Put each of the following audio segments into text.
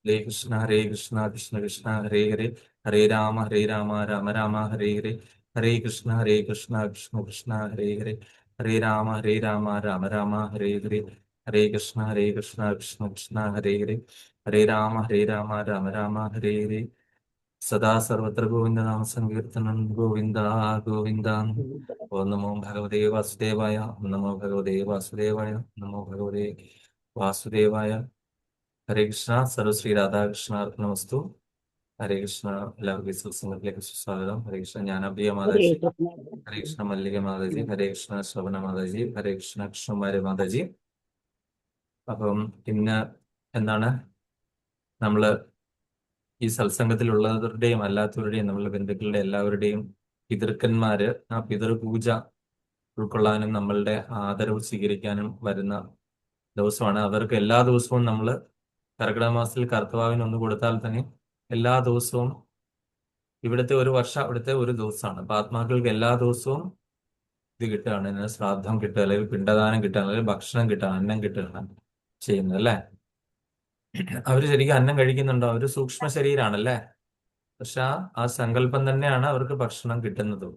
ഹരേ കൃഷ്ണ കൃഷ്ണ കൃഷ്ണ ഹരേ ഹരേ ഹരേ രാമ രാമ രാമ ഹരേ ഹരേ ഹരേ കൃഷ്ണ കൃഷ്ണ കൃഷ്ണ ഹരേ ഹരേ ഹരേ രാമ രാമ രാമ ഹരേ ഹരേ ഹരേ കൃഷ്ണ കൃഷ്ണ കൃഷ്ണ ഹരേ ഹരേ ഹരേ രാമ രാമ രാമ ഹരേ ഹരേ സദാ സർവത്ര ഗോവിന്ദ നാമ സങ്കീർത്തനം ഗോവിന്ദ ഗോവിന്ദ. ഓം നമോ ഭഗവതേ വാസുദേവായ. ഓം നമോ ഭഗവതേ വാസുദേവായ. ഓം നമോ ഭഗവതേ വാസുദേവായ. ഹരേ കൃഷ്ണ. സർവശ്രീ രാധാകൃഷ്ണ അർപ്പണമസ്തു. ഹരേ കൃഷ്ണ. എല്ലാവർക്കും ഈ സത്സംഗത്തിലേക്ക് സ്വാഗതം. ഹരേ കൃഷ്ണ. ജ്ഞാനപ്രിയ ഹരേ മാതാജി, കൃഷ്ണ. ഹരേ കൃഷ്ണ മല്ലിക മാതാജി, ഹരേ കൃഷ്ണ ശ്രവണ മാതാജി, ഹരേ കൃഷ്ണ കൃഷ്ണകുമാരി മാതാജി. അപ്പം ഇന്ന് എന്താണ് നമ്മള് ഈ സത്സംഗത്തിലുള്ളവരുടെയും അല്ലാത്തവരുടെയും നമ്മളുടെ ബന്ധുക്കളുടെ എല്ലാവരുടെയും പിതൃക്കന്മാര് ആ പിതൃപൂജ ഉൾക്കൊള്ളാനും നമ്മളുടെ ആദരവ് സ്വീകരിക്കാനും വരുന്ന ദിവസമാണ്. അവർക്ക് എല്ലാ ദിവസവും നമ്മൾ കർക്കിടക മാസത്തിൽ കർത്തവാവിന് ഒന്ന് കൊടുത്താൽ തന്നെ എല്ലാ ദിവസവും ഇവിടുത്തെ ഒരു വർഷം അവിടുത്തെ ഒരു ദിവസമാണ്. അപ്പൊ ആത്മാക്കൾക്ക് എല്ലാ ദിവസവും ഇത് കിട്ടുകയാണ്. ഇതിന് ശ്രാദ്ധം കിട്ടുക, അല്ലെങ്കിൽ പിണ്ടദാനം കിട്ടുക, അല്ലെങ്കിൽ ഭക്ഷണം കിട്ടുക, അന്നം കിട്ടുകയാണ് ചെയ്യുന്നത് അല്ലേ. അവര് ശരിക്കും അന്നം കഴിക്കുന്നുണ്ടോ? അവര് സൂക്ഷ്മ ശരീരമാണല്ലേ. പക്ഷെ ആ സങ്കല്പം തന്നെയാണ് അവർക്ക് ഭക്ഷണം കിട്ടുന്നതും.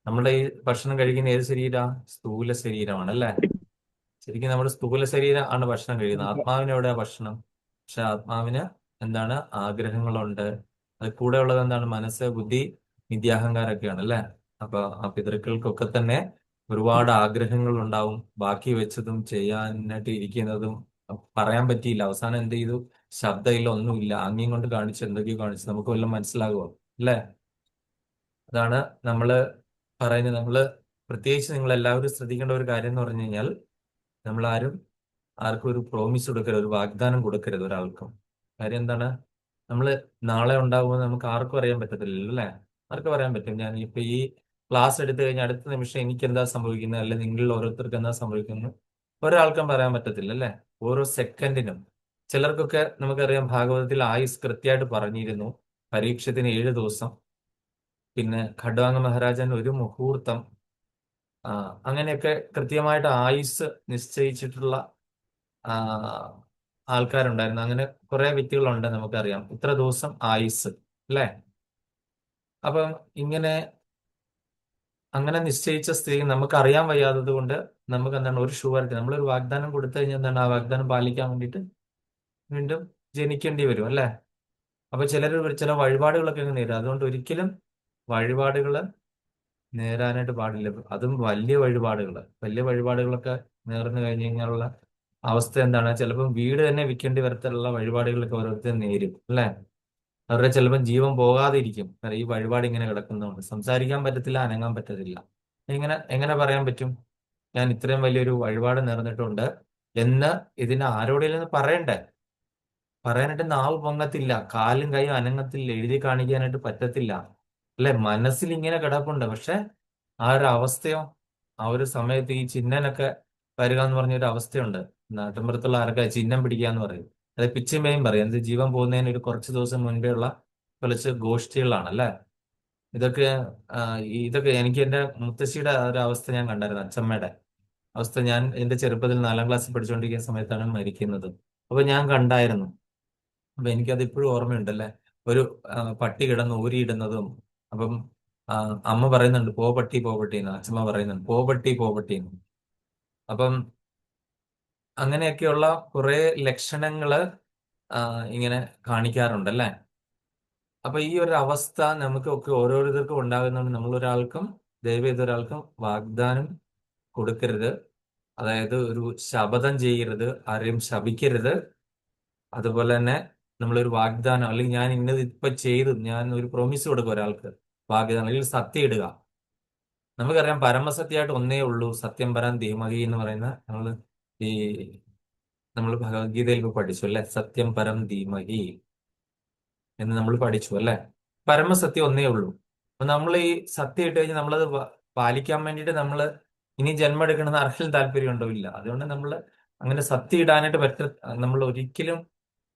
നമ്മുടെ ഈ ഭക്ഷണം കഴിക്കുന്ന ഏത് ശരീര? സ്ഥൂല ശരീരമാണ് അല്ലേ. ശരിക്കും നമ്മുടെ സ്ഥൂല ശരീരം ആണ് ഭക്ഷണം കഴിക്കുന്നത്. ആത്മാവിന് എവിടെയാ ഭക്ഷണം? പക്ഷെ ആത്മാവിന് എന്താണ് ആഗ്രഹങ്ങളുണ്ട്. അത് കൂടെ ഉള്ളത് എന്താണ്? മനസ്സ്, ബുദ്ധി, നിത്യാഹങ്കാരൊക്കെയാണ് അല്ലേ. അപ്പൊ ആ പിതൃക്കൾക്കൊക്കെ തന്നെ ഒരുപാട് ആഗ്രഹങ്ങൾ ഉണ്ടാവും. ബാക്കി വെച്ചതും ചെയ്യാനായിട്ട് ഇരിക്കുന്നതും പറയാൻ പറ്റിയില്ല. അവസാനം എന്ത് ചെയ്തു? ശബ്ദമില്ല, ഒന്നുമില്ല, ആംഗ്യം കൊണ്ട് കാണിച്ച് എന്തൊക്കെയോ കാണിച്ച് നമുക്ക് വല്ലതും മനസ്സിലാകുമോ? അല്ലേ. അതാണ് നമ്മള് പറയുന്നത്. പ്രത്യേകിച്ച് നിങ്ങൾ എല്ലാവരും ശ്രദ്ധിക്കേണ്ട ഒരു കാര്യം എന്ന് പറഞ്ഞു കഴിഞ്ഞാൽ, നമ്മൾ ആർക്കും ഒരു പ്രോമിസ് കൊടുക്കരുത്, ഒരു വാഗ്ദാനം കൊടുക്കരുത് ഒരാൾക്കും. കാര്യം എന്താണ്? നമ്മൾ നാളെ ഉണ്ടാകുമെന്ന് നമുക്ക് ആർക്കും അറിയാൻ പറ്റത്തില്ലല്ലോ അല്ലേ. ആർക്കും പറയാൻ പറ്റും ഞാൻ ഇപ്പൊ ഈ ക്ലാസ് എടുത്തു കഴിഞ്ഞാൽ അടുത്ത നിമിഷം എനിക്ക് എന്താ സംഭവിക്കുന്നത്, അല്ലെങ്കിൽ നിങ്ങളിൽ ഓരോരുത്തർക്ക് എന്താ സംഭവിക്കുന്നത് ഒരാൾക്കും പറയാൻ പറ്റത്തില്ല അല്ലേ. ഓരോ സെക്കൻഡിനും ചിലർക്കൊക്കെ നമുക്കറിയാം, ഭാഗവതത്തിൽ ആയുസ് കൃത്യമായിട്ട് പറഞ്ഞിരുന്നു. പരീക്ഷത്തിന് 7 ദിവസം, പിന്നെ ഖഡ്വാംഗ മഹാരാജൻ ഒരു മുഹൂർത്തം. അങ്ങനെയൊക്കെ കൃത്യമായിട്ട് ആയുസ് നിശ്ചയിച്ചിട്ടുള്ള ആ, ആൾക്കാരുണ്ടായിരുന്നു. അങ്ങനെ കുറെ വ്യക്തികളുണ്ട് നമുക്കറിയാം, ഇത്ര ദിവസം ആയുസ് അല്ലേ. അപ്പം ഇങ്ങനെ അങ്ങനെ നിശ്ചയിച്ച സ്ഥിതി നമുക്ക് അറിയാൻ വയ്യാത്തത് കൊണ്ട് നമുക്ക് എന്താണ് ഒരു ഷുവറിറ്റി, നമ്മളൊരു വാഗ്ദാനം കൊടുത്തു കഴിഞ്ഞാൽ എന്താണ് ആ വാഗ്ദാനം പാലിക്കാൻ വേണ്ടിയിട്ട് വീണ്ടും ജനിക്കേണ്ടി വരും അല്ലേ. അപ്പൊ ചില വഴിപാടുകളൊക്കെ അങ്ങ് നേരും. അതുകൊണ്ട് ഒരിക്കലും വഴിപാടുകൾ നേരാനായിട്ട് പാടില്ല. അതും വലിയ വഴിപാടുകളൊക്കെ നേർന്നു കഴിഞ്ഞു കഴിഞ്ഞാലുള്ള അവസ്ഥ എന്താണ്? ചിലപ്പം വീട് തന്നെ വിൽക്കേണ്ടി വരത്തുള്ള വഴിപാടുകളൊക്കെ ഓരോരുത്തർ നേരും അല്ലേ. അവരുടെ ചിലപ്പം ജീവൻ പോകാതെ ഇരിക്കും. കാരണം ഈ വഴിപാട് ഇങ്ങനെ കിടക്കുന്നതുകൊണ്ട് സംസാരിക്കാൻ പറ്റത്തില്ല, അനങ്ങാൻ പറ്റത്തില്ല. എങ്ങനെ എങ്ങനെ പറയാൻ പറ്റും ഞാൻ ഇത്രയും വലിയൊരു വഴിപാട് നേർന്നിട്ടുണ്ട് എന്ന്? ഇതിന് ആരോടെങ്കിലും പറയണ്ടേ. പറയാനായിട്ട് നാവ് പൊങ്ങത്തില്ല, കാലും കൈയും അനങ്ങത്തില്ല, എഴുതി കാണിക്കാനായിട്ട് പറ്റത്തില്ല അല്ലെ. മനസ്സിൽ ഇങ്ങനെ കിടപ്പുണ്ട്. പക്ഷെ ആ ഒരു അവസ്ഥയോ, ആ ഒരു സമയത്ത് ഈ ചിഹ്നനൊക്കെ വരിക എന്ന് പറഞ്ഞൊരു അവസ്ഥയുണ്ട്. നാട്ടിൻപുറത്തുള്ള ആരൊക്കെ ചിഹ്നം പിടിക്കാന്ന് പറയും. അത് പിച്ചിമയും പറയും. എന്ത് ജീവൻ പോകുന്നതിന് ഒരു കുറച്ച് ദിവസം മുൻപേ ഉള്ള കുറച്ച് ഗോഷ്ഠികളാണ് അല്ലെ. ഇതൊക്കെ ഇതൊക്കെ എനിക്ക് എന്റെ മുത്തശ്ശിയുടെ ആ ഒരു അവസ്ഥ ഞാൻ കണ്ടായിരുന്നു. അച്ഛമ്മയുടെ അവസ്ഥ ഞാൻ എന്റെ ചെറുപ്പത്തിൽ 4-ാം ക്ലാസ്സിൽ പഠിച്ചുകൊണ്ടിരിക്കുന്ന സമയത്താണ് മരിക്കുന്നത്. അപ്പൊ ഞാൻ കണ്ടായിരുന്നു. അപ്പൊ എനിക്കത് ഇപ്പോഴും ഓർമ്മയുണ്ടല്ലേ. ഒരു പട്ടി കിടന്ന് ഊരിയിടുന്നതും. അപ്പം ആ, അമ്മ പറയുന്നുണ്ട് പോ പട്ടി പോ പട്ടി എന്ന്, അച്ഛമ്മ പറയുന്നുണ്ട് പോ പട്ടി പോ പട്ടി എന്ന്. അപ്പം അങ്ങനെയൊക്കെയുള്ള കുറെ ലക്ഷണങ്ങള് ആ, ഇങ്ങനെ കാണിക്കാറുണ്ടല്ലേ. അപ്പൊ ഈ ഒരു അവസ്ഥ നമുക്കൊക്കെ ഓരോരുത്തർക്കും ഉണ്ടാകുന്നതുകൊണ്ട് നമ്മൾ ഒരാൾക്കും, ദയവ് ചെയ്ത് ഒരാൾക്കും വാഗ്ദാനം കൊടുക്കരുത്. അതായത് ഒരു ശപഥം ചെയ്യരുത്, ആരെയും ശപിക്കരുത്. അതുപോലെ തന്നെ നമ്മളൊരു വാഗ്ദാനം, അല്ലെങ്കിൽ ഞാൻ ഇന്നത് ഇപ്പൊ ചെയ്തു, ഞാൻ ഒരു പ്രൊമിസ് കൊടുക്കും ഒരാൾക്ക്, വാഗ്ദാനം അല്ലെങ്കിൽ സത്യം ഇടുക. നമുക്കറിയാം പരമസത്യമായിട്ട് ഒന്നേ ഉള്ളൂ, സത്യം പരം ധീമഹി എന്ന് പറയുന്ന ഈ നമ്മൾ ഭഗവത്ഗീതയിൽ ഇപ്പൊ പഠിച്ചു അല്ലെ. സത്യം പരം ധീമഹി എന്ന് നമ്മൾ പഠിച്ചു അല്ലെ. പരമസത്യം ഒന്നേ ഉള്ളൂ. അപ്പൊ നമ്മൾ ഈ സത്യം ഇട്ട് കഴിഞ്ഞാൽ നമ്മളത് പാലിക്കാൻ വേണ്ടിയിട്ട് നമ്മൾ ഇനി ജന്മം എടുക്കണമെന്ന് ആർക്കും താല്പര്യം ഉണ്ടോ? ഇല്ല. അതുകൊണ്ട് നമ്മൾ അങ്ങനെ സത്യം ഇടാനായിട്ട് നമ്മൾ ഒരിക്കലും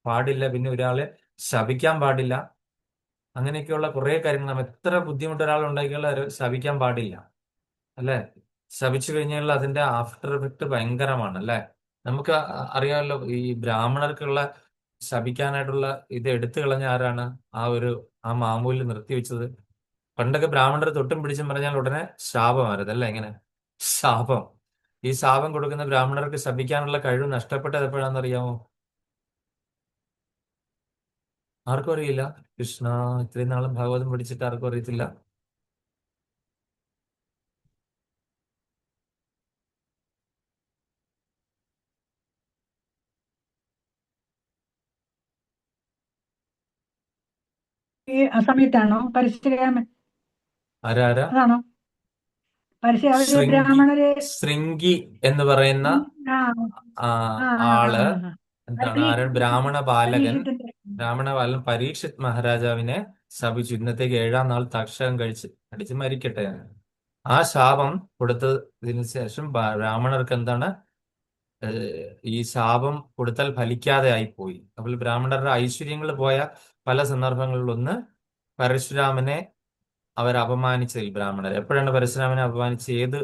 പാടില്ല. പിന്നെ ഒരാളെ ശപിക്കാൻ പാടില്ല. അങ്ങനെയൊക്കെയുള്ള കുറെ കാര്യങ്ങൾ, നമ്മൾ എത്ര ബുദ്ധിമുട്ട് ഒരാൾ ഉണ്ടാക്കിയാലും ശപിക്കാൻ പാടില്ല അല്ലെ. ശപിച്ചു കഴിഞ്ഞാൽ അതിന്റെ ആഫ്റ്റർ എഫക്ട് ഭയങ്കരമാണ് അല്ലെ. നമുക്ക് അറിയാമല്ലോ, ഈ ബ്രാഹ്മണർക്കുള്ള ശപിക്കാനായിട്ടുള്ള ഇത് എടുത്തു കളഞ്ഞ ആരാണ്? ആ മാമൂല് നിർത്തിവെച്ചത്. പണ്ടൊക്കെ ബ്രാഹ്മണർ തൊട്ടും പിടിച്ചും പറഞ്ഞാൽ ഉടനെ ശാപമായിരുന്നു, അല്ലേ? എങ്ങനെ ശാപം? ഈ ശാപം കൊടുക്കുന്ന ബ്രാഹ്മണർക്ക് ശപിക്കാനുള്ള കഴിവ് നഷ്ടപ്പെട്ടത് എപ്പോഴാണെന്ന് അറിയാമോ? ആർക്കും അറിയില്ല. കൃഷ്ണ, ഇത്രയും നാളും ഭാഗവതം പഠിച്ചിട്ട് ആർക്കും അറിയത്തില്ല. ആ സമയത്താണോ പരശുരാമൻ? ആരാ? അതാണോ അവര് ശൃംഗി. ബ്രാഹ്മണര്? ശൃംഗി എന്ന് പറയുന്ന ആ ആ ആ ആ ആ ആള് ആ. എന്താണ്? ബ്രാഹ്മണ ബാലകൻ. പരീക്ഷത്തിന്റെ. ബ്രാഹ്മണ ബാലൻ പരീക്ഷിത് മഹാരാജാവിനെ ശപിച്ചു. ഇന്നത്തേക്ക് 7-ാം നാൾ തക്ഷകം അടിച്ച് മരിക്കട്ടെ എന്ന്. ആ ശാപം കൊടുത്തതിന് ശേഷം ബ്രാഹ്മണർക്ക് എന്താണ്, ഈ ശാപം കൊടുത്താൽ ഫലിക്കാതെ ആയിപ്പോയി. അപ്പോൾ ബ്രാഹ്മണരുടെ ഐശ്വര്യങ്ങൾ പോയ പല സന്ദർഭങ്ങളിലൊന്ന് പരശുരാമനെ അവർ അപമാനിച്ചതിൽ ബ്രാഹ്മണർ. എപ്പോഴാണ് പരശുരാമനെ അപമാനിച്ചത്? ഏത്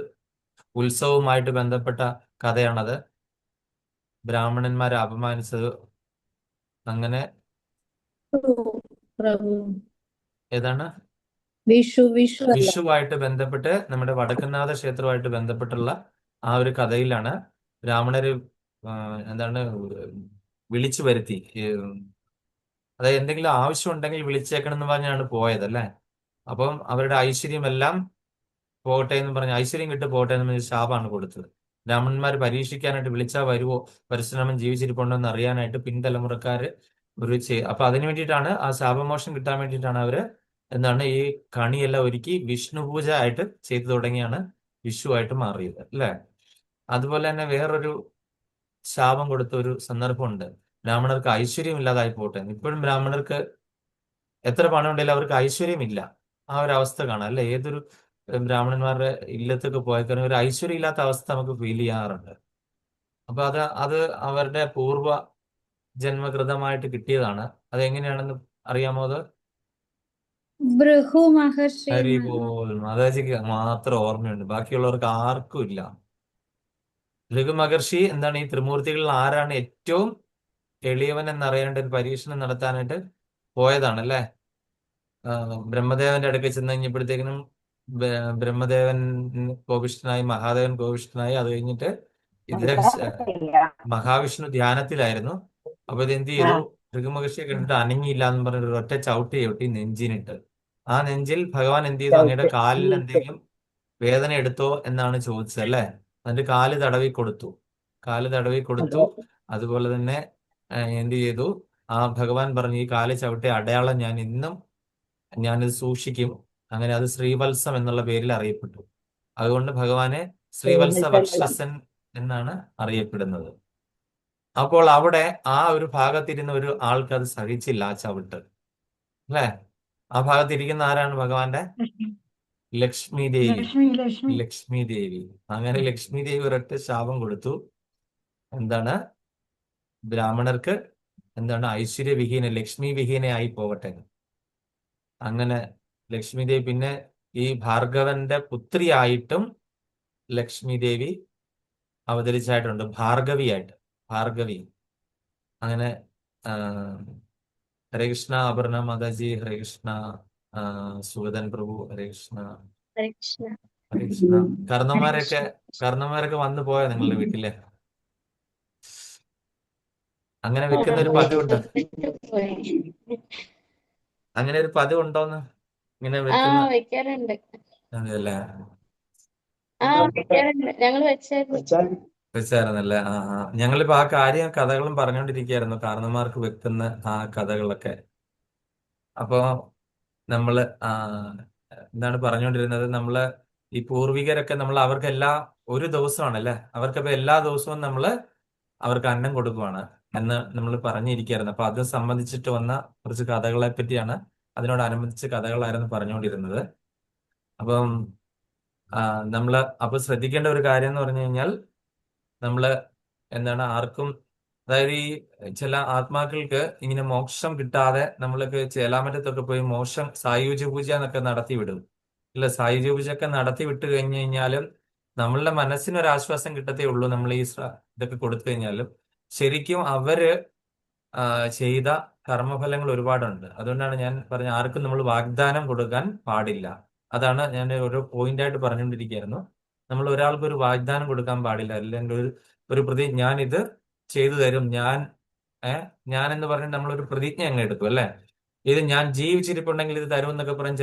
ഉത്സവവുമായിട്ട് ബന്ധപ്പെട്ട കഥയാണത്? ബ്രാഹ്മണന്മാരെ അപമാനിച്ചത്. അങ്ങനെ പ്രഭു ഏതാണ്? വിഷു അല്ല. വിഷുവായിട്ട് ബന്ധപ്പെട്ട് നമ്മുടെ വടക്കുംനാഥ ക്ഷേത്രവുമായിട്ട് ബന്ധപ്പെട്ടുള്ള ആ ഒരു കഥയിലാണ് ബ്രാഹ്മണര് എന്താണ് വിളിച്ചു വരുത്തി. അതായത് എന്തെങ്കിലും ആവശ്യം ഉണ്ടെങ്കിൽ വിളിച്ചേക്കണം എന്ന് പറഞ്ഞാണ് പോയത്, അല്ലേ? അപ്പം അവരുടെ ഐശ്വര്യമെല്ലാം പോകട്ടെ എന്ന് പറഞ്ഞ്, ഐശ്വര്യം കിട്ടു പോകട്ടെ എന്ന് പറഞ്ഞ് ശാപമാണ് കൊടുത്തത്. ബ്രാഹ്മണന്മാർ പരീക്ഷിക്കാനായിട്ട് വിളിച്ചാൽ വരുവോ, പരശുരാമൻ ജീവിച്ചിരിപ്പുണ്ടോ എന്ന് അറിയാനായിട്ട് പിൻതലമുറക്കാര് അപ്പൊ അതിനു വേണ്ടിയിട്ടാണ്, ആ ശാപമോക്ഷം കിട്ടാൻ വേണ്ടിയിട്ടാണ് അവര് എന്താണ് ഈ കണിയെല്ലാം ഒരുക്കി വിഷ്ണു പൂജ ആയിട്ട് ചെയ്തു തുടങ്ങിയാണ് വിഷു ആയിട്ട് മാറിയത്, അല്ലേ? അതുപോലെ തന്നെ വേറൊരു ശാപം കൊടുത്ത ഒരു സന്ദർഭമുണ്ട്. ബ്രാഹ്മണർക്ക് ഐശ്വര്യം ഇല്ലാതായി പോട്ടെ. ഇപ്പോഴും ബ്രാഹ്മണർക്ക് എത്ര പണം ഉണ്ടെങ്കിലും അവർക്ക് ഐശ്വര്യമില്ല. ആ ഒരു അവസ്ഥ കാണാം, അല്ലെ? ഏതൊരു ബ്രാഹ്മണന്മാരുടെ ഇല്ലത്തൊക്കെ പോയാൽ ഒരു ഐശ്വര്യം ഇല്ലാത്ത അവസ്ഥ നമുക്ക് ഫീൽ ചെയ്യാറുണ്ട്. അപ്പൊ അത് അവരുടെ പൂർവ്വ ജന്മകൃതമായിട്ട് കിട്ടിയതാണ്. അതെങ്ങനെയാണെന്ന് അറിയാമോ? അത് ഭൃഹു മഹർഷി ഹരി പോൽ മാതാജിക്ക് മാത്രം ഓർമ്മയുണ്ട്, ബാക്കിയുള്ളവർക്ക് ആർക്കും ഇല്ല. ഭൃഗു മഹർഷി എന്താണ്, ഈ ത്രിമൂർത്തികളിൽ ആരാണ് ഏറ്റവും എളിയവൻ എന്നറിയേണ്ട ഒരു പരീക്ഷണം നടത്താനായിട്ട് പോയതാണ്, അല്ലേ? ബ്രഹ്മദേവന്റെ അടുക്കൽ ചെന്ന് കഴിഞ്ഞപ്പോഴത്തേക്കിനും ബ്രഹ്മദേവൻ കോപിഷ്ഠനായി, മഹാദേവൻ കോപിഷ്ഠനായി. അത് കഴിഞ്ഞിട്ട് ഇദ്ദേഹം മഹാവിഷ്ണു ധ്യാനത്തിലായിരുന്നു. അപ്പൊ ഇത് എന്ത് ചെയ്തു? ഭൃഗുമഹർഷിയെ കണ്ടിട്ട് അനങ്ങിയില്ല എന്ന് പറഞ്ഞിട്ട് ഒരു ഒറ്റ ചവിട്ടി ചവിട്ടി നെഞ്ചിനിട്ട്. ആ നെഞ്ചിൽ ഭഗവാൻ എന്ത് ചെയ്തു? അങ്ങയുടെ കാലിൽ എന്തെങ്കിലും വേദന എടുത്തോ എന്നാണ് ചോദിച്ചത്, അല്ലേ? എന്നിട്ട് കാല് തടവി കൊടുത്തു. കാല് തടവി കൊടുത്തു. അതുപോലെ തന്നെ എന്ത് ചെയ്തു? ആ ഭഗവാൻ പറഞ്ഞു, ഈ കാല് ചവിട്ടിയ അടയാളം ഞാനിത് സൂക്ഷിക്കും. അങ്ങനെ അത് ശ്രീവത്സം എന്നുള്ള പേരിൽ അറിയപ്പെട്ടു. അതുകൊണ്ട് ഭഗവാനെ ശ്രീവത്സ വക്ഷസൻ എന്നാണ് അറിയപ്പെടുന്നത്. അപ്പോൾ അവിടെ ആ ഒരു ഭാഗത്തിരുന്ന ഒരു ആൾക്ക് അത് സഹിച്ചില്ല, ആ ചവിട്ട്, അല്ലേ? ആ ഭാഗത്തിരിക്കുന്ന ആരാണ്? ഭഗവാന്റെ ലക്ഷ്മി ദേവി. ലക്ഷ്മി. ലക്ഷ്മി ദേവി. അങ്ങനെ ലക്ഷ്മി ദേവി ഒരൊറ്റ ശാപം കൊടുത്തു. എന്താണ്? ബ്രാഹ്മണർക്ക് എന്താണ് ഐശ്വര്യവിഹീന, ലക്ഷ്മി വിഹീനയായി പോകട്ടെ. അങ്ങനെ ലക്ഷ്മി ദേവി പിന്നെ ഈ ഭാർഗവന്റെ പുത്രിയായിട്ടും ലക്ഷ്മി ദേവി അവതരിച്ചായിട്ടുണ്ട്, ഭാർഗവിയായിട്ട്. ഭാർഗവി. അങ്ങനെ ഹരേ കൃഷ്ണ അപർണ മാതാജി, ഹരേ കൃഷ്ണ. സുഗതൻ പ്രഭു, ഹരേ കൃഷ്ണ. കൃഷ്ണ. ഹരേ കൃഷ്ണ. കർണന്മാരൊക്കെ വന്നു പോയോ നിങ്ങളുടെ വീട്ടിലെ? അങ്ങനെ വെക്കുന്ന ഒരു പതിവുണ്ട്. അങ്ങനെ ഒരു പതിവുണ്ടോന്ന് ഇങ്ങനെ വെക്കുന്ന? വെക്കാറുണ്ട്. അതെയല്ലേ? വെക്കാറുണ്ട്. ഞങ്ങൾ വെച്ചായിരുന്നല്ലേ? ഞങ്ങളിപ്പോ ആ കഥകളും പറഞ്ഞുകൊണ്ടിരിക്കുകയായിരുന്നു, കാരണന്മാർക്ക് വെക്കുന്ന ആ കഥകളൊക്കെ. അപ്പോ നമ്മള് എന്താണ് പറഞ്ഞുകൊണ്ടിരുന്നത്? നമ്മള് ഈ പൂർവികരൊക്കെ അവർക്ക് ഒരു ദിവസമാണല്ലേ, അവർക്കപ്പോ എല്ലാ ദിവസവും അവർക്ക് അന്നം കൊടുക്കുവാണ് എന്ന് നമ്മൾ പറഞ്ഞിരിക്കുകയായിരുന്നു. അപ്പൊ അത് സംബന്ധിച്ചിട്ട് വന്ന കുറച്ച് കഥകളെ പറ്റിയാണ്, അതിനോടനുബന്ധിച്ച് കഥകളായിരുന്നു പറഞ്ഞുകൊണ്ടിരുന്നത്. അപ്പം അപ്പൊ ശ്രദ്ധിക്കേണ്ട ഒരു കാര്യം എന്ന് പറഞ്ഞു കഴിഞ്ഞാൽ, നമ്മള് എന്താണ് ആർക്കും, അതായത് ഈ ചില ആത്മാക്കൾക്ക് ഇങ്ങനെ മോക്ഷം കിട്ടാതെ നമ്മളൊക്കെ ചേലാമറ്റത്തൊക്കെ പോയി സായുജ്യ പൂജ എന്നൊക്കെ നടത്തി വിടും, ഇല്ല? സായുജ്യ പൂജ ഒക്കെ നടത്തി വിട്ട് കഴിഞ്ഞു കഴിഞ്ഞാലും നമ്മളുടെ മനസ്സിനൊരാശ്വാസം കിട്ടത്തേ ഉള്ളൂ. നമ്മൾ ഈ ഇതൊക്കെ കൊടുത്തു കഴിഞ്ഞാലും ശരിക്കും അവര് ചെയ്ത കർമ്മഫലങ്ങൾ ഒരുപാടുണ്ട്. അതുകൊണ്ടാണ് ഞാൻ പറഞ്ഞ ആർക്കും നമ്മൾ വാഗ്ദാനം കൊടുക്കാൻ പാടില്ല. അതാണ് ഞാൻ ഓരോ പോയിന്റായിട്ട് പറഞ്ഞുകൊണ്ടിരിക്കുകയായിരുന്നു. നമ്മൾ ഒരാൾക്ക് ഒരു വാഗ്ദാനം കൊടുക്കാൻ പാടില്ല. അല്ലെങ്കിൽ ഒരു ഞാൻ ഇത് ചെയ്തു തരും, ഞാൻ എന്ന് പറഞ്ഞിട്ട് നമ്മളൊരു പ്രതിജ്ഞ അങ്ങ് എടുക്കും അല്ലേ. ഇത് ഞാൻ ജീവിച്ചിരിപ്പുണ്ടെങ്കിൽ ഇത് തരുമെന്നൊക്കെ പറഞ്ഞ്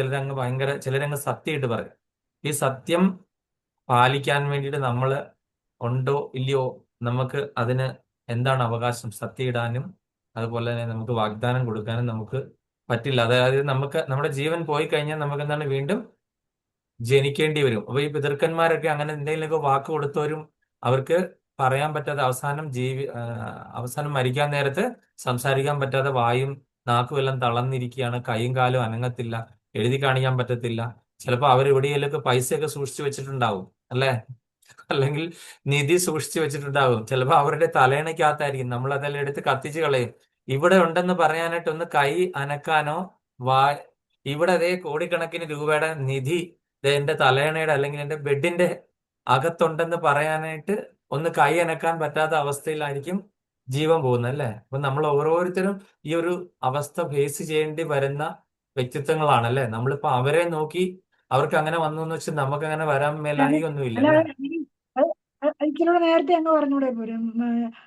ചിലരങ്ങ് സത്യമായിട്ട് പറയും. ഈ സത്യം പാലിക്കാൻ വേണ്ടിയിട്ട് നമ്മൾ ഉണ്ടോ ഇല്ലയോ, നമുക്ക് അതിന് എന്താണ് അവകാശം? സത്യം ഇടാനും അതുപോലെ തന്നെ നമുക്ക് വാഗ്ദാനം കൊടുക്കാനും നമുക്ക് പറ്റില്ല. അതായത് നമ്മുടെ ജീവൻ പോയി കഴിഞ്ഞാൽ നമുക്ക് എന്താണ് വീണ്ടും ജനിക്കേണ്ടി വരും. അപ്പൊ ഈ പിതൃക്കന്മാരൊക്കെ അങ്ങനെ എന്തെങ്കിലുമൊക്കെ വാക്ക് കൊടുത്തവരും അവർക്ക് പറയാൻ പറ്റാതെ അവസാനം മരിക്കാൻ നേരത്ത് സംസാരിക്കാൻ പറ്റാതെ വായും നാക്കും എല്ലാം തളർന്നിരിക്കുകയാണ്, കൈയും കാലും അനങ്ങത്തില്ല, എഴുതി കാണിക്കാൻ പറ്റത്തില്ല. ചിലപ്പോൾ അവർ എവിടെയെങ്കിലുമൊക്കെ പൈസയൊക്കെ സൂക്ഷിച്ചു വെച്ചിട്ടുണ്ടാവും അല്ലേ, അല്ലെങ്കിൽ നിധി സൂക്ഷിച്ചു വെച്ചിട്ടുണ്ടാവും. ചിലപ്പോൾ അവരുടെ തലയണയ്ക്കകത്തായിരിക്കും. നമ്മൾ അതെല്ലാം എടുത്ത് കത്തിച്ച് കളയും. ഇവിടെ ഉണ്ടെന്ന് പറയാനായിട്ട് ഒന്ന് കൈ അനക്കാനോ ഇവിടെ അതേ കോടിക്കണക്കിന് രൂപയുടെ നിധി എന്റെ തലയണയുടെ അല്ലെങ്കിൽ എന്റെ ബെഡിന്റെ അകത്തുണ്ടെന്ന് പറയാനായിട്ട് ഒന്ന് കൈ അനക്കാൻ പറ്റാത്ത അവസ്ഥയിലായിരിക്കും ജീവൻ പോകുന്നത് അല്ലേ. അപ്പൊ നമ്മൾ ഓരോരുത്തരും ഈ ഒരു അവസ്ഥ ഫേസ് ചെയ്യേണ്ടി വരുന്ന വ്യക്തിത്വങ്ങളാണ് അല്ലേ. നമ്മളിപ്പോ അവരെ നോക്കി അവർക്ക് അങ്ങനെ വന്നു എന്ന് വെച്ചാൽ നമുക്ക് അങ്ങനെ വരാൻ മേലായികയൊന്നുമില്ല അല്ല അല്ലേ. ഇച്ചിരൂടെ നേരത്തെ അങ്ങ് പറഞ്ഞൂടെ പോരും.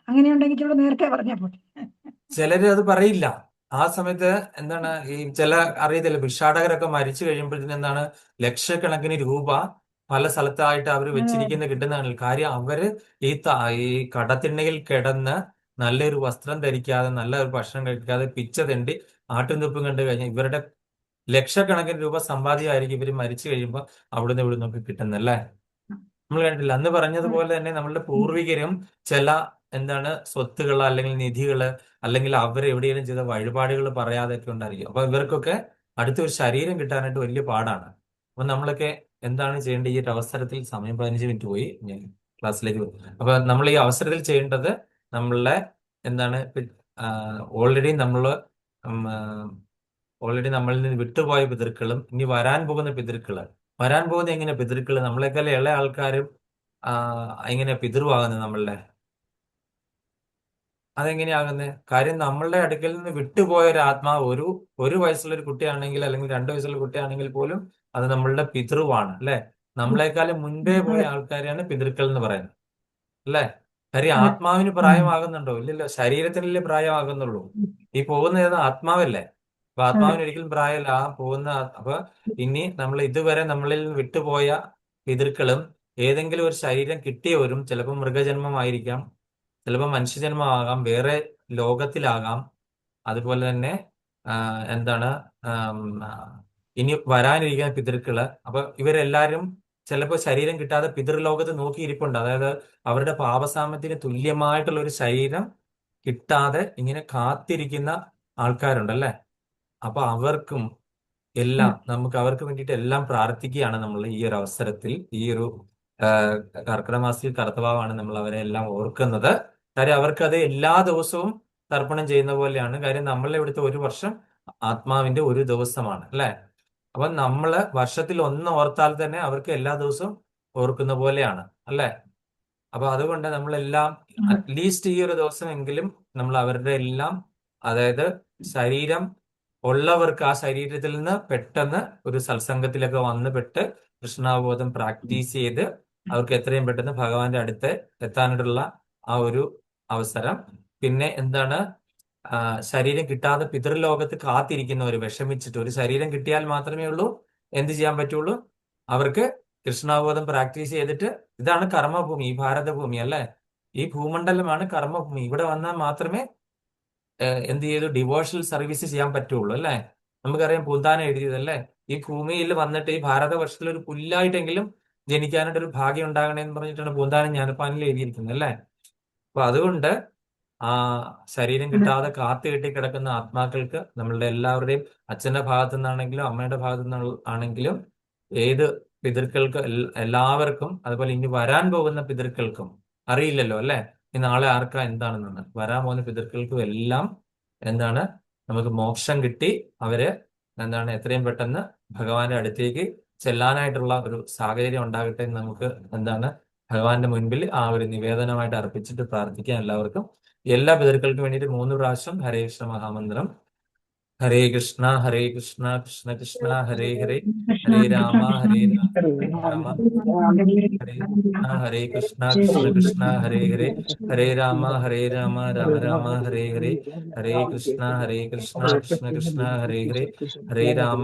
അങ്ങനെയുണ്ടെങ്കിൽ ഇച്ചിരൂടെ നേരത്തെ പറഞ്ഞാൽ പോരെ. ചിലര് അത് പറയില്ല. ആ സമയത്ത് എന്താണ് ഈ അറിയത്തില്ല, ഭിക്ഷാടകരൊക്കെ മരിച്ചു കഴിയുമ്പോഴത്തേന് എന്താണ് ലക്ഷക്കണക്കിന് രൂപ പല സ്ഥലത്തായിട്ട് അവർ വെച്ചിരിക്കുന്ന കിട്ടുന്നതാണ്. കാര്യം അവര് ഈ കടത്തിണ്ണയിൽ കിടന്ന് നല്ലൊരു വസ്ത്രം ധരിക്കാതെ നല്ലൊരു ഭക്ഷണം കഴിക്കാതെ പിച്ച തെണ്ടി ആട്ടും തുപ്പും കണ്ടു കഴിഞ്ഞാൽ ഇവരുടെ ലക്ഷക്കണക്കിന് രൂപ സമ്പാദ്യമായിരിക്കും ഇവർ മരിച്ചു കഴിയുമ്പോൾ അവിടുന്ന് ഇവിടുന്നൊക്കെ കിട്ടുന്നല്ലേ. നമ്മൾ കണ്ടിട്ടില്ല. അന്ന് പറഞ്ഞതുപോലെ തന്നെ നമ്മളുടെ പൂർവികരും ചില സ്വത്തുകൾ അല്ലെങ്കിൽ നിധികള് അല്ലെങ്കിൽ അവർ എവിടെയെങ്കിലും ചെയ്ത വഴിപാടുകൾ പറയാതെയൊക്കെ ഉണ്ടായിരിക്കും. അപ്പൊ ഇവർക്കൊക്കെ അടുത്തൊരു ശരീരം കിട്ടാനായിട്ട് വലിയ പാടാണ്. അപ്പൊ നമ്മളൊക്കെ എന്താണ് ചെയ്യേണ്ടത്? ഈ ഒരു അവസരത്തിൽ സമയം 15 മിനിറ്റ് പോയി, ഞാൻ ക്ലാസ്സിലേക്ക് പോകും. അപ്പൊ നമ്മൾ ഈ അവസരത്തിൽ ചെയ്യേണ്ടത് നമ്മളുടെ ഓൾറെഡി നമ്മളിൽ നിന്ന് വിട്ടുപോയ പിതൃക്കളും ഇനി വരാൻ പോകുന്ന എങ്ങനെ പിതൃക്കള് നമ്മളെക്കാൾ ഇളയ ആൾക്കാരും എങ്ങനെ പിതൃവാകുന്നത് നമ്മളുടെ? അതെങ്ങനെയാകുന്നത്? കാര്യം നമ്മളുടെ അടുക്കൽ നിന്ന് വിട്ടുപോയ ഒരു ആത്മാവ് ഒരു വയസ്സുള്ള ഒരു കുട്ടിയാണെങ്കിൽ അല്ലെങ്കിൽ 2 വയസ്സുള്ള കുട്ടിയാണെങ്കിൽ പോലും അത് നമ്മളുടെ പിതൃവാണ് അല്ലെ. നമ്മളെക്കാളും മുൻപേ പോയ ആൾക്കാരെയാണ് പിതൃക്കൾ എന്ന് പറയുന്നത് അല്ലെ. കാര്യം ആത്മാവിന് പ്രായമാകുന്നുണ്ടോ? ഇല്ലല്ലോ, ശരീരത്തിനല്ലേ പ്രായമാകുന്നുള്ളൂ. ഈ പോകുന്ന ആത്മാവല്ലേ. അപ്പൊ ആത്മാവിന് ഒരിക്കലും പ്രായമല്ല. അപ്പൊ ഇനി നമ്മൾ ഇതുവരെ നമ്മളിൽ നിന്ന് വിട്ടുപോയ പിതൃക്കളും ഏതെങ്കിലും ഒരു ശരീരം കിട്ടിയവരും, ചിലപ്പോൾ മൃഗജന്മമായിരിക്കാം, ചിലപ്പോൾ മനുഷ്യജന്മമാകാം, വേറെ ലോകത്തിലാകാം, അതുപോലെ തന്നെ ഇനി വരാനിരിക്കുന്ന പിതൃക്കള്. അപ്പൊ ഇവരെല്ലാരും ചിലപ്പോൾ ശരീരം കിട്ടാതെ പിതൃലോകത്ത് നോക്കിയിരിപ്പുണ്ട്. അതായത് അവരുടെ പാപസാമത്തിന് തുല്യമായിട്ടുള്ള ഒരു ശരീരം കിട്ടാതെ ഇങ്ങനെ കാത്തിരിക്കുന്ന ആൾക്കാരുണ്ടല്ലേ. അപ്പൊ അവർക്കും എല്ലാം നമുക്ക് അവർക്ക് വേണ്ടിയിട്ട് എല്ലാം പ്രാർത്ഥിക്കുകയാണ് നമ്മൾ ഈ ഒരു അവസരത്തിൽ. ഈ ഒരു കർക്കിടക മാസത്തിൽ കർത്തവാവാണ് നമ്മൾ അവരെ എല്ലാം ഓർക്കുന്നത്. കാര്യം അവർക്കത് എല്ലാ ദിവസവും തർപ്പണം ചെയ്യുന്ന പോലെയാണ്. കാര്യം നമ്മളെ ഇവിടുത്തെ ഒരു വർഷം ആത്മാവിന്റെ ഒരു ദിവസമാണ് അല്ലെ. അപ്പൊ നമ്മള് വർഷത്തിൽ ഒന്ന് ഓർത്താൽ തന്നെ അവർക്ക് എല്ലാ ദിവസവും ഓർക്കുന്ന പോലെയാണ് അല്ലെ. അപ്പൊ അതുകൊണ്ട് നമ്മളെല്ലാം അറ്റ്ലീസ്റ്റ് ഈ ഒരു ദിവസമെങ്കിലും നമ്മൾ അവരുടെ എല്ലാം, അതായത് ശരീരം ഉള്ളവർക്ക് ആ ശരീരത്തിൽ നിന്ന് പെട്ടെന്ന് ഒരു സത്സംഗത്തിലൊക്കെ വന്ന് പെട്ട് കൃഷ്ണാവബോധം പ്രാക്ടീസ് ചെയ്ത് അവർക്ക് എത്രയും പെട്ടെന്ന് ഭഗവാന്റെ അടുത്ത് എത്താനായിട്ടുള്ള ആ ഒരു അവസരം. പിന്നെ ശരീരം കിട്ടാതെ പിതൃലോകത്ത് കാത്തിരിക്കുന്നവർ വിഷമിച്ചിട്ട്, ഒരു ശരീരം കിട്ടിയാൽ മാത്രമേ ഉള്ളൂ എന്ത് ചെയ്യാൻ പറ്റുള്ളൂ, അവർക്ക് കൃഷ്ണാവബോധം പ്രാക്ടീസ് ചെയ്തിട്ട്, ഇതാണ് കർമ്മഭൂമി, ഈ ഭാരതഭൂമി അല്ലെ. ഈ ഭൂമണ്ഡലമാണ് കർമ്മഭൂമി. ഇവിടെ വന്നാൽ മാത്രമേ എന്ത് ചെയ്തു ഡിവോഷണൽ സർവീസ് ചെയ്യാൻ പറ്റുള്ളൂ അല്ലെ. നമുക്കറിയാം പൂന്താനം എഴുതിയതല്ലേ, ഈ ഭൂമിയിൽ വന്നിട്ട് ഈ ഭാരതവർഷത്തിൽ ഒരു പുല്ലായിട്ടെങ്കിലും ജനിക്കാനായിട്ട് ഒരു ഭാഗ്യം ഉണ്ടാകണേ എന്ന് പറഞ്ഞിട്ടാണ് പൂന്താനം ജ്ഞാനപ്പാനിൽ എഴുതിയിരിക്കുന്നത് അല്ലെ. അപ്പൊ അതുകൊണ്ട് ആ ശരീരം കിട്ടാതെ കാത്തു കെട്ടി കിടക്കുന്ന ആത്മാക്കൾക്ക് നമ്മളുടെ എല്ലാവരുടെയും അച്ഛന്റെ ഭാഗത്തു നിന്നാണെങ്കിലും അമ്മയുടെ ഭാഗത്തു നിന്നാണെങ്കിലും ഏത് പിതൃക്കൾക്ക് എല്ലാവർക്കും, അതുപോലെ ഇനി വരാൻ പോകുന്ന പിതൃക്കൾക്കും അറിയില്ലല്ലോ അല്ലെ. ഈ നാളെ ആർക്കാ എന്താണെന്ന്. വരാൻ പോകുന്ന പിതൃക്കൾക്കും എല്ലാം നമുക്ക് മോക്ഷം കിട്ടി അവര് എത്രയും പെട്ടെന്ന് ഭഗവാന്റെ അടുത്തേക്ക് ചെല്ലാനായിട്ടുള്ള ഒരു സാഹചര്യം ഉണ്ടാകട്ടെ എന്ന് നമുക്ക് ഭഗവാന്റെ മുൻപിൽ ആ ഒരു നിവേദനമായിട്ട് അർപ്പിച്ചിട്ട് പ്രാർത്ഥിക്കാൻ എല്ലാവർക്കും എല്ലാ പിതൃക്കൾക്കും വേണ്ടിയിട്ട് 3 പ്രാവശ്യം ഹരേ കൃഷ്ണ മഹാമന്ത്രം. ഹരേ കൃഷ്ണ കൃഷ്ണ കൃഷ്ണ ഹരേ ഹരേ, ഹരേ രാമ രാമ ഹരേ കൃഷ്ണ കൃഷ്ണ ഹരേ ഹരേ, ഹരേ രാമ രാമ രാമ ഹരേ ഹരേ, ഹരേ കൃഷ്ണ കൃഷ്ണ കൃഷ്ണ ഹരേ ഹരേ, ഹരേ രാമ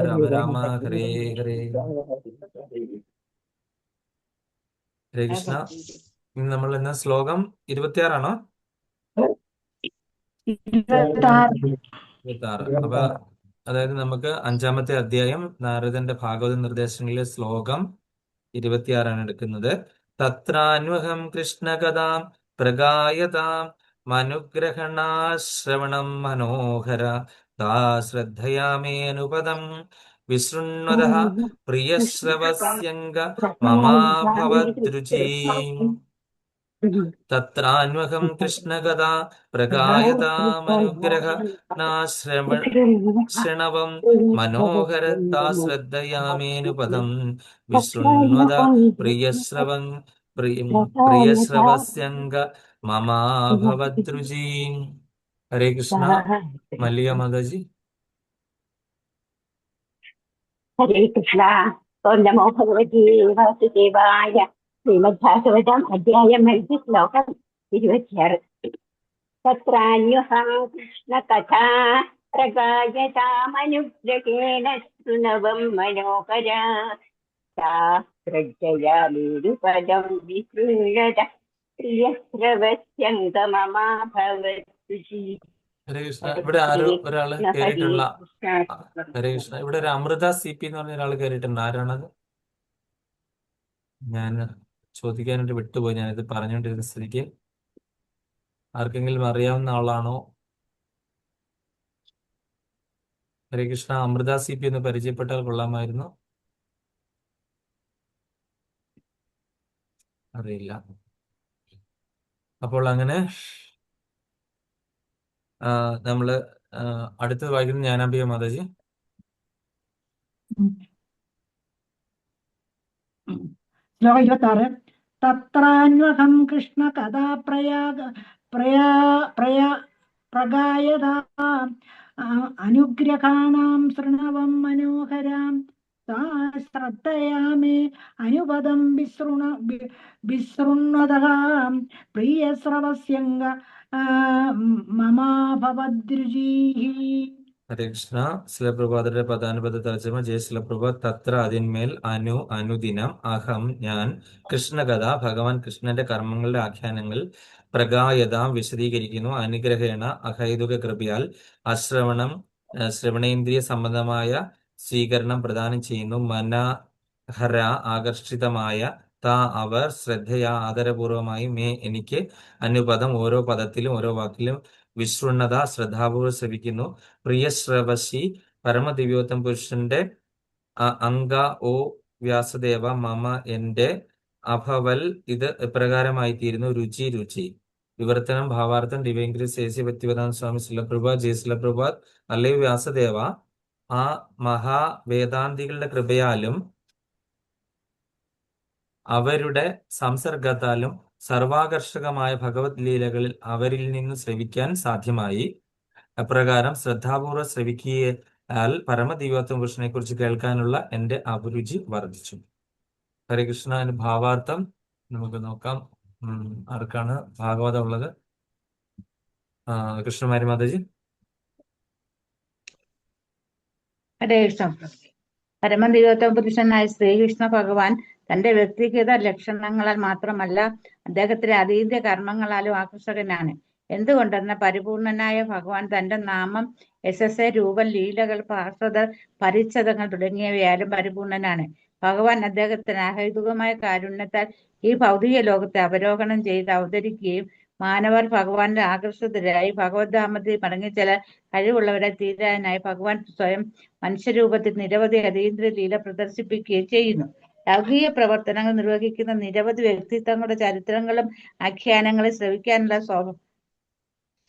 രാമ രാമ ഹരേ ഹരേ. ഹരേ കൃഷ്ണ. ഇന്ന് നമ്മൾ ഇന്ന് ശ്ലോകം 26 26. അപ്പൊ അതായത് നമുക്ക് 5-ാമത്തെ അധ്യായം നാരദന്റെ ഭാഗവത നിർദ്ദേശങ്ങളിലെ ശ്ലോകം 26 എടുക്കുന്നത്. തത്രാന്വഹം കൃഷ്ണകഥാം പ്രഗായതാം മനുഗ്രഹണാശ്രവണം മനോഹര താ ശ്രദ്ധയാമേനുപദം വിശൃണ്വതഃ പ്രിയശ്രവസ്യംഗ മമാഭവദ്രുചീം. തത്രാന്വഹം കൃഷ്ണകഥാ പ്രഗായതാമനുഗ്രഹണാശ്രണവം മനോഹര താ ശ്രദ്ധയാമേനുപദം വിശൃണ്വത പ്രിയശ്രവസ്യംഗ മമാഭവദ്രുചീം. ഹരേ കൃഷ്ണ. മല്ലിക മാതാജി. ഹരേ കൃഷ്ണ. ഓം നമോ ഭഗവതി വാസുദേവായ. ശ്രീമദ്ഭാഗവതം അധ്യായം 5 ശ്ലോകം 26. തത്രാന്വഹം കൃഷ്ണകഥാ പ്രഗായതാമനുഗ്രഹേണ ശൃണവം മനോഹര താ ശ്രദ്ധയാമേനുപദം വിശൃണ്വത പ്രിയശ്രവസ്യംഗ മമാഭവദ്രുചീം. ഹരേ കൃഷ്ണ. ഇവിടെ ഒരാള് കയറിയിട്ടുള്ള ഹരേ കൃഷ്ണ. ഇവിടെ ഒരു അമൃത CP എന്ന് പറഞ്ഞ ഒരാൾ കയറിയിട്ടുണ്ട്. ആരാണത്? ഞാൻ ചോദിക്കാനായിട്ട് വിട്ടുപോയി. ഞാനിത് പറഞ്ഞുകൊണ്ടിരുന്ന സ്ഥിതിക്ക് ആർക്കെങ്കിലും അറിയാവുന്ന ആളാണോ? ഹരേ കൃഷ്ണ. അമൃത CP എന്ന് പരിചയപ്പെട്ടാൽ കൊള്ളാമായിരുന്നു. അറിയില്ല. അപ്പോൾ അങ്ങനെ നമ്മള് അടുത്തത് വായിക്കുന്നത് ജ്ഞാനാംബിക മാതാജി. ശ്ലോകം 26. തത്രാന്വഹം കൃഷ്ണ കഥാ പ്രഗായതാം അനുഗ്രഹാണാം ശൃണവം മനോഹരാം താ ശ്രദ്ധയാമേ അനുപദം വിശൃണ്വതഃ പ്രിയശ്രവസ്യംഗ മമാഭവദ്രുചീഃ. ഹരേ കൃഷ്ണ. ശിലപ്രഭാതരുടെ പദാനുപദ തർജ്ജമ. ജയ ശിലപ്രഭാത്. തത്ര അതിന്മേൽ അനുദിനം അഹം ഞാൻ കൃഷ്ണകഥ ഭഗവാൻ കൃഷ്ണന്റെ കർമ്മങ്ങളുടെ ആഖ്യാനങ്ങൾ പ്രഗായതാം വിശദീകരിക്കുന്നു. അനുഗ്രഹേണ അഹൈതുക കൃപയാൽ ശ്രവണേന്ദ്രിയ സംബന്ധമായ സ്വീകരണം പ്രദാനം ചെയ്യുന്നു. മനഹര ആകർഷിതമായ താ അവർ ശ്രദ്ധയാ ആദരപൂർവമായി മേ എനിക്ക് അനുപദം ഓരോ പദത്തിലും ഓരോ വാക്കിലും വിശൃണ്ണത ശ്രദ്ധാപൂർവ്വം ശ്രവിക്കുന്നു. പ്രിയശ്രവശി പരമദിവ്യോത്തം പുരുഷന്റെ അംഗ ഓ വ്യാസദേവ മമ എന്റെ അഭവൽ ഇത് ഇപ്രകാരമായിത്തീരുന്നു. രുചി രുചി. വിവർത്തനം ഭാവാർത്ഥം ഡിവൈൻ ഗ്രേസ് എ.സി. ഭക്തിവേദാന്ത സ്വാമി ശിലപ്രഭാത്. ജയ ശിലപ്രഭാത്. അല്ലയോ വ്യാസദേവ, ആ മഹാവേദാന്തികളുടെ കൃപയാലും അവരുടെ സംസർഗത്താലും സർവാകർഷകമായ ഭഗവത് ലീലകളിൽ അവരിൽ നിന്ന് ശ്രവിക്കാൻ സാധ്യമായി. അപ്രകാരം ശ്രദ്ധാപൂർവ്വം ശ്രവിക്കിയാൽ പരമദിവ്യോത്തമ പുരുഷനെ കുറിച്ച് കേൾക്കാനുള്ള എന്റെ അഭിരുചി വർദ്ധിച്ചു. ഹരേ കൃഷ്ണ. അതിന് ഭാവാർത്ഥം നമുക്ക് നോക്കാം. ആർക്കാണ് ഭാഗവതം ഉള്ളത്? കൃഷ്ണകുമാരി മാതാജി. ഹരേ കൃഷ്ണ. പരമദിവ്യോത്തമ പുരുഷനായ ശ്രീകൃഷ്ണ ഭഗവാൻ തന്റെ വ്യക്തിഗത ലക്ഷണങ്ങളാൽ മാത്രമല്ല അദ്ദേഹത്തിന്റെ അതീന്ദ്രിയ കർമ്മങ്ങളാലും ആകർഷകനാണ്. എന്തുകൊണ്ടെന്ന പരിപൂർണനായ ഭഗവാൻ തന്റെ നാമം, യശസ്സ്, രൂപം, ലീലകൾ, പാർശ്വതർ, പരിച്ഛദങ്ങൾ തുടങ്ങിയവയാലും പരിപൂർണനാണ്. ഭഗവാൻ അദ്ദേഹത്തിന് അഹൈതുകമായ കാരുണ്യത്താൽ ഈ ഭൗതിക ലോകത്തെ അവലോകനം ചെയ്ത് അവതരിക്കുകയും മാനവർ ഭഗവാന്റെ ആകർഷിതരായി ഭഗവദ്ധാമത്തിൽ മടങ്ങിച്ചെല കഴിവുള്ളവരെ തീരാനായി ഭഗവാൻ സ്വയം മനുഷ്യരൂപത്തിൽ നിരവധി അതീന്ദ്രിയ ലീല പ്രദർശിപ്പിക്കുകയും ചെയ്യുന്നു. ലൗകിക പ്രവർത്തനങ്ങൾ നിർവഹിക്കുന്ന നിരവധി വ്യക്തിത്വങ്ങളുടെ ചരിത്രങ്ങളും ആഖ്യാനങ്ങളും ശ്രവിക്കാനുള്ള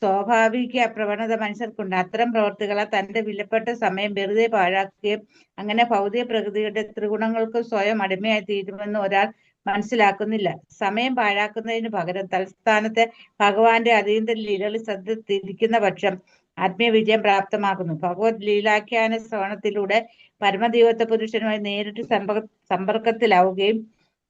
സ്വാഭാവിക പ്രവണത മനുഷ്യർക്കുണ്ട്. അത്തരം പ്രവർത്തികളെ തന്റെ വിലപ്പെട്ട സമയം വെറുതെ പാഴാക്കുകയും അങ്ങനെ ഭൗതിക പ്രകൃതിയുടെ ത്രിഗുണങ്ങൾക്ക് സ്വയം അടിമയായി തീരുമെന്ന് ഒരാൾ മനസ്സിലാക്കുന്നില്ല. സമയം പാഴാക്കുന്നതിന് പകരം തൽസ്ഥാനത്തെ ഭഗവാന്റെ അതീന്ദ്ര ലീലകളിൽ ശ്രദ്ധ തിരിക്കുന്ന പക്ഷം ആത്മീയ വിജയം പ്രാപ്തമാക്കുന്നു. ഭഗവത് ലീലാഖ്യാന ശ്രവണത്തിലൂടെ പരമദൈവത്വ പുരുഷനുമായി നേരിട്ട് സമ്പർക്കത്തിലാവുകയും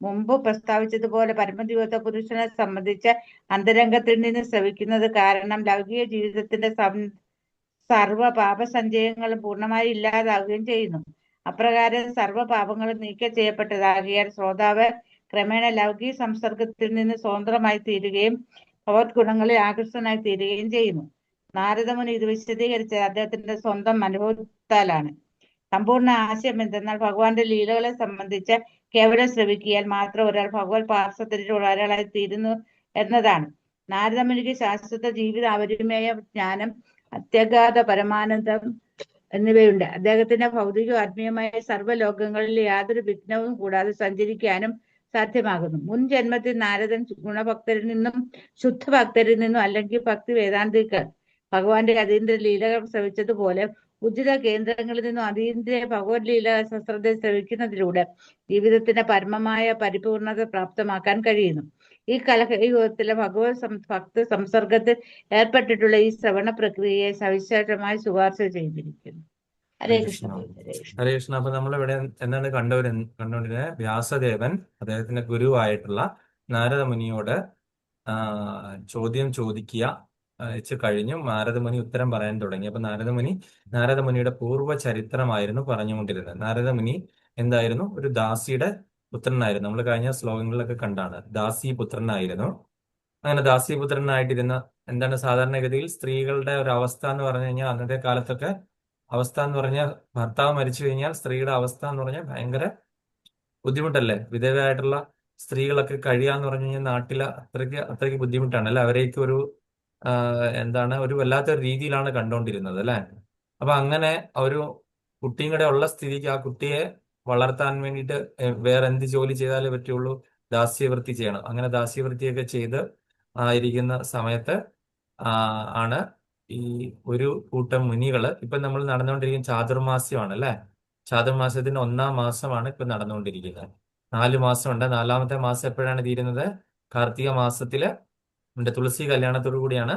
മുമ്പ് പ്രസ്താവിച്ചതുപോലെ പരമദൈവത്വ പുരുഷനെ സംബന്ധിച്ച അന്തരംഗത്തിൽ നിന്ന് ശ്രവിക്കുന്നത് കാരണം ലൗകിക ജീവിതത്തിന്റെ സർവ പാപസഞ്ചയങ്ങളും പൂർണ്ണമായി ഇല്ലാതാവുകയും ചെയ്യുന്നു. അപ്രകാരം സർവ പാപങ്ങളും നീക്കം ചെയ്യപ്പെട്ടതാകിയാൽ ശ്രോതാവ് ക്രമേണ ലൗകിക സംസർഗത്തിൽ നിന്ന് സ്വതന്ത്രമായി തീരുകയും ഭഗവത് ഗുണങ്ങളിൽ ആകൃഷ്ടനായി തീരുകയും ചെയ്യുന്നു. നാരദമുനി ഇത് വിശദീകരിച്ചത് അദ്ദേഹത്തിന്റെ സ്വന്തം അനുഭവത്താലാണ്. സമ്പൂർണ്ണ ആശയം എന്തെന്നാൽ ഭഗവാന്റെ ലീലകളെ സംബന്ധിച്ച് കേവലം ശ്രവിക്കിയാൽ മാത്രം ഒരാൾ ഭഗവത് പാർശ്വത്തിലുള്ള ഒരാളായി തീരുന്നു എന്നതാണ്. നാരദമുനിക്ക് ശാശ്വത ജീവിത അപരിമേയ ജ്ഞാനം, അത്യഗാധ പരമാനന്ദം എന്നിവയുണ്ട്. അദ്ദേഹത്തിന്റെ ഭൗതിക ആത്മീയമായ സർവ്വലോകങ്ങളിൽ യാതൊരു വിഘ്നവും കൂടാതെ സഞ്ചരിക്കാനും സാധ്യമാകുന്നു. മുൻ ജന്മത്തിൽ നാരദൻ ഗുണഭക്തരിൽ നിന്നും ശുദ്ധഭക്തരിൽ നിന്നും അല്ലെങ്കിൽ ഭക്തി വേദാന്തികർ ഭഗവാന്റെ അതീന്ദ്ര ലീലകൾ ശ്രവിച്ചതുപോലെ ഉചിത കേന്ദ്രങ്ങളിൽ നിന്നും അതീന്ദ്ര ഭഗവത് ലീല സശ്രദ്ധ ശ്രവിക്കുന്നതിലൂടെ ജീവിതത്തിന്റെ പരമമായ പരിപൂർണത പ്രാപ്തമാക്കാൻ കഴിയുന്നു. ഈ കലയുഗത്തിലെ ഭക്ത സംസർഗത്തിൽ ഏർപ്പെട്ടിട്ടുള്ള ഈ ശ്രവണ പ്രക്രിയയെ സവിശേഷമായി ശുപാർശ ചെയ്തിരിക്കുന്നു. ഹരേ കൃഷ്ണ. ഹരേ കൃഷ്ണ. അപ്പൊ നമ്മളിവിടെ എന്താണ് കണ്ടുകൊണ്ടിരുന്നത്? വ്യാസദേവൻ അദ്ദേഹത്തിന്റെ ഗുരുവായിട്ടുള്ള നാരദ മുനിയോട് ചോദ്യം ചോദിക്കുക കഴിഞ്ഞു. നാരദമുനി ഉത്തരം പറയാൻ തുടങ്ങി. അപ്പൊ നാരദമുനിയുടെ പൂർവ്വ ചരിത്രമായിരുന്നു പറഞ്ഞുകൊണ്ടിരുന്നത്. നാരദമുനി എന്തായിരുന്നു? ഒരു ദാസിയുടെ പുത്രനായിരുന്നു. നമ്മൾ കഴിഞ്ഞ ശ്ലോകങ്ങളിലൊക്കെ കണ്ടാണ്. ദാസി പുത്രനായിരുന്നു. അങ്ങനെ ദാസി പുത്രനായിട്ടിരുന്ന എന്താണ് സാധാരണഗതിയിൽ സ്ത്രീകളുടെ ഒരു അവസ്ഥ എന്ന് പറഞ്ഞു കഴിഞ്ഞാൽ, അന്നത്തെ കാലത്തൊക്കെ അവസ്ഥ എന്ന് പറഞ്ഞാൽ, ഭർത്താവ് മരിച്ചു കഴിഞ്ഞാൽ സ്ത്രീയുടെ അവസ്ഥ എന്ന് പറഞ്ഞാൽ ഭയങ്കര ബുദ്ധിമുട്ടല്ലേ? വിധവയായിട്ടുള്ള സ്ത്രീകളൊക്കെ കഴിയാന്ന് പറഞ്ഞു കഴിഞ്ഞാൽ നാട്ടില് അത്രയ്ക്ക് ബുദ്ധിമുട്ടാണ് അല്ലെ? അവരേക്ക് ഒരു എന്താണ് ഒരു വല്ലാത്തൊരു രീതിയിലാണ് കണ്ടുകൊണ്ടിരുന്നത് അല്ലെ? അപ്പൊ അങ്ങനെ ഒരു കുട്ടിയും കൂടെ ഉള്ള സ്ഥിതിക്ക് ആ കുട്ടിയെ വളർത്താൻ വേണ്ടിയിട്ട് വേറെ എന്ത് ജോലി ചെയ്താലേ പറ്റുള്ളൂ? ദാസ്യവൃത്തി ചെയ്യണം. അങ്ങനെ ദാസ്യവൃത്തിയൊക്കെ ചെയ്ത് ഇരിക്കുന്ന സമയത്ത് ആണ് ഈ ഒരു കൂട്ടം മുനികള്, ഇപ്പൊ നമ്മൾ നടന്നുകൊണ്ടിരിക്കുന്ന ചാതുർമാസ്യമാണ് അല്ലെ? ചാതുർമാസ്യത്തിന്റെ 1-ാം മാസമാണ് ഇപ്പൊ നടന്നുകൊണ്ടിരിക്കുന്നത്. 4 മാസമുണ്ട്. 4-ാമത്തെ മാസം എപ്പോഴാണ് തീരുന്നത്? കാർത്തിക മാസത്തില് തുളസി കല്യാണത്തോടു കൂടിയാണ്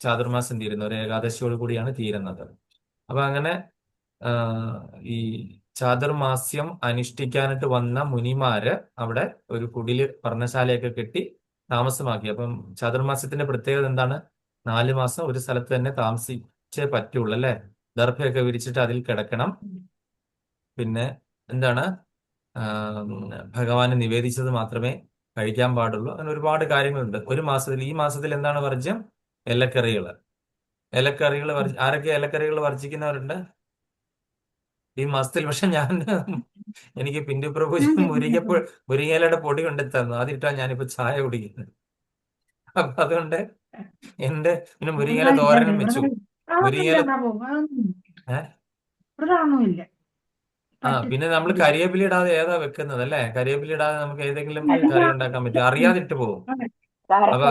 ചാതുർമാസം തീരുന്നത്. ഒരു ഏകാദശിയോട് കൂടിയാണ് തീരുന്നത്. അപ്പൊ അങ്ങനെ ഈ ചാതുർമാസ്യം അനുഷ്ഠിക്കാനായിട്ട് വന്ന മുനിമാര് അവിടെ ഒരു കുടില് പർണശാലയൊക്കെ കെട്ടി താമസമാക്കി. അപ്പം ചാതുർമാസ്യത്തിന്റെ പ്രത്യേകത എന്താണ്? 4 മാസം ഒരു സ്ഥലത്ത് തന്നെ താമസിച്ചേ പറ്റുള്ളൂ അല്ലെ? ദർഭയൊക്കെ വിരിച്ചിട്ട് അതിൽ കിടക്കണം. പിന്നെ എന്താണ് ഭഗവാന് നിവേദിച്ചത് മാത്രമേ കഴിക്കാൻ പാടുള്ളൂ. അങ്ങനെ ഒരുപാട് കാര്യങ്ങളുണ്ട്. ഒരു മാസത്തിൽ, ഈ മാസത്തിൽ എന്താണ് വർജ്യം? ഇലക്കറികള്. ആരൊക്കെ ഇലക്കറികൾ വർജിക്കുന്നവരുണ്ട് ഈ മാസത്തിൽ? പക്ഷെ എനിക്ക് പിന്റു പ്രഭു മുരിങ്ങയിലയുടെ പൊടി കൊണ്ടു തന്നു. അതിട്ടാ ഞാനിപ്പോ ചായ കുടിക്കുന്നത്. അപ്പൊ അതുകൊണ്ട് പിന്നെ മുരിങ്ങയില തോരനും വെച്ചു. മുരിങ്ങയില പിന്നെ നമ്മൾ കരിവേപ്പില ഇടാതെ ഏതാ വെക്കുന്നത് അല്ലെ? കരിവേപ്പില ഇടാതെ നമുക്ക് ഏതെങ്കിലും കറി ഉണ്ടാക്കാൻ പറ്റും? അറിയാതിട്ട് പോകും. അപ്പൊ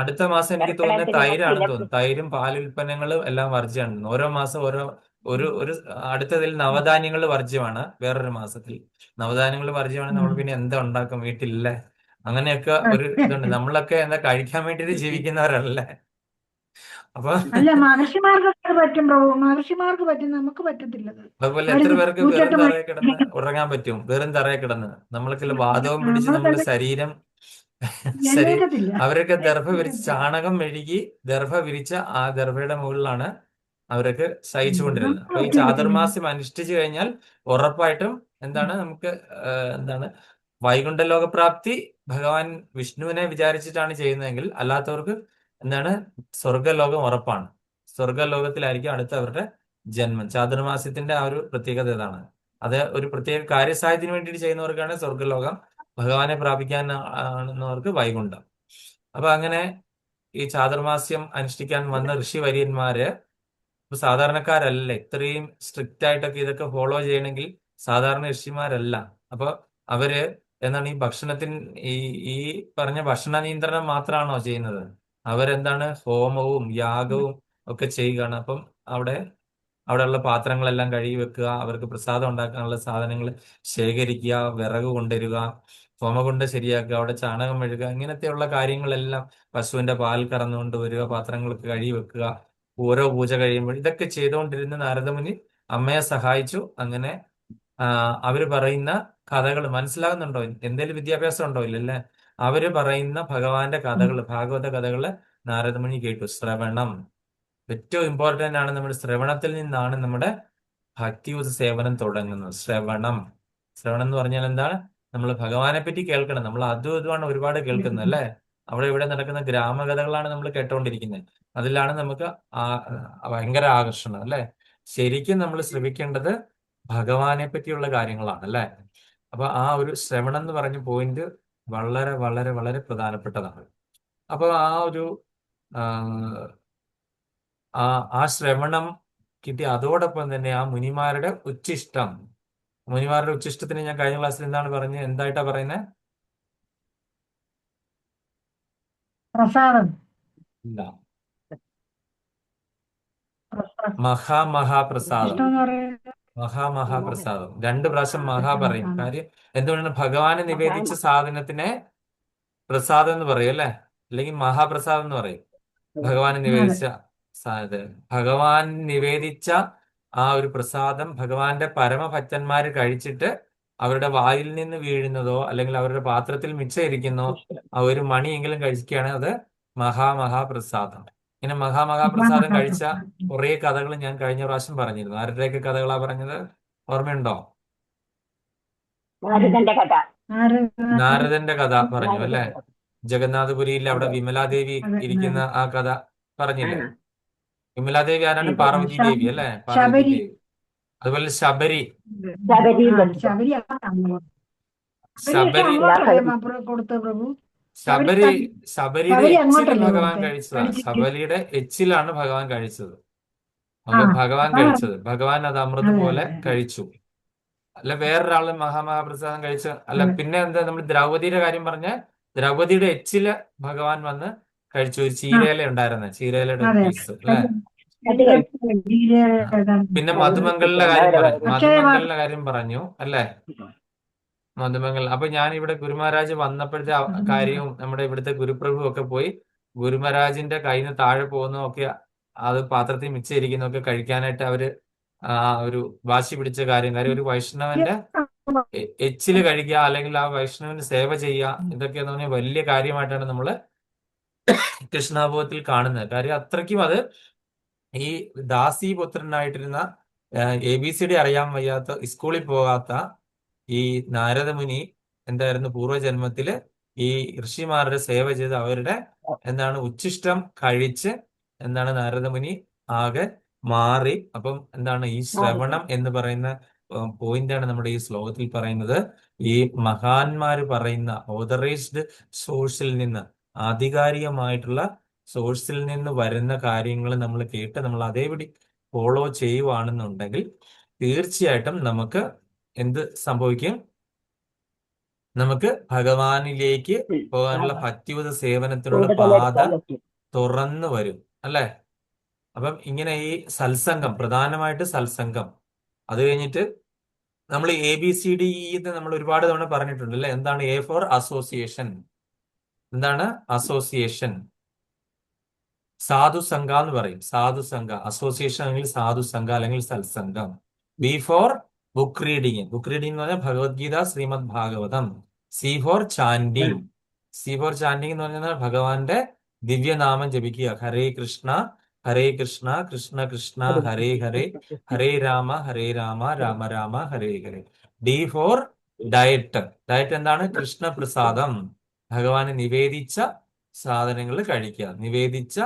അടുത്ത മാസം എനിക്ക് തോന്നുന്നത് തൈരാണെന്ന് തോന്നുന്നു. തൈരും പാലുൽപ്പന്നങ്ങളും എല്ലാം വർജ്യമാണ്. ഓരോ മാസം ഒരു അടുത്തതിൽ നവധാന്യങ്ങൾ വർജ്യമാണ്. വേറൊരു മാസത്തിൽ നവധാന്യങ്ങൾ വർജ്യമാണ്. നമ്മൾ പിന്നെ എന്താ ഉണ്ടാക്കും വീട്ടിലല്ലേ? അങ്ങനെയൊക്കെ ഒരു ഇതുണ്ട്. നമ്മളൊക്കെ എന്താ കഴിക്കാൻ വേണ്ടിയിട്ട് ജീവിക്കുന്നവരല്ലേ? അപ്പൊ അല്ല, മഹർഷിമാർക്ക് പറ്റും പ്രഭു. മഹർഷിമാർക്ക് പറ്റും, നമുക്ക് പറ്റത്തില്ല. അതുപോലെ എത്ര പേർക്ക് വെറും തറയെ കിടന്ന് ഉറങ്ങാൻ പറ്റും? വെറും തറയെ കിടന്ന് നമ്മൾക്കുള്ള വാദവും പിടിച്ച് നമ്മുടെ ശരീരം അവരൊക്കെ ദർഭ വിരിച്ച് ചാണകം മെഴുകി ദർഭ വിരിച്ച ആ ദർഭയുടെ മുകളിലാണ് അവരൊക്കെ സഹിച്ചുകൊണ്ടിരുന്നത്. അപ്പൊ ഈ ചാതുർമാസ്യം അനുഷ്ഠിച്ചു കഴിഞ്ഞാൽ ഉറപ്പായിട്ടും എന്താണ് നമുക്ക് വൈകുണ്ഠലോകപ്രാപ്തി ഭഗവാൻ വിഷ്ണുവിനെ വിചാരിച്ചിട്ടാണ് ചെയ്യുന്നതെങ്കിൽ, അല്ലാത്തവർക്ക് എന്താണ് സ്വർഗലോകം ഉറപ്പാണ്. സ്വർഗലോകത്തിലായിരിക്കും അടുത്ത അവരുടെ ജന്മം. ചാതുർമാസ്യത്തിന്റെ ആ ഒരു പ്രത്യേകത ഇതാണ്. അത് ഒരു പ്രത്യേക കാര്യസാധ്യത്തിന് വേണ്ടിയിട്ട് ചെയ്യുന്നവർക്കാണ് സ്വർഗലോകം, ഭഗവാനെ പ്രാപിക്കാൻ ആണെന്നവർക്ക് വൈകുണ്ഠം. അപ്പൊ അങ്ങനെ ഈ ചാതുർമാസ്യം അനുഷ്ഠിക്കാൻ വന്ന ഋഷിവര്യന്മാര് സാധാരണക്കാരല്ല. ഇത്രയും സ്ട്രിക്റ്റ് ആയിട്ടൊക്കെ ഇതൊക്കെ ഫോളോ ചെയ്യണമെങ്കിൽ സാധാരണ ഋഷിമാരല്ല. അപ്പൊ അവര് എന്താണ് ഈ ഭക്ഷണത്തിന് ഈ പറഞ്ഞ ഭക്ഷണ നിയന്ത്രണം മാത്രമാണോ ചെയ്യുന്നത്? അവരെന്താണ് ഹോമവും യാഗവും ഒക്കെ ചെയ്യുകയാണ്. അപ്പം അവിടെ അവിടെയുള്ള പാത്രങ്ങളെല്ലാം കഴുകി വെക്കുക, അവർക്ക് പ്രസാദം ഉണ്ടാക്കാനുള്ള സാധനങ്ങൾ ശേഖരിക്കുക, വിറക് കൊണ്ടുവരിക, കൊണ്ട് ശരിയാക്കുക, അവിടെ ചാണകം മെഴുകുക, ഇങ്ങനത്തെയുള്ള കാര്യങ്ങളെല്ലാം, പശുവിന്റെ പാൽ കറന്നുകൊണ്ട് വരിക, പാത്രങ്ങൾക്ക് കഴുകി വെക്കുക, ഓരോ പൂജ കഴിയുമ്പോൾ ഇതൊക്കെ ചെയ്തുകൊണ്ടിരുന്ന നാരദമുനി അമ്മയെ സഹായിച്ചു. അങ്ങനെ അവര് പറയുന്ന കഥകൾ മനസ്സിലാകുന്നുണ്ടോ? എന്തെങ്കിലും വിദ്യാഭ്യാസം ഉണ്ടോ? ഇല്ലല്ലേ? അവര് പറയുന്ന ഭഗവാന്റെ കഥകൾ, ഭാഗവത കഥകള് നാരദമുനി കേട്ടു. ശ്രവണം ഏറ്റവും ഇമ്പോർട്ടന്റ് ആണ്. നമ്മുടെ ശ്രവണത്തിൽ നിന്നാണ് നമ്മുടെ ഭക്തിയുത സേവനം തുടങ്ങുന്നത്. ശ്രവണം എന്ന് പറഞ്ഞാൽ എന്താണ്? നമ്മൾ ഭഗവാനെ പറ്റി കേൾക്കണം. നമ്മൾ അതും ഇതുമാണ് ഒരുപാട് കേൾക്കുന്നത്, അല്ലേ? അവിടെ ഇവിടെ നടക്കുന്ന ഗ്രാമകഥകളാണ് നമ്മൾ കേട്ടോണ്ടിരിക്കുന്നത്. അതിലാണ് നമുക്ക് ഭയങ്കര ആകർഷണം, അല്ലെ? ശരിക്കും നമ്മൾ ശ്രമിക്കേണ്ടത് ഭഗവാനെ പറ്റിയുള്ള കാര്യങ്ങളാണ്, അല്ലെ? അപ്പൊ ആ ഒരു ശ്രവണം എന്ന് പറഞ്ഞ പോയിന്റ് വളരെ വളരെ വളരെ പ്രധാനപ്പെട്ടതാണ്. അപ്പൊ ആ ഒരു ആ ശ്രവണം കിട്ടി. അതോടൊപ്പം തന്നെ ആ മുനിമാരുടെ ഉച്ഛിഷ്ടം, മുനിമാരുടെ ഉച്ഛിഷ്ടത്തിന് ഞാൻ കഴിഞ്ഞ ക്ലാസ്സിൽ എന്താണ് പറഞ്ഞത്? എന്തായിട്ടാ പറയുന്നത്? പ്രസാദം. ഇല്ല, മഹാമഹാപ്രസാദം. ഇഷ്ടം എന്ന് പറയുന്നത് മഹാമഹാപ്രസാദം 2 പ്രാവശ്യം മഹാ പറയും. കാര്യം എന്തുകൊണ്ടാണ്? ഭഗവാന് നിവേദിച്ച സാധനത്തിനെ പ്രസാദം എന്ന് പറയും, അല്ലെ? അല്ലെങ്കിൽ മഹാപ്രസാദം എന്ന് പറയും. ഭഗവാന് നിവേദിച്ച ഭഗവാൻ നിവേദിച്ച ആ ഒരു പ്രസാദം ഭഗവാന്റെ പരമഭക്തന്മാര് കഴിച്ചിട്ട് അവരുടെ വായിൽ നിന്ന് വീഴുന്നതോ അല്ലെങ്കിൽ അവരുടെ പാത്രത്തിൽ മിച്ചം ഇരിക്കുന്നോ ആ ഒരു മണിയെങ്കിലും കഴിക്കുകയാണെങ്കിൽ അത് മഹാമഹാപ്രസാദം. ഇങ്ങനെ മഹാമഹാപ്രസാദം കഴിച്ച കുറെ കഥകൾ ഞാൻ കഴിഞ്ഞ പ്രാവശ്യം പറഞ്ഞിരുന്നു. ആരുടെയൊക്കെ കഥകളാ പറഞ്ഞത്? ഓർമ്മയുണ്ടോ? നാരദന്റെ കഥ. നാരദന്റെ കഥ പറഞ്ഞു, അല്ലെ? ജഗന്നാഥപുരിയിൽ അവിടെ വിമലാദേവി ഇരിക്കുന്ന ആ കഥ പറഞ്ഞില്ലേ? വിമലാദേവി ആരാണ്? പാർവതി ദേവി, അല്ലെ? പാർവതി ദേവി. അതുപോലെ ശബരി ശബരിയുടെ എച്ചിൽ ഭഗവാൻ കഴിച്ചതാണ്. ശബരിയുടെ എച്ചിലാണ് ഭഗവാൻ കഴിച്ചത്. ഭഗവാൻ അത് അമൃത് പോലെ കഴിച്ചു. അല്ല വേറൊരാള് മഹാമഹാപ്രസാദം കഴിച്ച അല്ല. പിന്നെ എന്താ നമ്മൾ ദ്രൗപതിയുടെ കാര്യം പറഞ്ഞ? ദ്രൗപതിയുടെ എച്ചില് ഭഗവാൻ വന്ന് കഴിച്ചു. ഒരു ചീരയില ഉണ്ടായിരുന്ന ചീരയിലയുടെ പീസ്, അല്ലെ? പിന്നെ മധുമംഗലിന്റെ കാര്യം പറഞ്ഞു, അല്ലെ? മധുമംഗൽ. അപ്പൊ ഞാൻ ഇവിടെ ഗുരുമഹാരാജ് വന്നപ്പോഴത്തെ കാര്യവും നമ്മുടെ ഇവിടുത്തെ ഗുരുപ്രഭു ഒക്കെ പോയി ഗുരുമഹാരാജിന്റെ കയ്യിൽ നിന്ന് താഴെ പോകുന്നതൊക്കെ അത് പാത്രത്തിൽ മിച്ചരിക്കുന്നതൊക്കെ കഴിക്കാനായിട്ട് അവര് ഒരു വാശി പിടിച്ച കാര്യം ഒരു വൈഷ്ണവന്റെ എച്ചില് കഴിക്കുക അല്ലെങ്കിൽ ആ വൈഷ്ണവന് സേവ ചെയ്യുക, ഇതൊക്കെ എന്ന് പറഞ്ഞാൽ വലിയ കാര്യമായിട്ടാണ് നമ്മള് കൃഷ്ണാഭവത്തിൽ കാണുന്നത്. കാര്യം അത്രയ്ക്കും അത് ഈ ദാസീപുത്രനായിട്ടിരുന്ന ABCD അറിയാൻ വയ്യാത്ത, സ്കൂളിൽ പോകാത്ത ഈ നാരദമുനി എന്തായിരുന്നു? പൂർവ്വജന്മത്തില് ഈ ഋഷിമാരുടെ സേവ ചെയ്ത് അവരുടെ ഉച്ഛിഷ്ടം കഴിച്ച് നാരദമുനി ആകെ മാറി. അപ്പം ഈ ശ്രവണം എന്ന് പറയുന്ന പോയിന്റാണ് നമ്മുടെ ഈ ശ്ലോകത്തിൽ പറയുന്നത്. ഈ മഹാന്മാര് പറയുന്ന ഓതറൈസ്ഡ് സോഴ്സിൽ നിന്ന്, ആധികാരികമായിട്ടുള്ള സോഴ്സിൽ നിന്ന് വരുന്ന കാര്യങ്ങൾ നമ്മൾ കേട്ട് നമ്മൾ അതേപടി ഫോളോ ചെയ്യുവാണെന്നുണ്ടെങ്കിൽ തീർച്ചയായിട്ടും നമുക്ക് എന്ത് സംഭവിക്കും? നമുക്ക് ഭഗവാനിലേക്ക് പോകാനുള്ള ഭക്തിയുത സേവനത്തിനുള്ള പാത തുറന്നു വരും, അല്ലെ? അപ്പം ഇങ്ങനെ ഈ സത്സംഗം, പ്രധാനമായിട്ട് സത്സംഗം. അത് കഴിഞ്ഞിട്ട് നമ്മൾ ABCD നമ്മൾ ഒരുപാട് തവണ പറഞ്ഞിട്ടുണ്ട്, അല്ലെ? എന്താണ് A ഫോർ അസോസിയേഷൻ? എന്താണ് അസോസിയേഷൻ? സാധുസംഘ എന്ന് പറയും. സാധുസംഘ അസോസിയേഷൻ അല്ലെങ്കിൽ സാധുസംഘ അല്ലെങ്കിൽ സത്സംഗം. B for book reading. Book reading എന്ന് പറഞ്ഞാൽ Bhagavad Gita, Srimad Bhagavatam. C for chanting. എന്ന് പറഞ്ഞാൽ ഭഗവാന്റെ ദിവ്യനാമം ജപിക്കുക. Hare Krishna Krishna Krishna Hare Hare, Hare Rama Rama Rama Hare Hare. D for diet. എന്താണ്? കൃഷ്ണപ്രസാദം. ഭഗവാന് നിവേദിച്ച സാധനങ്ങൾ കഴിക്കുക, നിവേദിച്ച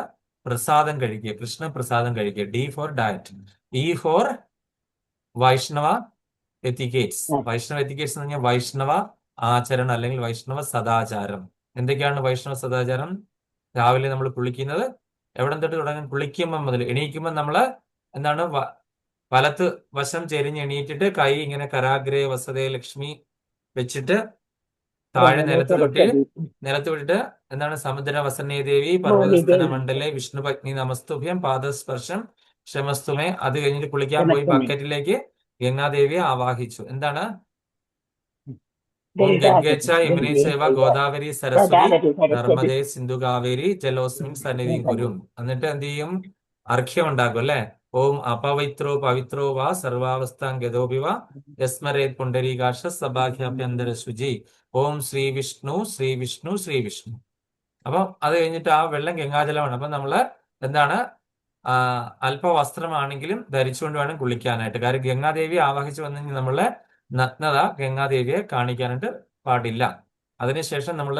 പ്രസാദം കഴിക്കുക, കൃഷ്ണപ്രസാദം കഴിക്കുക. D for diet. E for Vaishnava etiquettes. എന്ന് പറഞ്ഞാൽ വൈഷ്ണവ ആചരണം അല്ലെങ്കിൽ വൈഷ്ണവ സദാചാരം. എന്തൊക്കെയാണ് വൈഷ്ണവ സദാചാരം? രാവിലെ നമ്മൾ കുളിക്കുന്നത് എവിടെ തൊട്ട് തുടങ്ങും? കുളിക്കുമ്പോൾ മുതൽ എണീക്കുമ്പോൾ നമ്മള് വലത്ത് വശം ചെരിഞ്ഞ് എണീറ്റിട്ട് കൈ ഇങ്ങനെ കരാഗ്രേ വസതേ ലക്ഷ്മി വെച്ചിട്ട് താഴെ നിലത്ത് വിട്ടിട്ട് സമുദ്ര വസനേ ദേവി പർവ്വതസ്ഥന മണ്ഡലേ വിഷ്ണു പത്നി നമസ്തുഭ്യം പാദസ്പർശം ക്ഷമസ്തുമേ. അത് കഴിഞ്ഞിട്ട് കുളിക്കാൻ പോയി ക്ഷമസ്തുമേ. ബക്കറ്റിലേക്ക് ഗംഗാദേവിയെ ആവാഹിച്ചു. എന്താണ്? ഓം ഗംഗാ ഗംഗേച്ച യമുനേ ഗംഗേ സേവ ചൈവ ഗോദാവരി സരസ്വതി ഗോദാവരി സരസ്വതി നർമ്മദേ സിന്ധു കാവേരി ജലോസ്മിൻ സന്നിധിം കുരും. എന്നിട്ട് എന്ത് ചെയ്യും? അർഘ്യം ഉണ്ടാക്കും അല്ലെ? ഓം അപവിത്രോ പവിത്രോ വാ സർവാവസ്ഥാം ഗതോപിവ യസ്മരേത് പുണ്ടരീകാക്ഷ സഭാഖ്യാഭ്യന്തര ശുചി. ഓം ശ്രീ വിഷ്ണു ശ്രീ വിഷ്ണു ശ്രീ വിഷ്ണു. അപ്പൊ അത് കഴിഞ്ഞിട്ട് ആ വെള്ളം ഗംഗാജലമാണ്. അപ്പൊ നമ്മള് എന്താണ് അല്പ വസ്ത്രമാണെങ്കിലും ധരിച്ചുകൊണ്ട് വേണം കുളിക്കാനായിട്ട്. കാര്യം ഗംഗാദേവി ആവാഹിച്ചു വന്നെങ്കിൽ നമ്മള് നഗ്നത ഗംഗാദേവിയെ കാണിക്കാനായിട്ട് പാടില്ല. അതിനുശേഷം നമ്മൾ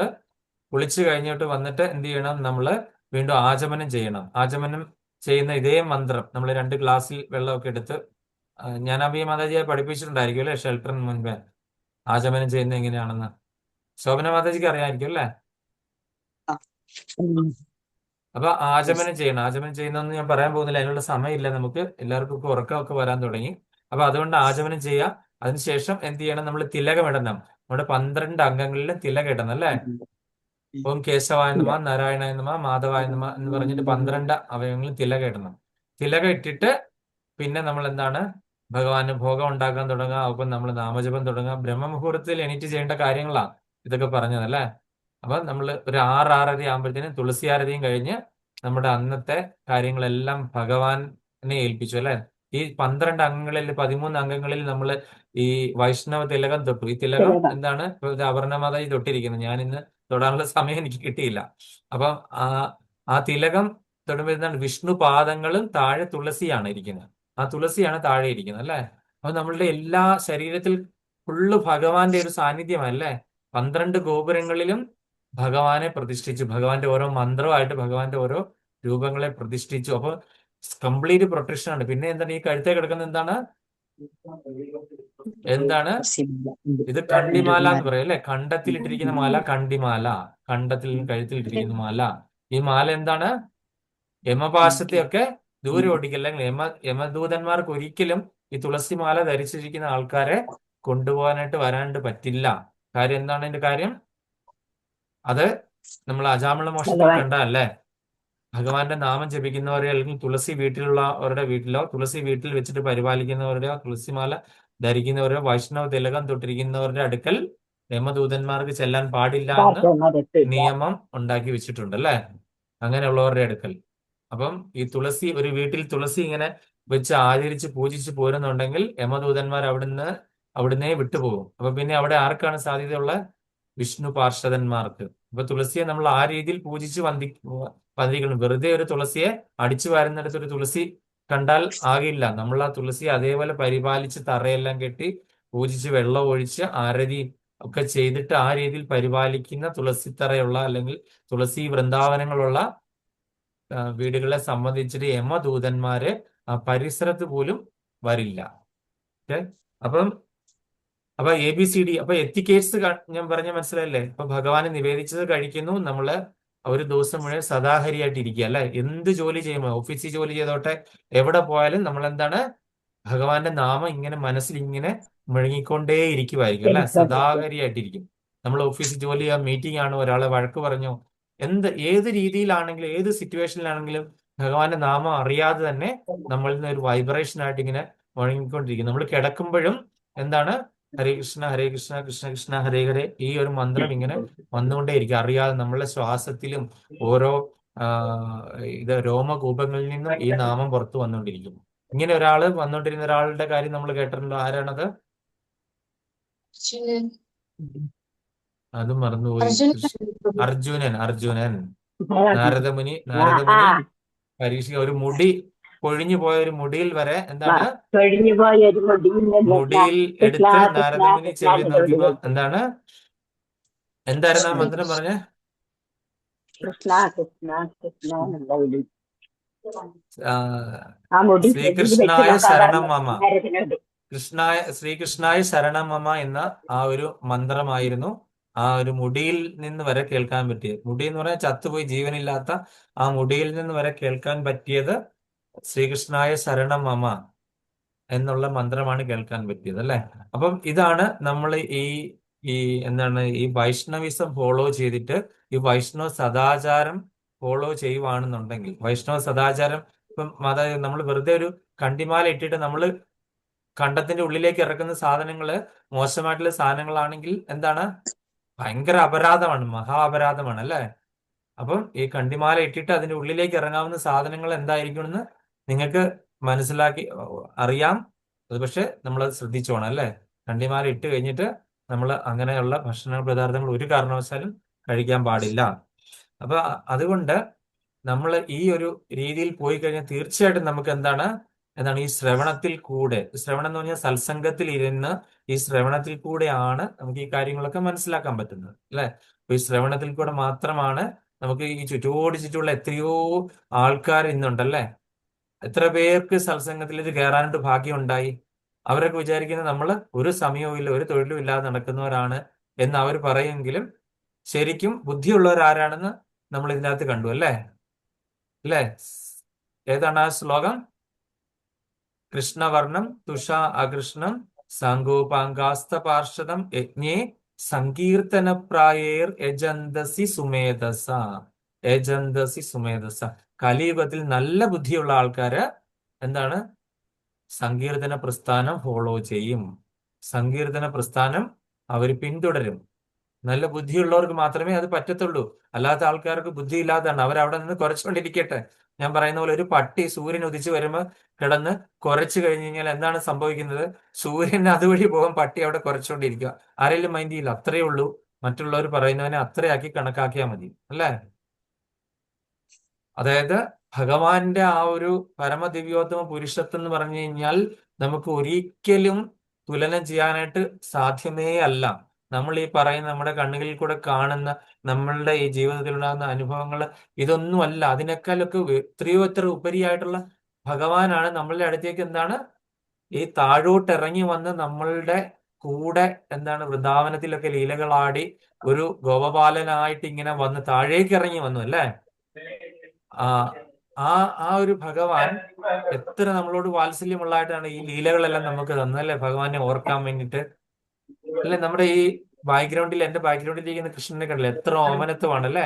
കുളിച്ചു കഴിഞ്ഞിട്ട് വന്നിട്ട് എന്ത് ചെയ്യണം? നമ്മൾ വീണ്ടും ആചമനം ചെയ്യണം. ആചമനം ചെയ്യുന്ന ഇതേ മന്ത്രം നമ്മൾ 2 ഗ്ലാസ്സിൽ വെള്ളമൊക്കെ എടുത്ത് ജ്ഞാനാംബിക മാതാജിയെ പഠിപ്പിച്ചിട്ടുണ്ടായിരിക്കും അല്ലെ ഷെൽട്ടറിന് മുൻപേ ആചമനം ചെയ്യുന്നത് എങ്ങനെയാണെന്ന്. ശോഭന മാതാജിക്ക് അറിയാമായിരിക്കും അല്ലേ? അപ്പൊ ആചമനം ചെയ്യണം. ആചമനം ചെയ്യുന്നതെന്ന് ഞാൻ പറയാൻ പോകുന്നില്ല, അതിനുള്ള സമയമില്ല നമുക്ക്. എല്ലാവർക്കും ഉറക്കമൊക്കെ വരാൻ തുടങ്ങി. അപ്പൊ അതുകൊണ്ട് ആചമനം ചെയ്യാം. അതിനുശേഷം എന്ത് ചെയ്യണം? നമ്മൾ തിലകം ഇടണം. നമ്മുടെ 12 അംഗങ്ങളിൽ തിലകം ഇടണം അല്ലേ? ഓം കേശവായ നമ, നാരായണായ നമ, മാധവായ നമ എന്ന് പറഞ്ഞിട്ട് 12 അവയവങ്ങളിൽ തിലകം ഇടണം. തിലകം ഇട്ടിട്ട് പിന്നെ നമ്മൾ എന്താണ്? ഭഗവാന് ഭോഗം ഉണ്ടാക്കാൻ തുടങ്ങുക. ഒപ്പം നമ്മൾ നാമജപം തുടങ്ങുക. ബ്രഹ്മമുഹൂർത്തത്തിൽ എണീറ്റ് ചെയ്യേണ്ട കാര്യങ്ങളാ ഇതൊക്കെ പറഞ്ഞതല്ലേ. അപ്പൊ നമ്മൾ ഒരു 6-6:30 ആകുമ്പോഴത്തേനും തുളസി ആരതിയും കഴിഞ്ഞ് നമ്മുടെ അന്നത്തെ കാര്യങ്ങളെല്ലാം ഭഗവാനെ ഏൽപ്പിച്ചു അല്ലെ. ഈ 12 അംഗങ്ങളിൽ 13 അംഗങ്ങളിൽ നമ്മൾ ഈ വൈഷ്ണവ തിലകം തൊട്ടു. ഈ തിലകം എന്താണ്? ഇപ്പൊ ഇത് അപർണമാതായി തൊട്ടിരിക്കുന്നത്. ഞാൻ ഇന്ന് തൊടാനുള്ള സമയം എനിക്ക് കിട്ടിയില്ല. അപ്പം ആ തിലകം തൊടുമ്പോൾ എന്താണ്? വിഷ്ണു പാദങ്ങളും താഴെ തുളസിയാണ് ഇരിക്കുന്നത്. ആ തുളസിയാണ് താഴെ ഇരിക്കുന്നത് അല്ലെ. അപ്പൊ നമ്മളുടെ എല്ലാ ശരീരത്തിൽ ഫുള്ള് ഭഗവാന്റെ ഒരു സാന്നിധ്യമല്ലേ. 12 ഗോപുരങ്ങളിലും ഭഗവാനെ പ്രതിഷ്ഠിച്ചു. ഭഗവാന്റെ ഓരോ മന്ത്രമായിട്ട് ഭഗവാന്റെ ഓരോ രൂപങ്ങളെ പ്രതിഷ്ഠിച്ചു. അപ്പൊ കംപ്ലീറ്റ് പ്രൊട്ടക്ഷൻ ആണ്. പിന്നെ എന്താണ്? ഈ കഴുത്തേ കിടക്കുന്നത് എന്താണ്? എന്താണ് ഇത്? കണ്ടിമാല എന്ന് പറയും അല്ലെ. കണ്ടത്തിലിട്ടിരിക്കുന്ന മാല കണ്ടിമാല. കണ്ടത്തിൽ കഴുത്തിലിട്ടിരിക്കുന്ന മാല. ഈ മാല എന്താണ്? യമപാശത്തെയൊക്കെ ദൂരെ ഓടിക്കില്ല. യമദൂതന്മാർക്ക് ഒരിക്കലും ഈ തുളസി മാല ധരിച്ചിരിക്കുന്ന ആൾക്കാരെ കൊണ്ടുപോകാനായിട്ട് വരാനായിട്ട് പറ്റില്ല. കാര്യം എന്താണ്? അതിന്റെ കാര്യം അത് നമ്മൾ അജാമിള മോക്ഷത്തിൽ കണ്ടല്ലേ. ഭഗവാന്റെ നാമം ജപിക്കുന്നവരെ അല്ലെങ്കിൽ തുളസി വീട്ടിലുള്ളവരുടെ വീട്ടിലോ തുളസി വീട്ടിൽ വെച്ചിട്ട് പരിപാലിക്കുന്നവരുടെയോ തുളസിമാല ധരിക്കുന്നവരോ വൈഷ്ണവ തിലകം തൊട്ടിരിക്കുന്നവരുടെ അടുക്കൽ യമദൂതന്മാർക്ക് ചെല്ലാൻ പാടില്ല എന്ന് നിയമം ഉണ്ടാക്കി വെച്ചിട്ടുണ്ട് അല്ലെ, അങ്ങനെയുള്ളവരുടെ അടുക്കൽ. അപ്പം ഈ തുളസി ഒരു വീട്ടിൽ തുളസി ഇങ്ങനെ വെച്ച് ആചരിച്ച് പൂജിച്ച് പോരുന്നുണ്ടെങ്കിൽ യമദൂതന്മാർ അവിടുന്നേ വിട്ടുപോകും. അപ്പൊ പിന്നെ അവിടെ ആർക്കാണ് സാധ്യതയുള്ള? വിഷ്ണു പാർഷദന്മാർക്ക്. അപ്പൊ തുളസിയെ നമ്മൾ ആ രീതിയിൽ പൂജിച്ച് വന്ദിക്കണം. വെറുതെ ഒരു തുളസിയെ അടിച്ചു വാരുന്നിടത്ത് ഒരു തുളസി കണ്ടാൽ ആകില്ല. നമ്മൾ ആ തുളസിയെ അതേപോലെ പരിപാലിച്ച് തറയെല്ലാം കെട്ടി പൂജിച്ച് വെള്ളം ഒഴിച്ച് ആരതി ഒക്കെ ചെയ്തിട്ട് ആ രീതിയിൽ പരിപാലിക്കുന്ന തുളസിത്തറയുള്ള അല്ലെങ്കിൽ തുളസി വൃന്ദാവനങ്ങളുള്ള വീടുകളെ സംബന്ധിച്ചിട്ട് യമദൂതന്മാര് ആ പരിസരത്ത് പോലും വരില്ല. ഓക്കെ, അപ്പൊ ABCD അപ്പൊ എത്തിക്കേറ്റ്സ് ഞാൻ പറഞ്ഞ മനസ്സിലല്ലേ. അപ്പൊ ഭഗവാന് നിവേദിച്ചത് കഴിക്കുന്നു. നമ്മള് ഒരു ദിവസം മുഴുവൻ സദാഹരിയായിട്ട് ഇരിക്കുക അല്ലെ. എന്ത് ജോലി ചെയ്യുമ്പോൾ, ഓഫീസിൽ ജോലി ചെയ്തോട്ടെ, എവിടെ പോയാലും നമ്മൾ എന്താണ്? ഭഗവാന്റെ നാമം ഇങ്ങനെ മനസ്സിൽ ഇങ്ങനെ മുഴങ്ങിക്കൊണ്ടേ ഇരിക്കുമായിരിക്കും അല്ലെ. സദാഹരിയായിട്ടിരിക്കും. നമ്മൾ ഓഫീസിൽ ജോലി ചെയ്യാൻ മീറ്റിംഗ് ആണ്, ഒരാളെ വഴക്ക് പറഞ്ഞോ, ഏത് രീതിയിലാണെങ്കിലും ഏത് സിറ്റുവേഷനിലാണെങ്കിലും ഭഗവാന്റെ നാമം അറിയാതെ തന്നെ നമ്മളിൽ നിന്ന് ഒരു വൈബ്രേഷൻ ആയിട്ട് ഇങ്ങനെ മുഴങ്ങിക്കൊണ്ടിരിക്കും. നമ്മൾ കിടക്കുമ്പോഴും എന്താണ്? ഹരേ കൃഷ്ണ കൃഷ്ണ കൃഷ്ണ ഹരേ ഹരേ, ഈ ഒരു മന്ത്രം ഇങ്ങനെ വന്നുകൊണ്ടേയിരിക്കും. അറിയാതെ നമ്മളെ ശ്വാസത്തിലും ഓരോ രോമകൂപങ്ങളിൽ നിന്നും ഈ നാമം പുറത്തു വന്നുകൊണ്ടിരിക്കും. ഇങ്ങനെ വന്നുകൊണ്ടിരുന്ന ഒരാളുടെ കാര്യം നമ്മൾ കേട്ടിട്ടുണ്ടോ? ആരാണത്? അതും മറന്നുപോയി. അർജുനൻ. നാരദമുനി പരീക്ഷ ഒരു മുടി കൊഴിഞ്ഞു പോയ ഒരു മുടിയിൽ വരെ എന്താണ്? മുടിയിൽ എടുത്ത് നാരദമുനി ചെവി നോക്കിയപ്പോ എന്താണ്? എന്തായിരുന്നു ആ മന്ത്രം പറഞ്ഞ? ശ്രീകൃഷ്ണായ ശരണം മമ. ശ്രീകൃഷ്ണായ ശരണം മമ എന്ന ആ ഒരു മന്ത്രമായിരുന്നു ആ ഒരു മുടിയിൽ നിന്ന് വരെ കേൾക്കാൻ പറ്റിയത്. മുടി എന്ന് പറഞ്ഞാൽ ചത്തുപോയി ജീവനില്ലാത്ത ആ മുടിയിൽ നിന്ന് വരെ കേൾക്കാൻ പറ്റിയത് ശ്രീകൃഷ്ണായ ശരണം മമ എന്നുള്ള മന്ത്രമാണ് കേൾക്കാൻ പറ്റിയത് അല്ലെ. അപ്പം ഇതാണ് നമ്മൾ ഈ വൈഷ്ണവിസം ഫോളോ ചെയ്തിട്ട് ഈ വൈഷ്ണവ സദാചാരം ഫോളോ ചെയ്യുവാണെന്നുണ്ടെങ്കിൽ, വൈഷ്ണവ സദാചാരം ഇപ്പം മാതാവ് നമ്മൾ വെറുതെ ഒരു കണ്ടിമാല ഇട്ടിട്ട് നമ്മൾ കണ്ടത്തിന്റെ ഉള്ളിലേക്ക് ഇറക്കുന്ന സാധനങ്ങള് മോശമായിട്ടുള്ള സാധനങ്ങളാണെങ്കിൽ എന്താണ്? ഭയങ്കര അപരാധമാണ്, മഹാ അപരാധമാണ് അല്ലേ? അപ്പം ഈ കണ്ടിമാല ഇട്ടിട്ട് അതിന്റെ ഉള്ളിലേക്ക് ഇറങ്ങാവുന്ന സാധനങ്ങൾ എന്തായിരിക്കുമെന്ന് നിങ്ങൾക്ക് മനസ്സിലാക്കി അറിയാം. അത് പക്ഷെ നമ്മളത് ശ്രദ്ധിച്ചോണം അല്ലേ? കണ്ടിമാല ഇട്ട് കഴിഞ്ഞിട്ട് നമ്മൾ അങ്ങനെയുള്ള ഭക്ഷണ പദാർത്ഥങ്ങൾ ഒരു കാരണവശാലും കഴിക്കാൻ പാടില്ല. അപ്പൊ അതുകൊണ്ട് നമ്മൾ ഈ ഒരു രീതിയിൽ പോയി കഴിഞ്ഞാൽ തീർച്ചയായിട്ടും നമുക്ക് എന്താണ് ഈ ശ്രവണത്തിൽ കൂടെ, ശ്രവണം എന്ന് പറഞ്ഞാൽ സത്സംഗത്തിൽ ഇരുന്ന് ഈ ശ്രവണത്തിൽ കൂടെയാണ് നമുക്ക് ഈ കാര്യങ്ങളൊക്കെ മനസ്സിലാക്കാൻ പറ്റുന്നത് അല്ലെ? അപ്പൊ ഈ ശ്രവണത്തിൽ കൂടെ മാത്രമാണ് നമുക്ക് ഈ ചുറ്റോട് ചുറ്റുമുള്ള എത്രയോ ആൾക്കാർ ഇന്നുണ്ടല്ലേ, എത്ര പേർക്ക് സത്സംഗത്തിൽ ഇത് കയറാനായിട്ട് ഭാഗ്യം ഉണ്ടായി. അവരൊക്കെ വിചാരിക്കുന്നത് നമ്മൾ ഒരു സമയവും ഇല്ല, ഒരു തൊഴിലും ഇല്ലാതെ നടക്കുന്നവരാണ് എന്ന് അവർ പറയുമെങ്കിലും ശരിക്കും ബുദ്ധിയുള്ളവരാരാണെന്ന് നമ്മൾ ഇതിനകത്ത് കണ്ടു അല്ലേ? അല്ലേ? ഏതാണ് ആ ശ്ലോകം? കൃഷ്ണവർണം തുഷാ അകൃഷ്ണം സാങ്കോപാങ്കാസ്ത പാർഷദം യജ്ഞേ സങ്കീർത്തനപ്രായേർ യജന്തസി സുമേധസ. യജന്തസി സുമേധസ. കലിയുഗത്തിൽ നല്ല ബുദ്ധിയുള്ള ആൾക്കാര് എന്താണ്? സങ്കീർത്തന പ്രസ്ഥാനം ഫോളോ ചെയ്യും. സങ്കീർത്തന പ്രസ്ഥാനം അവർ പിന്തുടരും. നല്ല ബുദ്ധിയുള്ളവർക്ക് മാത്രമേ അത് പറ്റത്തുള്ളൂ. അല്ലാത്ത ആൾക്കാർക്ക് ബുദ്ധി ഇല്ലാത്തതാണ്. അവരവിടെ നിന്ന് കുറച്ചുകൊണ്ടിരിക്കട്ടെ. ഞാൻ പറയുന്ന പോലെ ഒരു പട്ടി സൂര്യൻ ഉദിച്ചു വരുമ്പോൾ കിടന്ന് കുറച്ചു കഴിഞ്ഞു കഴിഞ്ഞാൽ എന്താണ് സംഭവിക്കുന്നത്? സൂര്യൻ അതുവഴി പോകും, പട്ടി അവിടെ കുറച്ചുകൊണ്ടിരിക്കുക. ആരെങ്കിലും മൈൻഡ് ചെയ്യില്ല. അത്രയേ ഉള്ളൂ. മറ്റുള്ളവർ പറയുന്നതിനെ അത്രയാക്കി കണക്കാക്കിയാൽ മതി അല്ലേ? അതായത് ഭഗവാന്റെ ആ ഒരു പരമദിവ്യോത്തമ പുരുഷത്വം എന്ന് പറഞ്ഞു കഴിഞ്ഞാൽ നമുക്ക് ഒരിക്കലും തുലനം ചെയ്യാനായിട്ട് സാധ്യമേ അല്ല. നമ്മൾ ഈ പറയുന്ന നമ്മുടെ കണ്ണുകളിൽ കൂടെ കാണുന്ന നമ്മളുടെ ഈ ജീവിതത്തിൽ ഉണ്ടാകുന്ന അനുഭവങ്ങൾ ഇതൊന്നുമല്ല. അതിനേക്കാളൊക്കെ എത്രയോ എത്ര ഉപരിയായിട്ടുള്ള ഭഗവാനാണ് നമ്മളുടെ അടുത്തേക്ക് എന്താണ് ഈ താഴോട്ട് ഇറങ്ങി വന്ന് നമ്മളുടെ കൂടെ എന്താണ് വൃന്ദാവനത്തിലൊക്കെ ലീലകളാടി ഒരു ഗോപപാലനായിട്ട് ഇങ്ങനെ വന്ന് താഴേക്ക് ഇറങ്ങി വന്നു അല്ലേ? ആ ആ ആ ഒരു ഭഗവാൻ എത്ര നമ്മളോട് വാത്സല്യമുള്ളതായിട്ടാണ് ഈ ലീലകളെല്ലാം നമുക്ക് തന്നല്ലേ, ഭഗവാനെ ഓർക്കാൻ വേണ്ടിയിട്ട് അല്ലെ? നമ്മുടെ ഈ ബാക്ക്ഗ്രൗണ്ടിൽ, എന്റെ ബാക്ക്ഗ്രൗണ്ടിൽ ഇരിക്കുന്ന കൃഷ്ണനെ കണ്ടില്ല, എത്ര ഓമനത്വമാണ് അല്ലേ?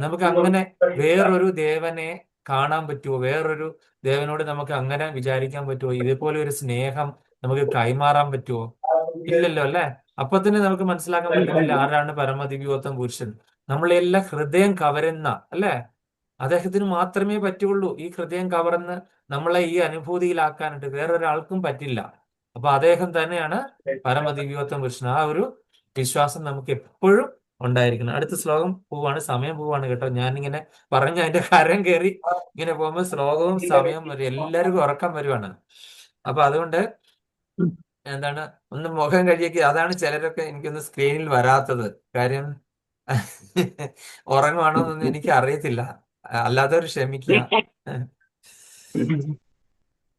നമുക്ക് അങ്ങനെ വേറൊരു ദേവനെ കാണാൻ പറ്റുമോ? വേറൊരു ദേവനോട് നമുക്ക് അങ്ങനെ വിചാരിക്കാൻ പറ്റുമോ? ഇതേപോലെ ഒരു സ്നേഹം നമുക്ക് കൈമാറാൻ പറ്റുമോ? ഇല്ലല്ലോ അല്ലെ? അപ്പൊ തന്നെ നമുക്ക് മനസ്സിലാക്കാൻ പറ്റുന്നില്ല ആരാണ് പരമദിവ്യോത്തമ പുരുഷൻ. നമ്മളെല്ലാം ഹൃദയം കവരുന്ന അല്ലെ, അദ്ദേഹത്തിന് മാത്രമേ പറ്റുള്ളൂ ഈ ഹൃദയം കവർന്ന് നമ്മളെ ഈ അനുഭൂതിയിലാക്കാനായിട്ട്. വേറൊരാൾക്കും പറ്റില്ല. അപ്പൊ അദ്ദേഹം തന്നെയാണ് പരമദിവ്യോത്തമ പുരുഷൻ. ആ ഒരു വിശ്വാസം നമുക്ക് എപ്പോഴും ഉണ്ടായിരിക്കണം. അടുത്ത ശ്ലോകം പോവാണ്, സമയം പോവാണ് കേട്ടോ. ഞാനിങ്ങനെ പറഞ്ഞ അതിന്റെ കരം കയറി ഇങ്ങനെ പോകുമ്പോൾ ശ്ലോകവും സമയവും വരും, എല്ലാവർക്കും ഉറക്കം വരുവാണ്. അപ്പൊ അതുകൊണ്ട് എന്താണ് ഒന്ന് മുഖം കഴിയൊക്കെ, അതാണ് ചിലരൊക്കെ എനിക്കൊന്ന് സ്ക്രീനിൽ വരാത്തത്. കാര്യം ഉറങ്ങുവാണോ എന്നൊന്നും എനിക്ക് അറിയത്തില്ല. അല്ലാത്തവർ ക്ഷമിക്കുക.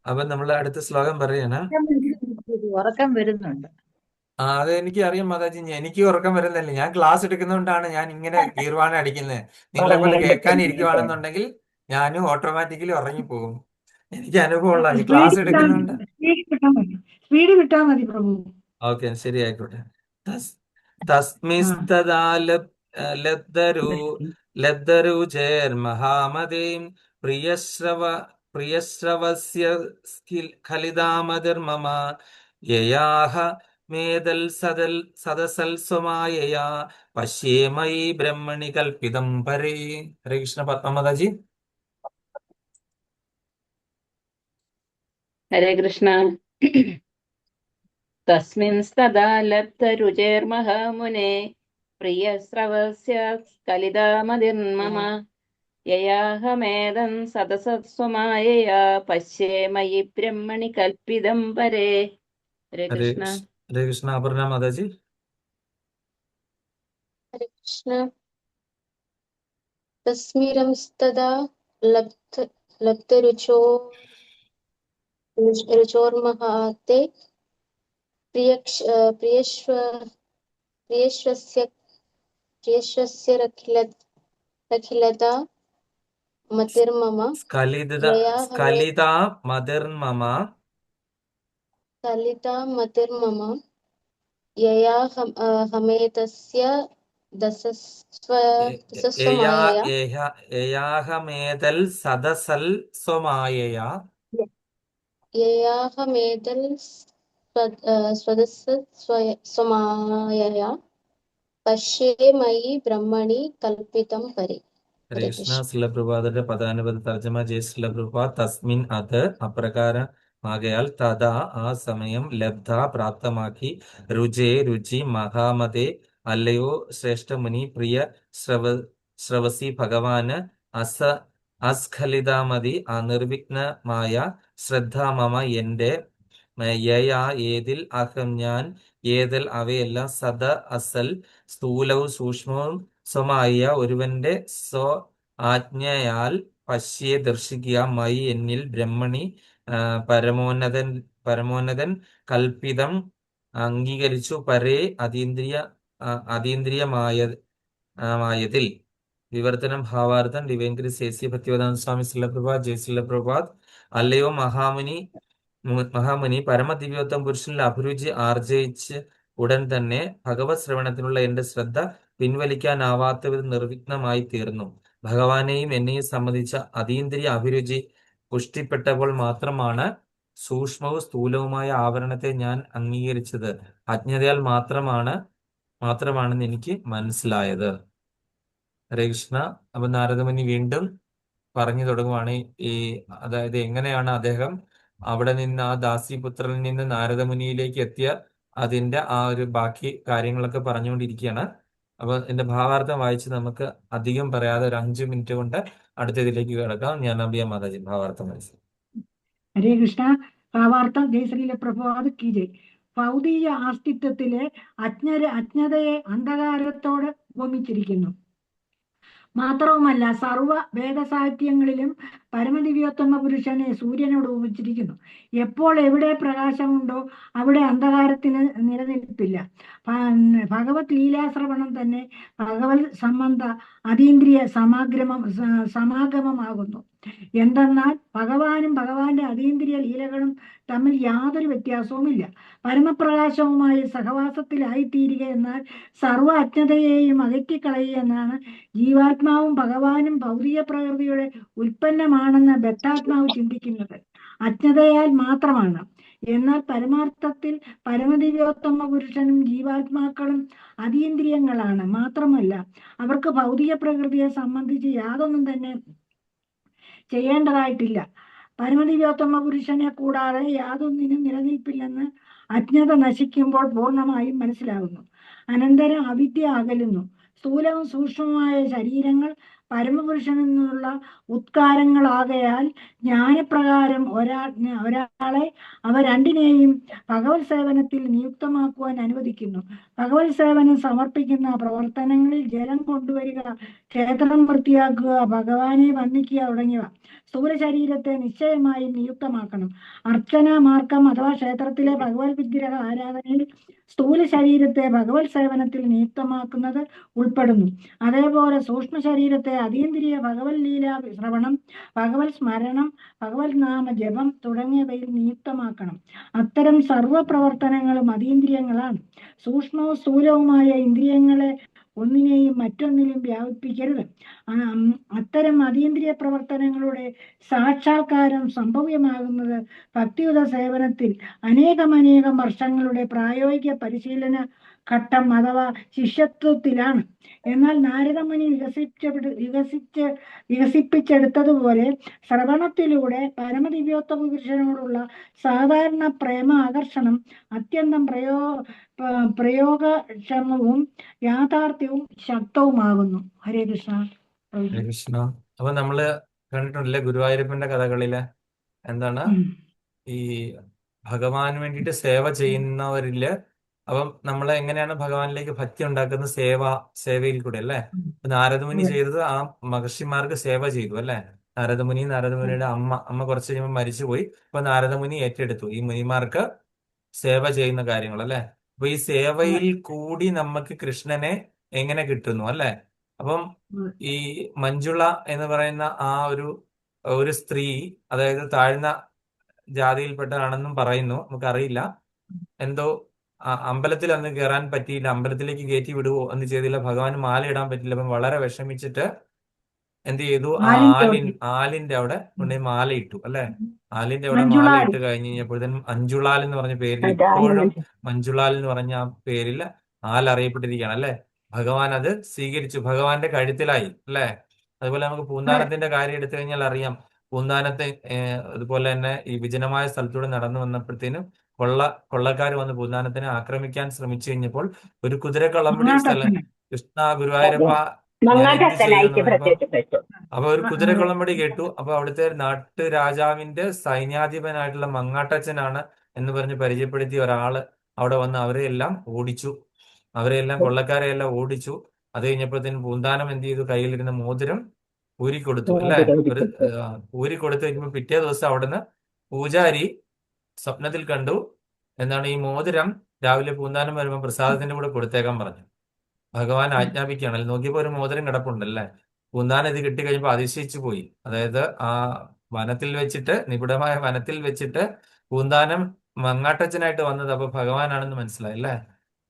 അപ്പൊ നമ്മൾ അടുത്ത ശ്ലോകം പറയാണ്. ഉറക്കം വരുന്നുണ്ട്. അത് എനിക്ക് അറിയാം മാതാജി, എനിക്ക് ഉറക്കം വരുന്നില്ല. ഞാൻ ക്ലാസ് എടുക്കുന്നതുകൊണ്ടാണ് ഞാൻ ഇങ്ങനെ ഗീർവാണം അടിക്കുന്നത്. നിങ്ങളെ പോലെ കേൾക്കാൻ ഇരിക്കുവാണെന്നുണ്ടെങ്കിൽ ഞാനും ഓട്ടോമാറ്റിക്കലി ഉറങ്ങിപ്പോകും. എനിക്ക് അനുഭവമുള്ള ക്ലാസ് എടുക്കുന്നതുകൊണ്ട്. സ്പീഡ് വിട്ടാ മതി പ്രഭു. ഓക്കെ, ശരി, ആയിക്കോട്ടെ. തസ്മിസ്തദാ ലബ്ധരുചേർമഹാമതീം പ്രിയശ്രവസ്യ ഖലിതാമതിർമമ യയാഹ മേദൽ സദസൽസ്വമായയാ പശ്യേമയി ബ്രഹ്മണി കൽപ്പിതം പരേ. ഹരേ കൃഷ്ണ. പത്മമാതാജി. ഹരേ കൃഷ്ണ. തസ്മിൻസ്തദാ ലബ്ധരുചേർമഹാമുനെ പ്രിയശ്രവസ്യ സ്ഖലിതാമതിർമമ യയാഹമേദം സദസത്സ്വമായയാ പശ്യേമയി ബ്രഹ്മണി കൽപ്പിതം പരേ. ഹരേ ഹരേ കൃഷ്ണ. ഹരേ കൃഷ്ണ. അപർണ മാതാജി. ഹരേ കൃഷ്ണ. തസ്മിരംസ്തദാ ലബ്ധരുചോർമഹാത്തെ പ്രിയശ്വസ്യ രഖിലതാ മതിർമമ സ്ഖലിതാ മതിർമമ യയാ ഹമേതസ്യ ദശസ്വ ഏ- ഏ- ഏയാ ദശസ്വമായ ഏഹ ഏയാഹമേതൽ സദസൽ സ്വമായയാ യയാഹമേതൽ സ്വദസ് സ്വമായ പശ്യേ മയി ബ്രഹ്മണി കൽപ്പിതം പരി. ഹരേ ഹരേ കൃഷ്ണ. കൃഷ്ണ. ശിലപ്രഭാതരുടെ പദാനുപത തർജ്ജമ ചെയ്ത് ശിലപ്രഭാത് തസ്മിൻ അത് അപ്രകാരമാകയാൽ തഥാ ആ സമയം ലബ്ധ പ്രാപ്തമാക്കി രുചേ രുചി മഹാമതേ അല്ലയോ ശ്രേഷ്ഠമുനി പ്രിയ ശ്രവ ശ്രവസി ഭഗവാന് അസ അസ്ഖലിതാമതി നിർവിഘ്നമായ ശ്രദ്ധ മമ എന്റെ യയാ ഏതിൽ അഹം ഞാൻ ഏതൽ അവയെല്ലാം സദ അസൽ സ്ഥൂലവും സൂക്ഷ്മവും സ്വമായ ഒരുവന്റെ സ്വ ആജ്ഞയാൽ പശ്യെ ദർശിക്കുക മൈ എന്നിൽ ബ്രഹ്മണി പരമോന്നതൻ പരമോന്നതൻ കൽപ്പിതം അംഗീകരിച്ചു പരേ അതീന്ദ്രിയമായതിൽ. വിവർത്തനം ഭാവാർത്ഥം ഡിവൈൻ സേസി ഭക്തിവേദാന്ത സ്വാമി ശിലപ്രഭാത് ജയ ശിലപ്രഭാത്. അല്ലയോ മഹാമുനി പരമദിവ്യോത്തം പുരുഷനിൽ അഭിരുചി ആർജിച്ച് ഉടൻ തന്നെ ഭഗവത് ശ്രവണത്തിനുള്ള എന്റെ ശ്രദ്ധ പിൻവലിക്കാനാവാത്ത വിധം നിർവിഘ്നമായി തീർന്നു. ഭഗവാനെയും എന്നെയും സംബന്ധിച്ച അതീന്ദ്രിയ അഭിരുചി പുഷ്ടിപ്പെട്ടപ്പോൾ മാത്രമാണ് സൂക്ഷ്മവും സ്ഥൂലവുമായ ആവരണത്തെ ഞാൻ അംഗീകരിച്ചത്. അജ്ഞതയാൽ മാത്രമാണെന്ന് എനിക്ക് മനസ്സിലായത്. ഹരേ കൃഷ്ണ. അപ്പൊ നാരദമുനി വീണ്ടും പറഞ്ഞു തുടങ്ങുവാണ് അതായത് എങ്ങനെയാണ് അദ്ദേഹം അവിടെ നിന്ന് ആ ദാസിപുത്രനിൽ നിന്ന് നാരദമുനിയിലേക്ക് എത്തിയ അതിന്റെ ആ ഒരു ബാക്കി കാര്യങ്ങളൊക്കെ പറഞ്ഞുകൊണ്ടിരിക്കുകയാണ്. അപ്പൊ എന്റെ ഭാവാർത്ഥം വായിച്ച് നമുക്ക് അധികം പറയാതെ ഒരു 5 മിനിറ്റ് കൊണ്ട് അടുത്തതിലേക്ക് കിടക്കാം. ഞാൻ അഭിയ മാതാജി ഭാവാർത്ഥം വായിച്ചു. ഹരേ കൃഷ്ണ. ഭാവാർത്ഥം ജയശ്രീല പ്രഭാത് കി ജയ്. ഭൗതിക അസ്തിത്വത്തിലെ അജ്ഞതയെ അന്ധകാരത്തോട് ഉപമിച്ചിരിക്കുന്നു. മാത്രവുമല്ല സർവ വേദസാഹിത്യങ്ങളിലും പരമദിവ്യോത്തമ പുരുഷനെ സൂര്യനോട് ഉപമിച്ചിരിക്കുന്നു. എപ്പോൾ എവിടെ പ്രകാശമുണ്ടോ അവിടെ അന്ധകാരത്തിന് നിലനിൽപ്പില്ല. ഭഗവത് ലീലാശ്രവണം തന്നെ ഭഗവത് സംബന്ധ അതീന്ദ്രിയ സമാഗമമാകുന്നു. എന്തെന്നാൽ ഭഗവാനും ഭഗവാന്റെ അതീന്ദ്രിയ ലീലകളും തമ്മിൽ യാതൊരു വ്യത്യാസവുമില്ല. പരമപ്രകാശവുമായി സഹവാസത്തിലായിത്തീരുക എന്നാൽ സർവ അജ്ഞതയെയും അകറ്റിക്കളയുക എന്നാണ്. ജീവാത്മാവും ഭഗവാനും ഭൗതിക പ്രകൃതിയുടെ ഉൽപ്പന്നമാണെന്ന് ബദ്ധാത്മാവ് ചിന്തിക്കുന്നത് അജ്ഞതയാൽ മാത്രമാണ്. എന്നാൽ പരമാർത്ഥത്തിൽ പരമദിവ്യോത്തമ പുരുഷനും ജീവാത്മാക്കളും അതീന്ദ്രിയങ്ങളാണ്. മാത്രമല്ല അവർക്ക് ഭൗതിക പ്രകൃതിയെ സംബന്ധിച്ച് യാതൊന്നും തന്നെ ചെയ്യേണ്ടതായിട്ടില്ല. പരമദിവ്യോത്തമ പുരുഷനെ കൂടാതെ യാതൊന്നിനും നിലനിൽപ്പില്ലെന്ന് അജ്ഞത നശിക്കുമ്പോൾ പൂർണ്ണമായും മനസ്സിലാകുന്നു. അനന്തരം അവിദ്യ അകലുന്നു. സ്ഥൂലവും സൂക്ഷ്മവുമായ ശരീരങ്ങൾ പരമപുരുഷനിൽ നിന്നുള്ള ഉത്കാരങ്ങളാകയാൽ ജ്ഞാനപ്രകാരം ഒരാളെ അവ രണ്ടിനെയും ഭഗവത് സേവനത്തിൽ നിയുക്തമാക്കുവാൻ അനുവദിക്കുന്നു. ഭഗവത് സേവനം സമർപ്പിക്കുന്ന പ്രവർത്തനങ്ങളിൽ ജലം കൊണ്ടുവരിക, ക്ഷേത്രം വൃത്തിയാക്കുക, ഭഗവാനെ വന്ദിക്കുക തുടങ്ങിയവ സ്ഥൂല ശരീരത്തെ നിശ്ചയമായും നിയുക്തമാക്കണം. അർച്ചന മാർഗം അഥവാ ക്ഷേത്രത്തിലെ ഭഗവത് വിഗ്രഹ ആരാധനയിൽ സ്ഥൂല ശരീരത്തെ ഭഗവത് സേവനത്തിൽ നിയുക്തമാക്കുന്നത് ഉൾപ്പെടുന്നു. അതേപോലെ സൂക്ഷ്മ ശരീരത്തെ അതീന്ദ്രിയ ഭഗവത് ലീല ശ്രവണം, ഭഗവത് സ്മരണം, ഭഗവത് നാമ ജപം തുടങ്ങിയവയിൽ നിയുക്തമാക്കണം. അത്തരം സർവ പ്രവർത്തനങ്ങളും അതീന്ദ്രിയങ്ങളാണ്. സൂക്ഷ്മവും സ്ഥൂലവുമായ ഇന്ദ്രിയങ്ങളെ ഒന്നിനെയും മറ്റൊന്നിലും വ്യാപിപ്പിക്കരുത്. അത്തരം അതീന്ദ്രിയ പ്രവർത്തനങ്ങളുടെ സാക്ഷാത്കാരം സംഭവ്യമാകുന്നത് ഭക്തിയുത സേവനത്തിൽ അനേകം വർഷങ്ങളുടെ പ്രായോഗിക പരിശീലന ഘട്ടം അഥവാ ശിഷ്യത്വത്തിലാണ്. എന്നാൽ നാരദമുനി വികസിപ്പിച്ചെടുത്തതുപോലെ ശ്രവണത്തിലൂടെ പരമദിവ്യോത്തമ പുരുഷനോടുള്ള സാധാരണ പ്രേമ ആകർഷണം അത്യന്തം പ്രയോഗക്ഷമവും യാഥാർത്ഥ്യവും ശക്തവുമാകുന്നു. ഹരേ കൃഷ്ണ. ഹരേ കൃഷ്ണ. അപ്പൊ നമ്മള് കണ്ടിട്ടുണ്ടല്ലേ ഗുരുവായൂരപ്പന്റെ കഥകളില് എന്താണ് ഈ ഭഗവാന് വേണ്ടിയിട്ട് സേവ ചെയ്യുന്നവരില് അപ്പം നമ്മൾ എങ്ങനെയാണ് ഭഗവാനിലേക്ക് ഭക്തി ഉണ്ടാക്കുന്നത്? സേവയിൽ കൂടെ അല്ലേ? നാരദമുനി ചെയ്തത് ആ മഹർഷിമാർക്ക് സേവ ചെയ്തു അല്ലെ? നാരദമുനിയുടെ അമ്മ കുറച്ച് കഴിയുമ്പോൾ മരിച്ചുപോയി. അപ്പൊ നാരദമുനി ഏറ്റെടുത്തു ഈ മുനിമാർക്ക് സേവ ചെയ്യുന്ന കാര്യങ്ങൾ അല്ലെ? അപ്പൊ ഈ സേവയിൽ കൂടി നമുക്ക് കൃഷ്ണനെ എങ്ങനെ കിട്ടുന്നു അല്ലെ? അപ്പം ഈ മഞ്ജുള എന്ന് പറയുന്ന ആ ഒരു സ്ത്രീ, അതായത് താഴ്ന്ന ജാതിയിൽപ്പെട്ടതാണെന്നും പറയുന്നു, നമുക്കറിയില്ല. എന്തോ അമ്പലത്തിൽ അന്ന് കയറാൻ പറ്റിയില്ല, അമ്പലത്തിലേക്ക് കയറ്റി വിടുവോ എന്ന് ചെയ്തില്ല, ഭഗവാൻ മാല ഇടാൻ പറ്റില്ല. അപ്പം വളരെ വിഷമിച്ചിട്ട് എന്ത് ചെയ്തു, ആ ആലിന്റെ അവിടെ കൊണ്ടുപോയി മാല ഇട്ടു അല്ലെ. ആലിന്റെ അവിടെ മാല മഞ്ജുളാൽ. ഇട്ട് കഴിഞ്ഞ് കഴിഞ്ഞപ്പോഴത്തേനും മഞ്ജുളാൽ എന്ന് പറഞ്ഞ പേരിൽ അതാണ് ഇപ്പോഴും മഞ്ജുളാൽ എന്ന് പറഞ്ഞ ആ പേരിൽ ആൽ അറിയപ്പെട്ടിരിക്കുകയാണ് അല്ലെ. ഭഗവാൻ അത് സ്വീകരിച്ചു, ഭഗവാന്റെ കഴുത്തിലായി അല്ലെ. അതുപോലെ നമുക്ക് പൂന്താനത്തിന്റെ കാര്യം എടുത്തു കഴിഞ്ഞാൽ അറിയാം. പൂന്താനത്തെ അതുപോലെ തന്നെ ഈ വിജനമായ സ്ഥലത്തൂടെ നടന്നു വന്നപ്പോഴത്തേനും കൊള്ളക്കാർ വന്ന് പൂന്താനത്തിനെ ആക്രമിക്കാൻ ശ്രമിച്ചു കഴിഞ്ഞപ്പോൾ ഒരു കുതിരക്കള്ളമ്പടി സ്ഥലം കൃഷ്ണ ഗുരുവായൂരപ്പ ഞാൻ എന്ത് ചെയ്തു എന്ന് മങ്ങാട്ടത്തനായിട്ട് പറഞ്ഞപ്പോ പ്രത്യക്ഷപ്പെട്ടു. അപ്പൊ ഒരു കുതിരക്കൊള്ളമ്പടി കേട്ടു. അപ്പൊ അവിടുത്തെ നാട്ടുരാജാവിന്റെ സൈന്യാധിപനായിട്ടുള്ള മങ്ങാട്ടച്ചനാണ് എന്ന് പറഞ്ഞ് പരിചയപ്പെടുത്തിയ ഒരാള് അവിടെ വന്ന് അവരെയെല്ലാം ഓടിച്ചു. അവരെയെല്ലാം കൊള്ളക്കാരെയെല്ലാം ഓടിച്ചു. അത് കഴിഞ്ഞപ്പോഴത്തേനും പൂന്താനം എന്ത് ചെയ്തു, കയ്യിലിരുന്ന മോതിരം ഊരിക്കൊടുത്തു അല്ലെ. ഒരു ഊരിക്കൊടുത്തു കഴിഞ്ഞപ്പോൾ പിറ്റേ ദിവസം അവിടുന്ന് പൂജാരി സ്വപ്നത്തിൽ കണ്ടു, എന്താണ്, ഈ മോതിരം രാവിലെ പൂന്താനം വരുമ്പോൾ പ്രസാദത്തിന്റെ കൂടെ കൊടുത്തേക്കാൻ പറഞ്ഞു. ഭഗവാൻ ആജ്ഞാപിക്കുകയാണ്. നോക്കിയപ്പോ ഒരു മോതിരം കിടപ്പുണ്ടല്ലേ. പൂന്താനം ഇത് കിട്ടിക്കഴിഞ്ഞപ്പോൾ അതിശയിച്ചു പോയി. അതായത് ആ വനത്തിൽ വെച്ചിട്ട്, നിബിഡമായ വനത്തിൽ വെച്ചിട്ട് പൂന്താനം മങ്ങാട്ടച്ചനായിട്ട് വന്നത് അപ്പൊ ഭഗവാനാണെന്ന് മനസ്സിലായി അല്ലേ.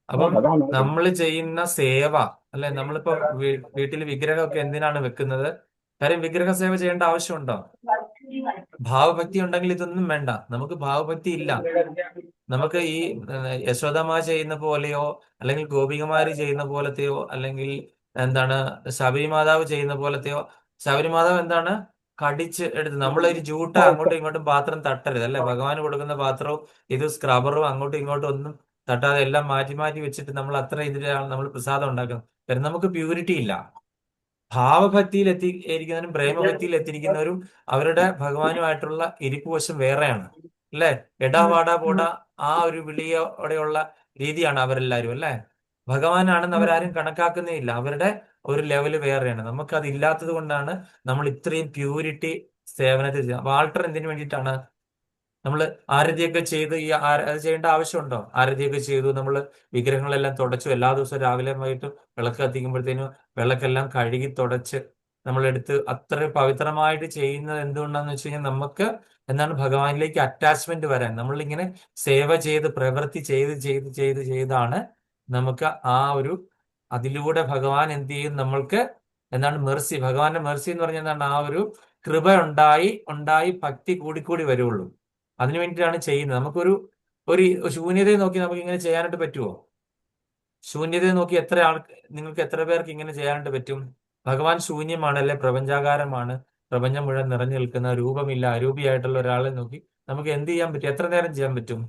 അപ്പം നമ്മൾ ചെയ്യുന്ന സേവ അല്ലെ, നമ്മളിപ്പോ വീട്ടിൽ വിഗ്രഹമൊക്കെ എന്തിനാണ് വെക്കുന്നത്? കാര്യം വിഗ്രഹ സേവ ചെയ്യേണ്ട ആവശ്യമുണ്ടോ? ഭാവഭക്തി ഉണ്ടെങ്കിൽ ഇതൊന്നും വേണ്ട. നമുക്ക് ഭാവഭക്തി ഇല്ല. നമുക്ക് ഈ യശോദമ്മ ചെയ്യുന്ന പോലെയോ അല്ലെങ്കിൽ ഗോപികമാര് ചെയ്യുന്ന പോലത്തെയോ അല്ലെങ്കിൽ എന്താണ് ശബരിമാതാവ് ചെയ്യുന്ന പോലത്തെയോ. ശബരിമാതാവ് എന്താണ്, കടിച്ച് എടുത്ത് നമ്മളൊരു ജൂട്ട അങ്ങോട്ടും ഇങ്ങോട്ടും പാത്രം തട്ടരുത് അല്ലെ. ഭഗവാന് കൊടുക്കുന്ന പാത്രവും ഇത് സ്ക്രബറും അങ്ങോട്ടും ഇങ്ങോട്ടും ഒന്നും തട്ടാതെ എല്ലാം മാറ്റി മാറ്റി വെച്ചിട്ട് നമ്മൾ അത്ര ഇതിലാണ് നമ്മൾ പ്രസാദം ഉണ്ടാക്കുന്നത്. കാരണം നമുക്ക് പ്യൂരിറ്റി ഇല്ല. ഭാവഭക്തിയിൽ എത്തിയിരിക്കുന്നവരും പ്രേമഭക്തിയിൽ എത്തിയിരിക്കുന്നവരും അവരുടെ ഭഗവാനുമായിട്ടുള്ള ഇരിപ്പ് വശം വേറെയാണ് അല്ലെ. എടാ വാടാ പോടാ ആ ഒരു വിളിയോടെയുള്ള രീതിയാണ് അവരെല്ലാരും അല്ലെ. ഭഗവാനാണെന്ന് അവരാരും കണക്കാക്കുന്നേ ഇല്ല. അവരുടെ ഒരു ലെവല് വേറെയാണ്. നമുക്കത് ഇല്ലാത്തത് കൊണ്ടാണ് നമ്മൾ ഇത്രയും പ്യൂരിറ്റി സേവനത്തിൽ ചെയ്യുന്നത്. വാൾട്ടർ എന്തിനു വേണ്ടിയിട്ടാണ് നമ്മൾ ആരതിയൊക്കെ ചെയ്ത് അത് ചെയ്യേണ്ട ആവശ്യമുണ്ടോ? ആരതിയൊക്കെ ചെയ്തു, നമ്മൾ വിഗ്രഹങ്ങളെല്ലാം തുടച്ചു. എല്ലാ ദിവസവും രാവിലെ വൈകിട്ടും വിളക്ക് കത്തിക്കുമ്പോഴത്തേനും വിളക്കെല്ലാം കഴുകി തുടച്ച് നമ്മളെടുത്ത് അത്ര പവിത്രമായിട്ട് ചെയ്യുന്നത് എന്തുകൊണ്ടാന്ന് വെച്ച് കഴിഞ്ഞാൽ നമുക്ക് എന്താണ്, ഭഗവാനിലേക്ക് അറ്റാച്ച്മെന്റ് വരാൻ. നമ്മളിങ്ങനെ സേവ ചെയ്ത് പ്രവൃത്തി ചെയ്താണ് നമുക്ക് ആ ഒരു അതിലൂടെ ഭഗവാൻ എന്ത് ചെയ്യും, നമ്മൾക്ക് എന്താണ് മെർസി, ഭഗവാന്റെ മെർസി എന്ന് പറഞ്ഞാൽ എന്താണ്, ആ ഒരു കൃപ ഉണ്ടായി ഭക്തി കൂടിക്കൂടി വരുള്ളൂ. അതിനു വേണ്ടിയിട്ടാണ് ചെയ്യുന്നത്. നമുക്കൊരു ശൂന്യതയെ നോക്കി നമുക്ക് ഇങ്ങനെ ചെയ്യാനായിട്ട് പറ്റുമോ? ശൂന്യതയെ നോക്കി നിങ്ങൾക്ക് എത്ര പേർക്ക് ഇങ്ങനെ ചെയ്യാനായിട്ട് പറ്റും? ഭഗവാൻ ശൂന്യമാണ് അല്ലെ, പ്രപഞ്ചാകാരമാണ്. പ്രപഞ്ചം മുഴുവൻ നിറഞ്ഞു നിൽക്കുന്ന രൂപമില്ല അരൂപിയായിട്ടുള്ള ഒരാളെ നോക്കി നമുക്ക് എന്ത് ചെയ്യാൻ പറ്റും? എത്ര നേരം ചെയ്യാൻ പറ്റും?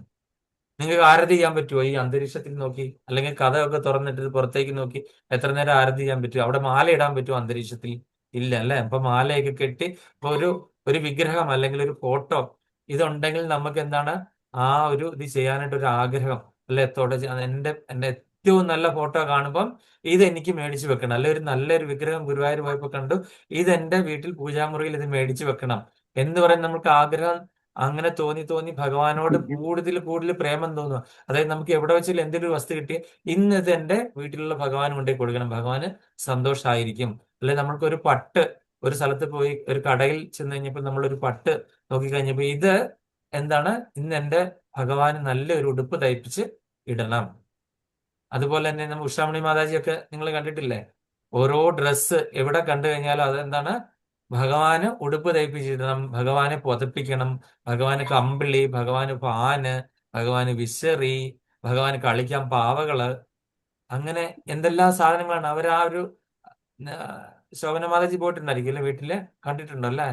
നിങ്ങൾക്ക് ആരതി ചെയ്യാൻ പറ്റുമോ? ഈ അന്തരീക്ഷത്തിൽ നോക്കി അല്ലെങ്കിൽ കഥയൊക്കെ തുറന്നിട്ട് പുറത്തേക്ക് നോക്കി എത്ര നേരം ആരതി ചെയ്യാൻ പറ്റും? അവിടെ മാല ഇടാൻ പറ്റുമോ അന്തരീക്ഷത്തിൽ? ഇല്ല അല്ലെ. അപ്പൊ മാലയൊക്കെ കെട്ടി ഇപ്പൊ ഒരു വിഗ്രഹം അല്ലെങ്കിൽ ഒരു ഫോട്ടോ ഇതുണ്ടെങ്കിൽ നമുക്ക് എന്താണ്, ആ ഒരു ഇത് ചെയ്യാനായിട്ട് ഒരു ആഗ്രഹം അല്ലെ. എന്റെ ഏറ്റവും നല്ല ഫോട്ടോ കാണുമ്പം ഇത് എനിക്ക് മേടിച്ചു വെക്കണം, അല്ലെ ഒരു നല്ലൊരു വിഗ്രഹം ഗുരുവായൂർ പോയപ്പോ കണ്ടു, ഇത് എന്റെ വീട്ടിൽ പൂജാമുറിയിൽ ഇത് മേടിച്ചു വെക്കണം എന്ന് പറയാൻ നമുക്ക് ആഗ്രഹം. അങ്ങനെ തോന്നി ഭഗവാനോട് കൂടുതൽ പ്രേമം തോന്നുക. അതായത് നമുക്ക് എവിടെ വെച്ചാൽ എന്തൊരു വസ്തു കിട്ടി, ഇന്ന് ഇത് എന്റെ വീട്ടിലുള്ള ഭഗവാൻ കൊണ്ടേ കൊടുക്കണം, ഭഗവാന് സന്തോഷമായിരിക്കും. അല്ലെ നമ്മൾക്കൊരു പട്ട് ഒരു സ്ഥലത്ത് പോയി ഒരു കടയിൽ ചെന്ന് കഴിഞ്ഞപ്പോൾ നമ്മളൊരു പട്ട് നോക്കിക്കഴിഞ്ഞപ്പോ ഇത് എന്താണ്, ഇന്ന് എന്റെ ഭഗവാന് നല്ലൊരു ഉടുപ്പ് തയ്പ്പിച്ച് ഇടണം. അതുപോലെ തന്നെ നമ്മൾ ഉഷാമണി മാതാജിയൊക്കെ നിങ്ങൾ കണ്ടിട്ടില്ലേ? ഓരോ ഡ്രസ്സ് എവിടെ കണ്ടു കഴിഞ്ഞാലും അതെന്താണ്, ഭഗവാന് ഉടുപ്പ് തയ്പ്പിച്ചിടണം, ഭഗവാനെ പുതപ്പിക്കണം, ഭഗവാന് കമ്പിളി, ഭഗവാന് പാന്, ഭഗവാന് വിശറി, ഭഗവാന് കളിക്കാൻ പാവകള്, അങ്ങനെ എന്തെല്ലാം സാധനങ്ങളാണ് അവർ ആ ഒരു ശോഭന മാതാജി പോയിട്ടുണ്ടായിരിക്കും അല്ലെ, വീട്ടില് കണ്ടിട്ടുണ്ടോ അല്ലേ?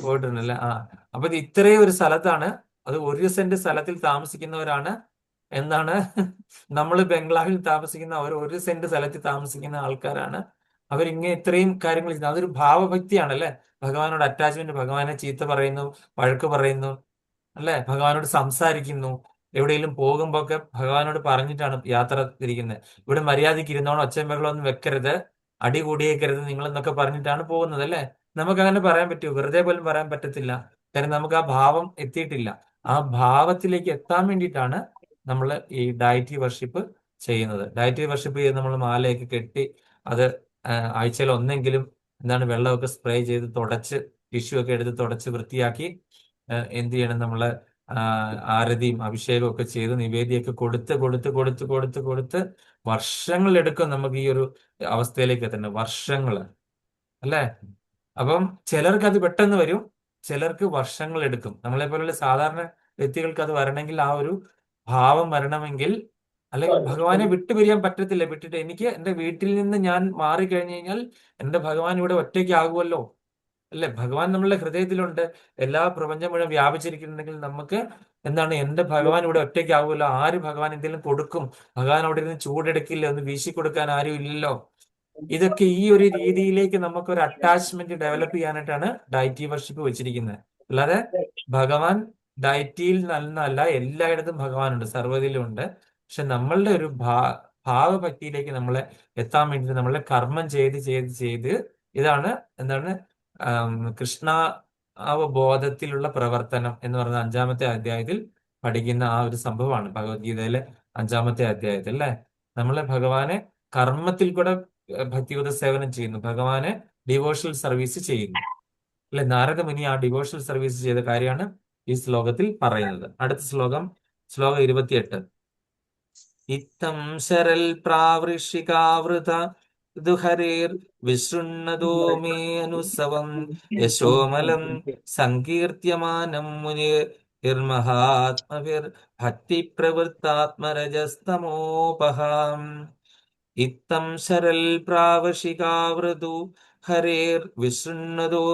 പോയിട്ടുണ്ടല്ലേ. അപ്പൊ ഇത് ഇത്രയും ഒരു സ്ഥലത്താണ്, അത് 1 സെന്റ് സ്ഥലത്തിൽ താമസിക്കുന്നവരാണ്. എന്താണ്, നമ്മൾ ബംഗ്ലാവിൽ താമസിക്കുന്ന അവർ 1 സെന്റ് സ്ഥലത്തിൽ താമസിക്കുന്ന ആൾക്കാരാണ്. അവരിങ്ങനെ ഇത്രയും കാര്യങ്ങൾ ചെയ്യുന്നത്. അതൊരു ഭാവഭക്തിയാണ് അല്ലെ. ഭഗവാനോട് അറ്റാച്ച്മെന്റ്, ഭഗവാനെ ചീത്ത പറയുന്നു, വഴക്ക് പറയുന്നു അല്ലെ, ഭഗവാനോട് സംസാരിക്കുന്നു. എവിടെയെങ്കിലും പോകുമ്പോ ഒക്കെ ഭഗവാനോട് പറഞ്ഞിട്ടാണ് യാത്ര തിരിക്കുന്നത്. ഇവിടെ മര്യാദയ്ക്ക് ഇരുന്നോണം, ഒച്ചയും ബഹളമൊന്നും വെക്കരുത്, അടി കൂടിയേക്കരുത് നിങ്ങൾ എന്നൊക്കെ പറഞ്ഞിട്ടാണ് പോകുന്നത് അല്ലെ. നമുക്ക് അങ്ങനെ പറയാൻ പറ്റുമോ? വെറുതെ പോലും പറയാൻ പറ്റത്തില്ല. കാരണം നമുക്ക് ആ ഭാവം എത്തിയിട്ടില്ല. ആ ഭാവത്തിലേക്ക് എത്താൻ വേണ്ടിയിട്ടാണ് നമ്മൾ ഈ ഡയറ്റി വർഷിപ്പ് ചെയ്യുന്നത്. ഡയറ്റി വർഷിപ്പ് ചെയ്ത് നമ്മൾ മാലയൊക്കെ കെട്ടി അത് ആഴ്ചയിൽ ഒന്നെങ്കിലും എന്താണ് വെള്ളമൊക്കെ സ്പ്രേ ചെയ്ത് തുടച്ച് ടിഷ്യൂ ഒക്കെ എടുത്ത് തുടച്ച് വൃത്തിയാക്കി എന്ത് ചെയ്യണം, നമ്മള് ആരതിയും അഭിഷേകവും ഒക്കെ ചെയ്ത് നിവേദ്യമൊക്കെ കൊടുത്ത് വർഷങ്ങളെടുക്കും നമുക്ക് ഈ ഒരു അവസ്ഥയിലേക്ക് എത്തണ്ട, വർഷങ്ങൾ അല്ലേ? അപ്പം ചിലർക്ക് അത് പെട്ടെന്ന് വരും, ചിലർക്ക് വർഷങ്ങൾ എടുക്കും. നമ്മളെ പോലുള്ള സാധാരണ വ്യക്തികൾക്ക് അത് വരണമെങ്കിൽ, ആ ഒരു ഭാവം വരണമെങ്കിൽ, അല്ലെങ്കിൽ ഭഗവാനെ വിട്ടുപിരിയാൻ പറ്റത്തില്ല. വിട്ടിട്ട് എനിക്ക് എൻ്റെ വീട്ടിൽ നിന്ന് ഞാൻ മാറിക്കഴിഞ്ഞു കഴിഞ്ഞാൽ എൻ്റെ ഭഗവാൻ ഇവിടെ ഒറ്റയ്ക്കാകുമല്ലോ, അല്ലെ? ഭഗവാൻ നമ്മളുടെ ഹൃദയത്തിലുണ്ട്, എല്ലാ പ്രപഞ്ചം മുഴുവൻ വ്യാപിച്ചിരിക്കുന്നുണ്ടെങ്കിൽ നമുക്ക് എന്താണ്, എന്റെ ഭഗവാൻ ഇവിടെ ഒറ്റയ്ക്കാകുമല്ലോ, ആര് ഭഗവാൻ എന്തെങ്കിലും കൊടുക്കും, ഭഗവാൻ അവിടെ നിന്ന് ചൂടെടുക്കില്ല, ഒന്ന് വീശി കൊടുക്കാൻ ആരും ഇല്ലല്ലോ. ഇതൊക്കെ ഈ ഒരു രീതിയിലേക്ക് നമുക്ക് ഒരു അറ്റാച്ച്മെന്റ് ഡെവലപ്പ് ചെയ്യാനായിട്ടാണ് ഡയറ്റി വർഷിപ്പ് വെച്ചിരിക്കുന്നത്. അല്ലാതെ ഭഗവാൻ ഡയറ്റിയിൽ നിന്നല്ല, എല്ലായിടത്തും ഭഗവാനുണ്ട്, സർവ്വതിലുണ്ട്. പക്ഷെ നമ്മളുടെ ഒരു ഭാവഭക്തിയിലേക്ക് നമ്മളെ എത്താൻ വേണ്ടിയിട്ട് നമ്മളെ കർമ്മം ചെയ്ത് ഇതാണ് എന്താണ് കൃഷ്ണ അവബോധത്തിലുള്ള പ്രവർത്തനം എന്ന് പറയുന്ന 5-ാമത്തെ അധ്യായത്തിൽ പഠിക്കുന്ന ആ ഒരു സംഭവമാണ് ഭഗവത്ഗീതയിലെ 5-ാമത്തെ അധ്യായത്തിൽ, അല്ലെ? നമ്മളെ ഭഗവാനെ കർമ്മത്തിൽ കൂടെ ഭക്തിയുത സേവനം ചെയ്യുന്നു, ഭഗവാനെ ഡിവോഷണൽ സർവീസ് ചെയ്യുന്നു, അല്ലെ? നാരദ മുനി ആ ഡിവോഷണൽ സർവീസ് ചെയ്ത കാര്യമാണ് ഈ ശ്ലോകത്തിൽ പറയുന്നത്. അടുത്ത ശ്ലോകം 28. ഇത്തം ശരൽ പ്രാവൃഷികാവൃത ദുഹരേർ വിശൃണ്ണതോ മേ അനുസവം യശോമലം സങ്കീർത്യമാനം മുനിർമഹാത്മവിർ ഭക്തി പ്രവൃത്താത്മരജസ്തമോപഹാം. ഇത്തം ശരൽ പ്രാവശികാവൃതു ഹരേർ വിശൃണ്ണതോ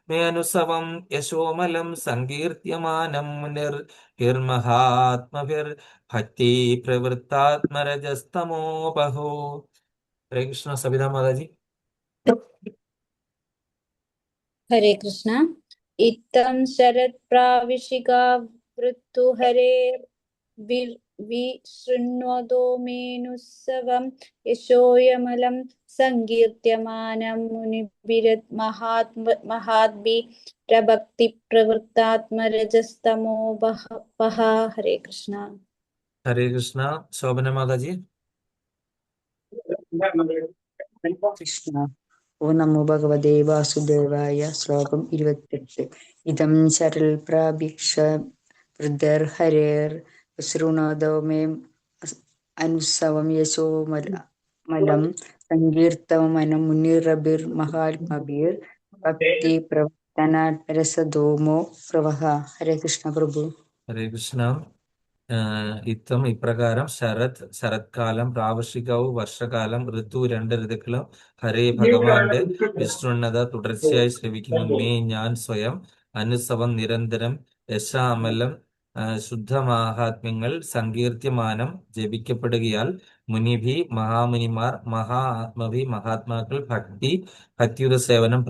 മേനുസവം യശോമലം സങ്കീർത്യമാനം മുനിർമഹാത്മവിർ ഭക്തി പ്രവൃത്താത്മരജസ്തമോപഹോ. ഹരേ കൃഷ്ണ. സബിതാ മാതാജി. ഹരേ കൃഷ്ണ. ഇത്തം ശരത് പ്രാവിശികാവൃത്തു ഹരേ വിശൃണ്വതോ മേനുസവം യശോയമലം സങ്കീർത്യമാനം മുനിഭിരത് മഹാത്ഭി പ്രഭക്തി പ്രവൃത്താത്മരജസ്തമോപഹ. ഹരേ കൃഷ്ണ. ഹരേ കൃഷ്ണ. ശോഭന മാതാജി. കൃഷ്ണ. ഓ നമോ ഭഗവതേ വാസുദേവായ. ശ്ലോകം 28. ഇതം ശരൽ പ്രാഭിക്ഷ വൃദ്ധർ ഹരേർ ശൃണോദോ മേ അനുസവം യശോ മലം സങ്കീർത്തമനം മുനിരഭിർ മഹാത്മഭിർ ഭക്തി പ്രവർത്തനാരസദോമോ പ്രവഹ. ഹരേ കൃഷ്ണ പ്രഭു. ഹരേ കൃഷ്ണ. ഇത്തം ഇപ്രകാരം ശരത്കാലം, പ്രാവശ്യകവും വർഷകാലം, ഋതു 2 ഋതുക്കളും ഹരേ ഭഗവാന്റെ വിശൃണ്ണത തുടർച്ചയായി ശ്രവിക്കുന്നു. മേ ഞാൻ സ്വയം അനുസവം നിരന്തരം യശാമലം ശുദ്ധമാഹാത്മ്യങ്ങൾ സങ്കീർത്യമാനം ജപിക്കപ്പെടുകയാൽ മുനിഭി മഹാമുനിമാർ മഹാത്മഭി മഹാത്മാക്കൾ ഭക്തിയുത സേവനം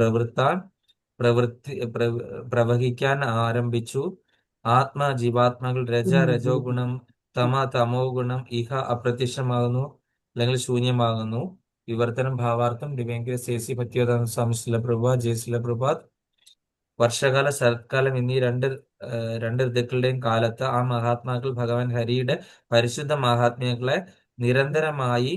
പ്രവഹിക്കാൻ ആരംഭിച്ചു. ജീവാത്മാക്കൾ രജോ ഗുണം തമോ ഗുണം ഇഹ അപ്രത്യക്ഷമാകുന്നു, അല്ലെങ്കിൽ ശൂന്യമാകുന്നു. വിവർത്തനം ഭാവാർത്ഥം ദിവ്യങ്കര സേസി ഭക്തിയോദാന സ്വാമി ശില പ്രഭുപാദ്, ജയ ശില പ്രഭുപാദ്. വർഷകാല ശരത്കാലം എന്നീ രണ്ട് ഋതുക്കളുടെയും കാലത്ത് ആ മഹാത്മാക്കൾ ഭഗവാൻ ഹരിയുടെ പരിശുദ്ധ മഹാത്മ്യങ്ങളെ നിരന്തരമായി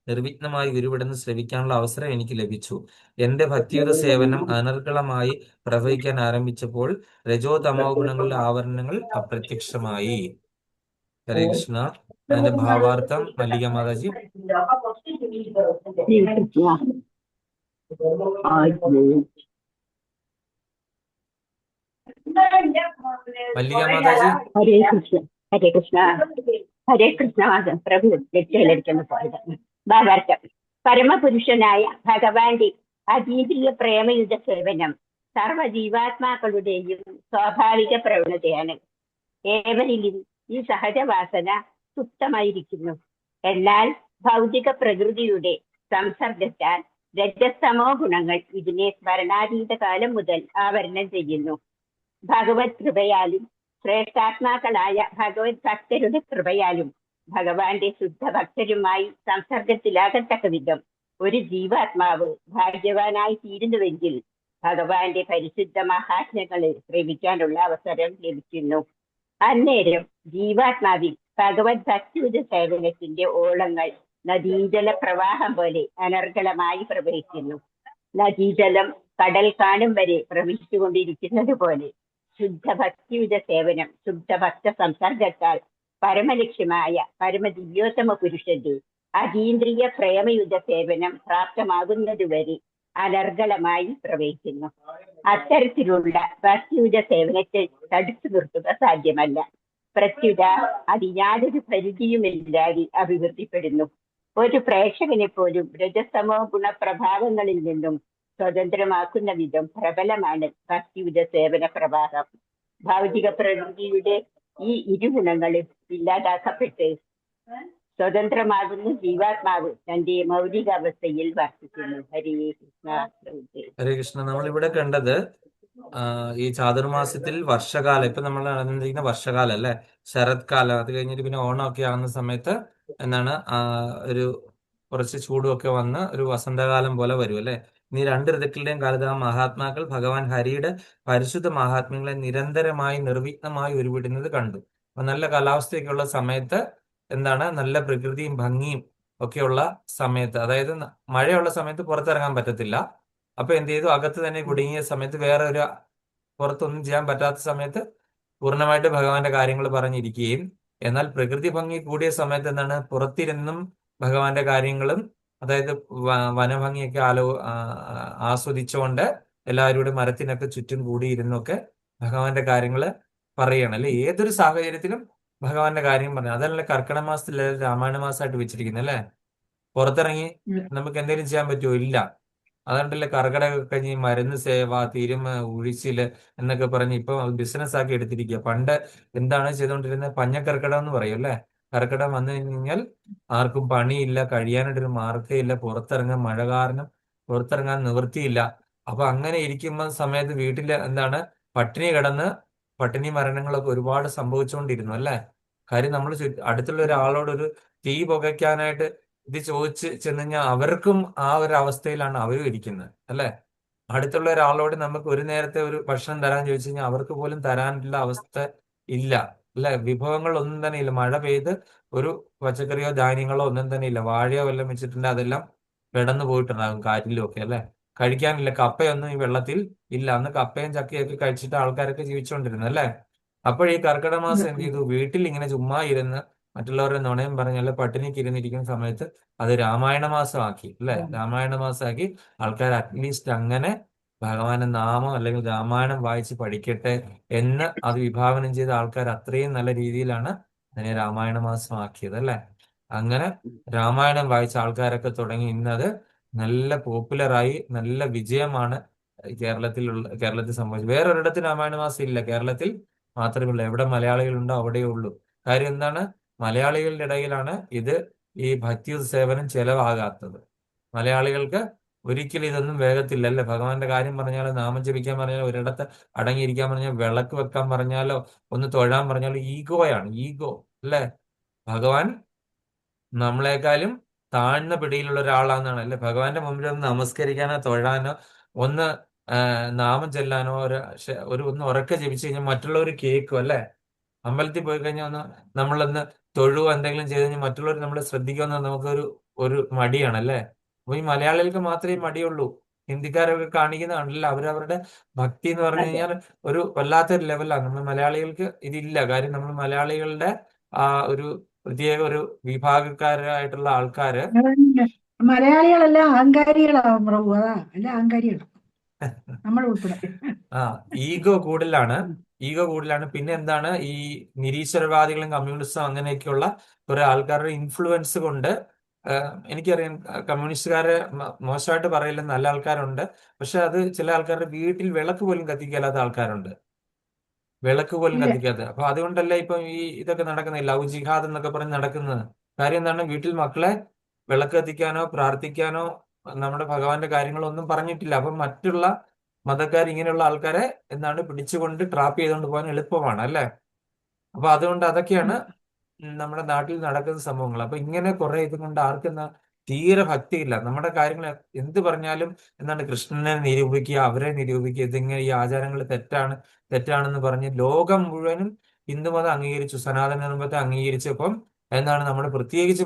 നിർവിഘ്നമായി ഗുരുവിടുന്ന് ശ്രവിക്കാനുള്ള അവസരം എനിക്ക് ലഭിച്ചു. എന്റെ ഭക്തിയുത സേവനം അനർഗളമായി പ്രവഹിക്കാൻ ആരംഭിച്ചപ്പോൾ രജോ തമോ ഗുണങ്ങളുടെ ആവരണങ്ങൾ അപ്രത്യക്ഷമായി. ഹരേ കൃഷ്ണ. അതിന്റെ ഭാവാർത്ഥം മല്ലിക മാതാജി. മല്ലിക മാതാജി. ഹരേ കൃഷ്ണ. ഹരേ കൃഷ്ണ. ഹരേ കൃഷ്ണ. പ്രഭു ലക്ഷ്യയിലെടുക്കുന്ന പോയത് ഭാവാർത്ഥം. പരമപുരുഷനായ ഭഗവാന്റെ അതീന്ദ്രിയ പ്രേമയുധ സേവനം സർവജീവാത്മാക്കളുടെയും സ്വാഭാവിക പ്രവണതയാണ്. ഏവരിലും ഈ സഹജവാസന സുപ്തമായിരിക്കുന്നു. എന്നാൽ ഭൗതിക പ്രകൃതിയുടെ സംസർഗത്താൽ രജസ്തമോ ഗുണങ്ങൾ ഇതിനെ സ്മരണാതീത കാലം മുതൽ ആവരണം ചെയ്യുന്നു. ഭഗവത് കൃപയാലും ശ്രേഷ്ഠാത്മാക്കളായ ഭഗവത് ഭക്തരുടെ കൃപയാലും ഭഗവാന്റെ ശുദ്ധഭക്തരുമായി സംസർഗത്തിലാകത്തക്ക വിധം ഒരു ജീവാത്മാവ് ഭാഗ്യവാനായി തീരുന്നുവെങ്കിൽ ഭഗവാന്റെ പരിശുദ്ധ മഹാത്മ്യങ്ങളെ ശ്രമിക്കാനുള്ള അവസരം ലഭിക്കുന്നു. അന്നേരം ജീവാത്മാവിൽ ഭഗവത് ഭക്തിയുത സേവനത്തിന്റെ ഓളങ്ങൾ നദീജല പ്രവാഹം പോലെ അനർഗളമായി പ്രവഹിക്കുന്നു. നദീജലം കടൽ കാണും വരെ പ്രവഹിച്ചുകൊണ്ടിരിക്കുന്നത് പോലെ ശുദ്ധഭക്തിയുത സേവനം ശുദ്ധഭക്ത സംസർഗത്താൽ പരമലക്ഷ്യമായ പരമദിവ്യോത്തമ പുരുഷന്റെ അതീന്ദ്രിയ പ്രേമയുത സേവനം പ്രാപ്തമാകുന്നതുവരെ അനർഗളമായി പ്രവഹിക്കുന്നു. അത്തരത്തിലുള്ള ഭക്തിയുത സേവനത്തെ തടുത്തു നിർത്തുക സാധ്യമല്ല. പ്രത്യുത അത് യാതൊരു പരിധിയുമില്ലാതെ അഭിവൃദ്ധിപ്പെടുന്നു. ഒരു പ്രേക്ഷകനെ പോലും രജസ്തമോ ഗുണപ്രഭാവങ്ങളിൽ നിന്നും സ്വതന്ത്രമാക്കുന്ന വിധം പ്രബലമാണ് ഭക്തിയുത സേവന പ്രവാഹം. ഭൗതിക പ്രകൃതിയുടെ ഈ ഇരുഗുണങ്ങളും ഇല്ലാതാക്കപ്പെട്ട് സ്വതന്ത്രമാകുന്ന ജീവാത്മാവ് തന്റെ മൗലിക അവസ്ഥയിൽ വർത്തിക്കുന്നു. ഹരേ കൃഷ്ണ. ഹരേ കൃഷ്ണ. നമ്മളിവിടെ കണ്ടത് ഈ ചാതുർമാസത്തിൽ വർഷകാലം, ഇപ്പൊ നമ്മൾ നടന്നിരിക്കുന്ന വർഷകാലം അല്ലെ, ശരത്കാലം, അത് കഴിഞ്ഞിട്ട് പിന്നെ ഓണമൊക്കെ ആകുന്ന സമയത്ത് എന്താണ് ഒരു കുറച്ച് ചൂടുമൊക്കെ വന്ന് ഒരു വസന്തകാലം പോലെ വരും അല്ലെ. ഈ രണ്ട് ഋതുക്കളുടെയും കാലത്ത് ആ മഹാത്മാക്കൾ ഭഗവാൻ ഹരിയുടെ പരിശുദ്ധ മഹാത്മ്യങ്ങളെ നിരന്തരമായി നിർവിഘ്നമായി ഉരുവിടുന്നത് കണ്ടു. അപ്പൊ നല്ല കാലാവസ്ഥയൊക്കെയുള്ള സമയത്ത് എന്താണ് നല്ല പ്രകൃതിയും ഭംഗിയും ഒക്കെയുള്ള സമയത്ത്, അതായത് മഴയുള്ള സമയത്ത് പുറത്തിറങ്ങാൻ പറ്റത്തില്ല. അപ്പൊ എന്ത് ചെയ്തു, അകത്ത് തന്നെ കുടുങ്ങിയ സമയത്ത്, വേറെ ഒരു പുറത്തൊന്നും ചെയ്യാൻ പറ്റാത്ത സമയത്ത് പൂർണ്ണമായിട്ട് ഭഗവാന്റെ കാര്യങ്ങൾ പറഞ്ഞിരിക്കുകയും, എന്നാൽ പ്രകൃതി ഭംഗി കൂടിയ സമയത്ത് എന്താണ് പുറത്തിരുന്നും ഭഗവാന്റെ കാര്യങ്ങളും, അതായത് വനഭംഗിയൊക്കെ ആസ്വദിച്ചുകൊണ്ട് എല്ലാവരും മരത്തിനൊക്കെ ചുറ്റും കൂടിയിരുന്നൊക്കെ ഭഗവാന്റെ കാര്യങ്ങൾ പറയണം അല്ലെ. ഏതൊരു സാഹചര്യത്തിലും ഭഗവാന്റെ കാര്യം പറഞ്ഞു. അതല്ല കർക്കിടക മാസത്തിൽ രാമായണ മാസമായിട്ട് വെച്ചിരിക്കുന്നത് അല്ലെ. പുറത്തിറങ്ങി നമുക്ക് എന്തെങ്കിലും ചെയ്യാൻ പറ്റുമോ? ഇല്ല. അതുകൊണ്ടല്ലേ കർക്കിടക കഴിഞ്ഞ് മരുന്ന് സേവ, തിരുമ, ഉഴിച്ചില് എന്നൊക്കെ പറഞ്ഞ് ഇപ്പൊ ബിസിനസ് ആക്കി എടുത്തിരിക്കുക. പണ്ട് എന്താണ് ചെയ്തുകൊണ്ടിരുന്നത്? പഞ്ഞക്കർക്കിടകം എന്ന് പറയും അല്ലെ. കർക്കിടകം വന്നു കഴിഞ്ഞാൽ ആർക്കും പണിയില്ല, കഴിയാനായിട്ടൊരു മാർഗ്ഗമില്ല, പുറത്തിറങ്ങാൻ മഴ കാരണം പുറത്തിറങ്ങാൻ നിവൃത്തിയില്ല. അപ്പൊ അങ്ങനെ ഇരിക്കുന്ന സമയത്ത് വീട്ടില് എന്താണ് പട്ടിണി കിടന്ന് പട്ടിണി മരണങ്ങളൊക്കെ ഒരുപാട് സംഭവിച്ചുകൊണ്ടിരുന്നു അല്ലെ. കാര്യം നമ്മൾ അടുത്തുള്ള ഒരാളോടൊരു തീ പുകയ്ക്കാനായിട്ട് ഇത് ചോദിച്ച് ചെന്ന് കഴിഞ്ഞാൽ അവർക്കും ആ ഒരു അവസ്ഥയിലാണ് അവരും ഇരിക്കുന്നത് അല്ലെ. അടുത്തുള്ള ഒരാളോട് നമുക്ക് ഒരു നേരത്തെ ഒരു ഭക്ഷണം തരാൻ ചോദിച്ചു കഴിഞ്ഞാൽ അവർക്ക് പോലും തരാനുള്ള അവസ്ഥ ഇല്ല അല്ലെ. വിഭവങ്ങൾ ഒന്നും തന്നെ ഇല്ല. മഴ പെയ്ത് ഒരു പച്ചക്കറിയോ ധാന്യങ്ങളോ ഒന്നും തന്നെ ഇല്ല. വാഴയോ വല്ലതും വെച്ചിട്ടുണ്ട്, അതെല്ലാം കിടന്നു പോയിട്ടുണ്ടാകും കാറ്റിലും ഒക്കെ അല്ലെ. കഴിക്കാനില്ല. കപ്പയൊന്നും ഈ വെള്ളത്തിൽ ഇല്ല. അന്ന് കപ്പയും ചക്കയൊക്കെ കഴിച്ചിട്ട് ആൾക്കാരൊക്കെ ജീവിച്ചുകൊണ്ടിരുന്നു അല്ലെ. അപ്പോൾ ഈ കർക്കിടക മാസം എന്ത് ചെയ്തു? വീട്ടിൽ ഇങ്ങനെ ചുമ്മാ ഇരുന്ന് മറ്റുള്ളവരുടെ നുണയും പറഞ്ഞല്ല പട്ടിണിക്ക് ഇരുന്നിരിക്കുന്ന സമയത്ത് അത് രാമായണ മാസമാക്കി അല്ലെ. രാമായണ മാസമാക്കി ആൾക്കാർ അറ്റ്ലീസ്റ്റ് അങ്ങനെ ഭഗവാന്റെ നാമം അല്ലെങ്കിൽ രാമായണം വായിച്ച് പഠിക്കട്ടെ എന്ന് അത് വിഭാവനം ചെയ്ത ആൾക്കാർ അത്രയും നല്ല രീതിയിലാണ് അതിനെ രാമായണ മാസമാക്കിയത് അല്ലെ. അങ്ങനെ രാമായണം വായിച്ച ആൾക്കാരൊക്കെ തുടങ്ങി ഇന്നത് നല്ല പോപ്പുലറായി, നല്ല വിജയമാണ് കേരളത്തിൽ സംഭവിച്ചത്. വേറൊരിടത്ത് രാമായണ മാസം ഇല്ല, കേരളത്തിൽ മാത്രമേ ഉള്ളൂ. എവിടെ മലയാളികളുണ്ടോ അവിടെയേ ഉള്ളൂ. കാര്യം എന്താണ്? മലയാളികളുടെ ഇടയിലാണ് ഈ ഭക്തി സേവനം ചെലവാകാത്തത്. മലയാളികൾക്ക് ഒരിക്കലും ഇതൊന്നും വേഗത്തില്ല അല്ലെ. ഭഗവാന്റെ കാര്യം പറഞ്ഞാലോ, നാമം ജപിക്കാൻ പറഞ്ഞാലോ, ഒരിടത്ത് അടങ്ങിയിരിക്കാൻ പറഞ്ഞാലോ, വിളക്ക് വെക്കാൻ പറഞ്ഞാലോ, ഒന്ന് തൊഴാൻ പറഞ്ഞാലോ ഈഗോയാണ്, ഈഗോ അല്ലെ. ഭഗവാൻ നമ്മളെക്കാളും താഴ്ന്ന പിടിയിലുള്ള ഒരാളാണെന്നാണ് അല്ലെ. ഭഗവാന്റെ മുമ്പിൽ ഒന്ന് നമസ്കരിക്കാനോ തൊഴാനോ ഒന്ന് നാമം ചെല്ലാനോ ഒന്ന് ഉറക്കെ ജപിച്ചു കഴിഞ്ഞാൽ മറ്റുള്ളവർ കേൾക്കും അല്ലെ. അമ്പലത്തിൽ പോയി കഴിഞ്ഞാൽ നമ്മളൊന്ന് തൊഴുവോ എന്തെങ്കിലും ചെയ്ത് കഴിഞ്ഞാൽ മറ്റുള്ളവർ നമ്മളെ ശ്രദ്ധിക്കുമെന്ന് നമുക്കൊരു മടിയാണ് അല്ലെ. അപ്പൊ ഈ മലയാളികൾക്ക് മാത്രമേ മടിയുള്ളൂ. ഹിന്ദിക്കാരൊക്കെ കാണിക്കുന്നതാണല്ലോ അവരവരുടെ ഭക്തി എന്ന് പറഞ്ഞു കഴിഞ്ഞാൽ ഒരു വല്ലാത്തൊരു ലെവലാണ്. നമ്മൾ മലയാളികൾക്ക് ഇതില്ല. കാര്യം നമ്മൾ മലയാളികളുടെ ഒരു പ്രത്യേക ഒരു വിഭാഗക്കാരായിട്ടുള്ള ആൾക്കാര് മലയാളികളെല്ലാം അഹങ്കാരികളാവും പ്രഭു. അതാ അല്ല അഹങ്കാരികളാണ് നമ്മൾ ഉൾപ്പെടെ. ഈഗോ കൂടുതലാണ്. പിന്നെ എന്താണ്, ഈ നിരീശ്വരവാദികളും കമ്മ്യൂണിസ്റ്റും അങ്ങനെയൊക്കെയുള്ള കുറെ ആൾക്കാരുടെ ഇൻഫ്ലുവൻസ് കൊണ്ട് എനിക്കറിയാം കമ്മ്യൂണിസ്റ്റുകാരെ മോശമായിട്ട് പറയില്ല, നല്ല ആൾക്കാരുണ്ട്. പക്ഷെ അത് ചില ആൾക്കാരുടെ വീട്ടിൽ വിളക്ക് പോലും കത്തിക്കാത്ത ആൾക്കാരുണ്ട്. വിളക്ക് പോലും കത്തിക്കാത്ത. അപ്പൊ അതുകൊണ്ടല്ല ഇപ്പൊ ഇതൊക്കെ നടക്കുന്നത്, ലവ് ജിഹാദ് എന്നൊക്കെ പറഞ്ഞ് നടക്കുന്നത്. കാര്യം എന്താണ്? വീട്ടിൽ മക്കളെ വിളക്ക് കത്തിക്കാനോ പ്രാർത്ഥിക്കാനോ നമ്മുടെ ഭഗവാന്റെ കാര്യങ്ങളൊന്നും പറഞ്ഞിട്ടില്ല. അപ്പൊ മറ്റുള്ള മതക്കാർ ഇങ്ങനെയുള്ള ആൾക്കാരെ എന്താണ് പിടിച്ചുകൊണ്ട് ട്രാപ്പ് ചെയ്തുകൊണ്ട് പോകാൻ എളുപ്പമാണ് അല്ലെ. അപ്പൊ അതുകൊണ്ട് അതൊക്കെയാണ് നമ്മുടെ നാട്ടിൽ നടക്കുന്ന സംഭവങ്ങൾ. അപ്പൊ ഇങ്ങനെ കുറെ ഇതുകൊണ്ട് ആർക്കെന്നാ തീരെ ഭക്തിയില്ല. നമ്മുടെ കാര്യങ്ങൾ എന്ത് പറഞ്ഞാലും എന്താണ് കൃഷ്ണനെ നിരൂപിക്കുക, അവരെ നിരൂപിക്കുക, ഇതിങ്ങനെ ഈ ആചാരങ്ങൾ തെറ്റാണെന്ന് പറഞ്ഞ് ലോകം മുഴുവനും ഹിന്ദുമതം അംഗീകരിച്ചു, സനാതന ധർമ്മത്തെ അംഗീകരിച്ചപ്പം എന്താണ് നമ്മുടെ പ്രത്യേകിച്ച്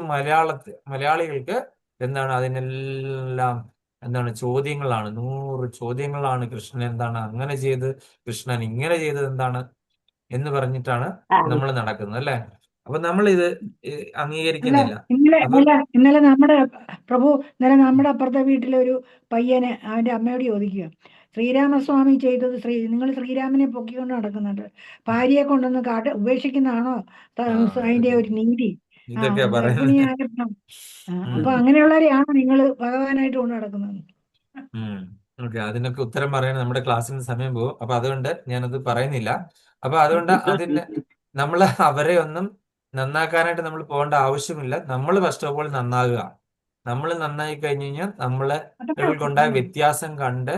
മലയാളികൾക്ക് എന്താണ് അതിനെല്ലാം എന്താണ് ചോദ്യങ്ങളാണ്, 100 ചോദ്യങ്ങളാണ്. കൃഷ്ണൻ എന്താണ് അങ്ങനെ ചെയ്ത്, കൃഷ്ണൻ ഇങ്ങനെ ചെയ്തത് എന്താണ് എന്ന് പറഞ്ഞിട്ടാണ് ആ, നമ്മൾ നടക്കുന്നത് അല്ലെ. അപ്പൊ നമ്മൾ ഇത് അല്ല അംഗീകരിക്കുന്നില്ല. ഇന്നലെ അപ്പൊ അല്ല ഇന്നലെ നമ്മുടെ പ്രഭു ഇന്നലെ നമ്മുടെ അപ്പുറത്തെ വീട്ടിലെ ഒരു പയ്യന് അവന്റെ അമ്മയോട് ചോദിക്കുക, ശ്രീരാമസ്വാമി ചെയ്തത് നിങ്ങൾ ശ്രീരാമനെ പൊക്കിക്കൊണ്ട് നടക്കുന്നുണ്ട്, ഭാര്യയെ കൊണ്ടൊന്ന് ഉപേക്ഷിക്കുന്നതാണോ അതിന്റെ ഒരു നീതി? ഇതൊക്കെയാ പറയുന്നത്. ഗർഭിണിയായ അപ്പൊ അങ്ങനെയുള്ളവരെയാണോ നിങ്ങൾ ഭഗവാനായിട്ട് കൊണ്ട് നടക്കുന്നത്? ഓക്കെ, അതിനൊക്കെ ഉത്തരം പറയാൻ നമ്മുടെ ക്ലാസ്സിന് സമയം പോകും. അപ്പൊ അതുകൊണ്ട് ഞാനത് പറയുന്നില്ല. അപ്പൊ അതുകൊണ്ട് അതിന് നമ്മൾ അവരെ ഒന്നും നന്നാക്കാനായിട്ട് നമ്മൾ പോകേണ്ട ആവശ്യമില്ല. നമ്മൾ ഫസ്റ്റ് ഓഫ് ഓൾ നന്നാകുക. നമ്മൾ നന്നായി കഴിഞ്ഞു കഴിഞ്ഞാൽ നമ്മളുണ്ടായ വ്യത്യാസം കണ്ട്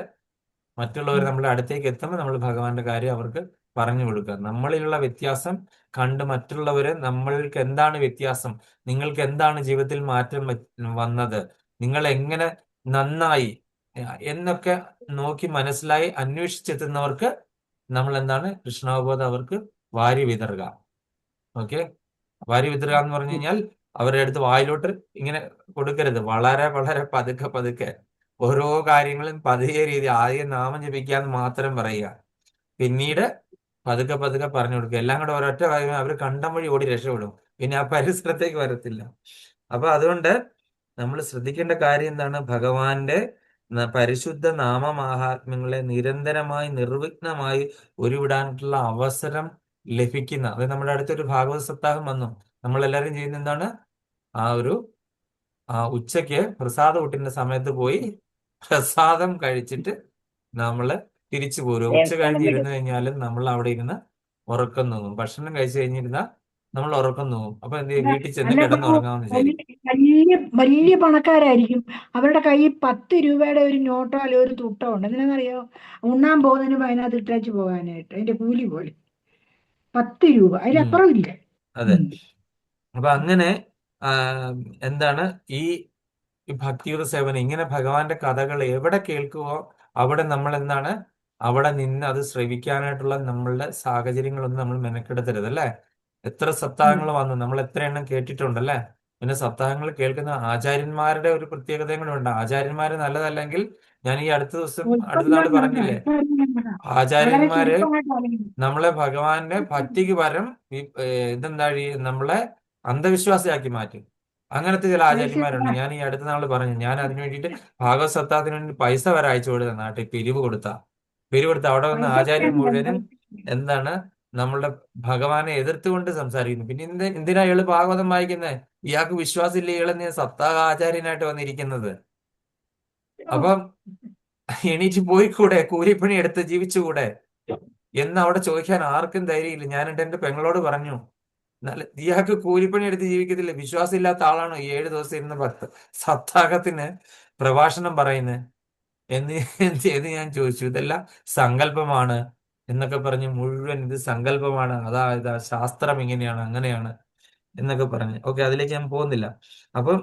മറ്റുള്ളവർ നമ്മുടെ അടുത്തേക്ക് എത്തുമ്പോൾ നമ്മൾ ഭഗവാന്റെ കാര്യം അവർക്ക് പറഞ്ഞു കൊടുക്കുക. നമ്മളിലുള്ള വ്യത്യാസം കണ്ട് മറ്റുള്ളവര് നമ്മൾക്ക് എന്താണ് വ്യത്യാസം, നിങ്ങൾക്ക് എന്താണ് ജീവിതത്തിൽ മാറ്റം വന്നത്, നിങ്ങൾ എങ്ങനെ നന്നായി എന്നൊക്കെ നോക്കി മനസ്സിലായി അന്വേഷിച്ചെത്തുന്നവർക്ക് നമ്മൾ എന്താണ് കൃഷ്ണാവബോധം അവർക്ക് വാരി വിതറുക. ഓക്കെ, വാരി വിതറുക എന്ന് പറഞ്ഞു കഴിഞ്ഞാൽ അവരുടെ അടുത്ത് വായിലോട്ട് ഇങ്ങനെ കൊടുക്കരുത്. വളരെ വളരെ പതുക്കെ പതുക്കെ ഓരോ കാര്യങ്ങളും പതിയെ രീതി, ആദ്യം നാമം ജപിക്കാന്ന് മാത്രം പറയുക, പിന്നീട് പതുക്കെ പതുക്കെ പറഞ്ഞു കൊടുക്കുക. എല്ലാം കൂടെ ഒരൊറ്റ കാര്യം അവർ കണ്ടം വഴി ഓടി രക്ഷപ്പെടും, പിന്നെ ആ പരിസരത്തേക്ക് വരത്തില്ല. അപ്പൊ അതുകൊണ്ട് നമ്മൾ ശ്രദ്ധിക്കേണ്ട കാര്യം എന്താണ്, ഭഗവാന്റെ പരിശുദ്ധ നാമമാഹാത്മ്യങ്ങളെ നിരന്തരമായി നിർവിഘ്നമായി ഉരുവിടാനായിട്ടുള്ള അവസരം ലഭിക്കുന്ന, അത് നമ്മുടെ അടുത്തൊരു ഭാഗവത സപ്താഹം വന്നു. നമ്മളെല്ലാവരും ചെയ്യുന്ന എന്താണ്, ഉച്ചയ്ക്ക് പ്രസാദ ഊട്ടിന്റെ സമയത്ത് പോയി പ്രസാദം കഴിച്ചിട്ട് നമ്മള് തിരിച്ചു പോരും. ഉച്ച കഴിഞ്ഞ് ഇരുന്ന് കഴിഞ്ഞാലും നമ്മൾ അവിടെ ഇരുന്ന് ഉറക്കം തൂങ്ങും. ഭക്ഷണം കഴിച്ചു കഴിഞ്ഞിരുന്നാൽ നമ്മൾ ഉറക്കം തൂങ്ങും. അപ്പൊ എന്ത് ചെയ്യും, വീട്ടിൽ ചെന്ന് അല്ല പ്രഭു, കിടന്നുറങ്ങാമെന്ന് വിചാരിക്കും. വലിയ വലിയ പണക്കാരായിരിക്കും, അവരുടെ കയ്യിൽ 10 രൂപയുടെ ഒരു നോട്ടോ അല്ലെങ്കിൽ ഒരു തുട്ടോ ഉണ്ട്. എന്തിനാണെന്നറിയോ? ഉണ്ണാൻ പോകുന്നതിന് മുമ്പ് അതിനകത്ത് ഇട്ടേച്ച് പോകാനായിട്ട്, അതിന്റെ കൂലി പോലെ 10 രൂപ, അതിലപ്പുറം ഇല്ല. അതെ. അപ്പൊ അങ്ങനെ എന്താണ് ഈ ഭക്തിയുടെ സേവനം, ഇങ്ങനെ ഭഗവാന്റെ കഥകൾ എവിടെ കേൾക്കുവോ അവിടെ നമ്മൾ എന്താണ്, അവിടെ നിന്ന് അത് ശ്രവിക്കാനായിട്ടുള്ള നമ്മളുടെ സാഹചര്യങ്ങളൊന്നും നമ്മൾ മെനക്കെടുത്തരുത് അല്ലേ. എത്ര സപ്താഹങ്ങൾ വന്നു, നമ്മൾ എത്ര എണ്ണം കേട്ടിട്ടുണ്ടല്ലേ. പിന്നെ സപ്താഹങ്ങൾ കേൾക്കുന്ന ആചാര്യന്മാരുടെ ഒരു പ്രത്യേകതയും കൂടെ ഉണ്ട്. ആചാര്യന്മാര് നല്ലതല്ലെങ്കിൽ, ഞാൻ ഈ അടുത്ത നാൾ പറഞ്ഞില്ലേ, ആചാര്യന്മാര് നമ്മളെ ഭഗവാന്റെ ഭക്തിക്ക് പകരം നമ്മളെ അന്ധവിശ്വാസിയാക്കി മാറ്റും. അങ്ങനത്തെ ചില ആചാര്യന്മാരുണ്ട്. ഞാൻ ഈ അടുത്ത നാൾ പറഞ്ഞു, ഞാൻ അതിനു വേണ്ടിയിട്ട് ഭാഗവത് സപ്താഹത്തിന് വേണ്ടി പൈസ വരെ അയച്ചു കൊടുത്ത, നാട്ടിൽ പിരിവ് കൊടുത്ത അവിടെ വന്ന ആചാര്യൻ മുഴുവനും എന്താണ്, നമ്മളുടെ ഭഗവാനെ എതിർത്തുകൊണ്ട് സംസാരിക്കുന്നു. പിന്നെ എന്തിനാ ഇയാള് ഭാഗവതം വായിക്കുന്നത്, ഇയാൾക്ക് വിശ്വാസമില്ല, ഇയാളെന്ന് സപ്താഹ ആചാര്യനായിട്ട് വന്നിരിക്കുന്നത്. അപ്പം എണീറ്റ് പോയിക്കൂടെ, കൂലിപ്പണി എടുത്ത് ജീവിച്ചുകൂടെ എന്ന് അവിടെ ചോദിക്കാൻ ആർക്കും ധൈര്യമില്ല. ഞാൻ എന്റെ പെങ്ങളോട് പറഞ്ഞു, ഇയാൾക്ക് കൂലിപ്പണി എടുത്ത് ജീവിക്കത്തില്ല, വിശ്വാസം ഇല്ലാത്ത ആളാണോ 7 ദിവസം ഇരുന്ന് സപ്താഹത്തിന് പ്രഭാഷണം പറയുന്നത് എന്ന് ഞാൻ ചോദിച്ചു. ഇതെല്ലാം സങ്കല്പമാണ് എന്നൊക്കെ പറഞ്ഞ് മുഴുവൻ ഇത് സങ്കല്പമാണ്, അതായത് ശാസ്ത്രം ഇങ്ങനെയാണ് അങ്ങനെയാണ് എന്നൊക്കെ പറഞ്ഞ്. ഓക്കെ, അതിലേക്ക് ഞാൻ പോകുന്നില്ല. അപ്പം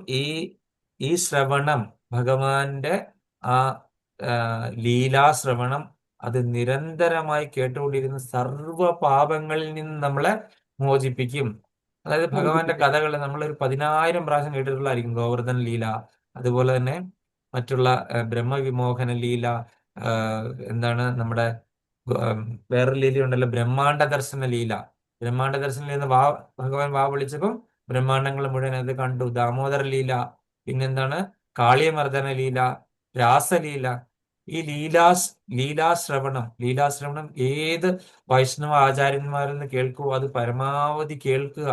ഈ ശ്രവണം, ഭഗവാന്റെ ആ ലീലാശ്രവണം, അത് നിരന്തരമായി കേട്ടുകൊണ്ടിരുന്ന സർവ പാപങ്ങളിൽ നിന്ന് നമ്മളെ മോചിപ്പിക്കും. അതായത് ഭഗവാന്റെ കഥകൾ നമ്മളൊരു 10,000 പ്രാവശ്യം കേട്ടിട്ടുള്ളതായിരിക്കും. ഗോവർദ്ധന ലീല, അതുപോലെ തന്നെ മറ്റുള്ള ബ്രഹ്മവിമോഹന ലീല, എന്താണ് നമ്മുടെ വേറൊരു ലീലയുണ്ടല്ലോ, ബ്രഹ്മാണ്ഡ ദർശന ലീല. ബ്രഹ്മാണ്ഡ ദർശന ലീല ഭഗവാൻ വിളിച്ചപ്പം ബ്രഹ്മാണ്ഡങ്ങൾ മുഴുവൻ അത് കണ്ടു. ദാമോദര ലീല, പിന്നെന്താണ് കാളിയമർദ്ദന ലീല, രാസലീല. ഈ ലീലാശ്രവണം ഏത് വൈഷ്ണവ ആചാര്യന്മാരിൽ നിന്ന് കേൾക്കുവോ അത് പരമാവധി കേൾക്കുക.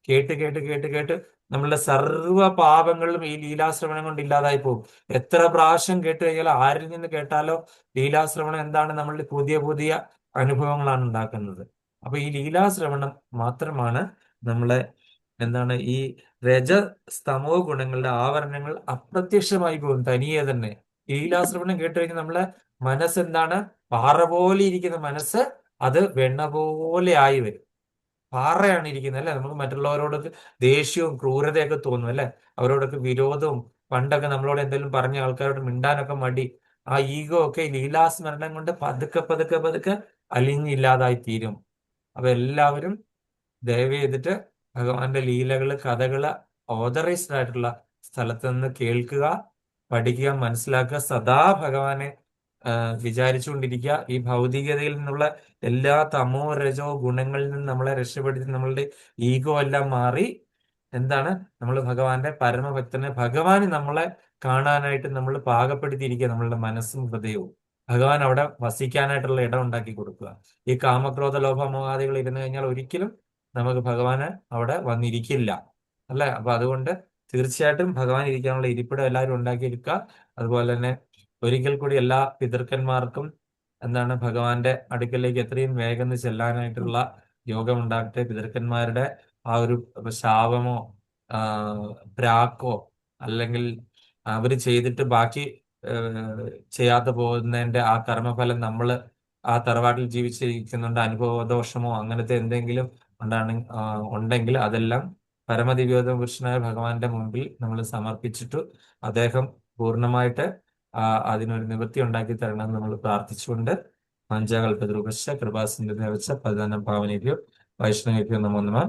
കേട്ട് കേട്ട് കേട്ട് കേട്ട് നമ്മളുടെ സർവ്വ പാപങ്ങളും ഈ ലീലാശ്രവണം കൊണ്ട് ഇല്ലാതായി പോകും. എത്ര പ്രാവശ്യം കേട്ട് കഴിഞ്ഞാൽ, ആരിൽ നിന്ന് കേട്ടാലോ ലീലാശ്രവണം എന്താണ്, നമ്മളുടെ പുതിയ പുതിയ അനുഭവങ്ങളാണ് ഉണ്ടാക്കുന്നത്. അപ്പൊ ഈ ലീലാശ്രവണം മാത്രമാണ് നമ്മളെ എന്താണ്, ഈ രജസ്തമോ ഗുണങ്ങളുടെ ആവരണങ്ങൾ അപ്രത്യക്ഷമായി പോകും തനിയെ തന്നെ. ലീലാശ്രവണം കേട്ട് കഴിഞ്ഞാൽ നമ്മളെ മനസ്സെന്താണ്, പാറ പോലെ ഇരിക്കുന്ന മനസ്സ് അത് വെണ്ണ പോലെ ആയി വരും. പാറയാണ് ഇരിക്കുന്നത് അല്ലെ. നമുക്ക് മറ്റുള്ളവരോടൊക്കെ ദേഷ്യവും ക്രൂരതയൊക്കെ തോന്നും അല്ലെ, അവരോടൊക്കെ വിരോധവും. പണ്ടൊക്കെ നമ്മളോട് എന്തെങ്കിലും പറഞ്ഞ ആൾക്കാരോട് മിണ്ടാനൊക്കെ മടി. ആ ഈഗോ ഒക്കെ ലീലാസ്മരണം കൊണ്ട് പതുക്കെ പതുക്കെ പതുക്കെ അലിഞ്ഞില്ലാതായി തീരും. അപ്പൊ എല്ലാവരും ദയവ് ചെയ്തിട്ട് ഭഗവാന്റെ ലീലകള്, കഥകള് ഓതറൈസ്ഡ് ആയിട്ടുള്ള സ്ഥലത്ത് നിന്ന് കേൾക്കുക, പഠിക്കുക, മനസ്സിലാക്കുക, സദാ ഭഗവാനെ വിചാരിച്ചുകൊണ്ടിരിക്കുക. ഈ ഭൗതികതയിൽ നിന്നുള്ള എല്ലാ തമോ രജോ ഗുണങ്ങളിൽ നിന്ന് നമ്മളെ രക്ഷപ്പെടുത്തി നമ്മളുടെ ഈഗോ എല്ലാം മാറി എന്താണ് നമ്മൾ ഭഗവാന്റെ പരമഭക്തനെ, ഭഗവാന് നമ്മളെ കാണാനായിട്ട് നമ്മൾ പാകപ്പെടുത്തിയിരിക്കുക. നമ്മളുടെ മനസ്സും ഹൃദയവും ഭഗവാൻ അവിടെ വസിക്കാനായിട്ടുള്ള ഇടം ഉണ്ടാക്കി കൊടുക്കുക. ഈ കാമക്രോധ ലോഭ മോഹാദികൾ ഇരുന്നു കഴിഞ്ഞാൽ ഒരിക്കലും നമുക്ക് ഭഗവാന് അവിടെ വന്നിരിക്കില്ല, അല്ലെ? അപ്പൊ അതുകൊണ്ട് തീർച്ചയായിട്ടും ഭഗവാൻ ഇരിക്കാനുള്ള ഇരിപ്പിടം എല്ലാവരും ഉണ്ടാക്കിയെടുക്കുക. അതുപോലെ തന്നെ ഒരിക്കൽ കൂടി എല്ലാ പിതൃക്കന്മാർക്കും എന്താണ് ഭഗവാന്റെ അടുക്കലേക്ക് എത്രയും വേഗം ചെല്ലാനായിട്ടുള്ള യോഗം ഉണ്ടാകട്ടെ. പിതൃക്കന്മാരുടെ ആ ഒരു ശാപമോ പ്രാക്കോ അല്ലെങ്കിൽ അവര് ചെയ്തിട്ട് ബാക്കി ചെയ്യാതെ പോകുന്നതിന്റെ ആ കർമ്മഫലം നമ്മൾ ആ തറവാട്ടിൽ ജീവിച്ചിരിക്കുന്നുണ്ട് അനുഭവദോഷമോ അങ്ങനത്തെ എന്തെങ്കിലും ഉണ്ടെങ്കിൽ അതെല്ലാം പരമദിവ്യോത്തമ പുരുഷനായ ഭഗവാന്റെ മുമ്പിൽ നമ്മൾ സമർപ്പിച്ചിട്ട് അദ്ദേഹം പൂർണ്ണമായിട്ട് അതിനൊരു നിവൃത്തി ഉണ്ടാക്കി തരണം നമ്മൾ പ്രാർത്ഥിച്ചുകൊണ്ട് പഞ്ചകൽപദ്രൂപശ്ച കൃപാസിന്ധുദേവച്ച പതിനാം പാവനേഭ്യോ വൈഷ്ണവേഭ്യോ നമോ നമഃ.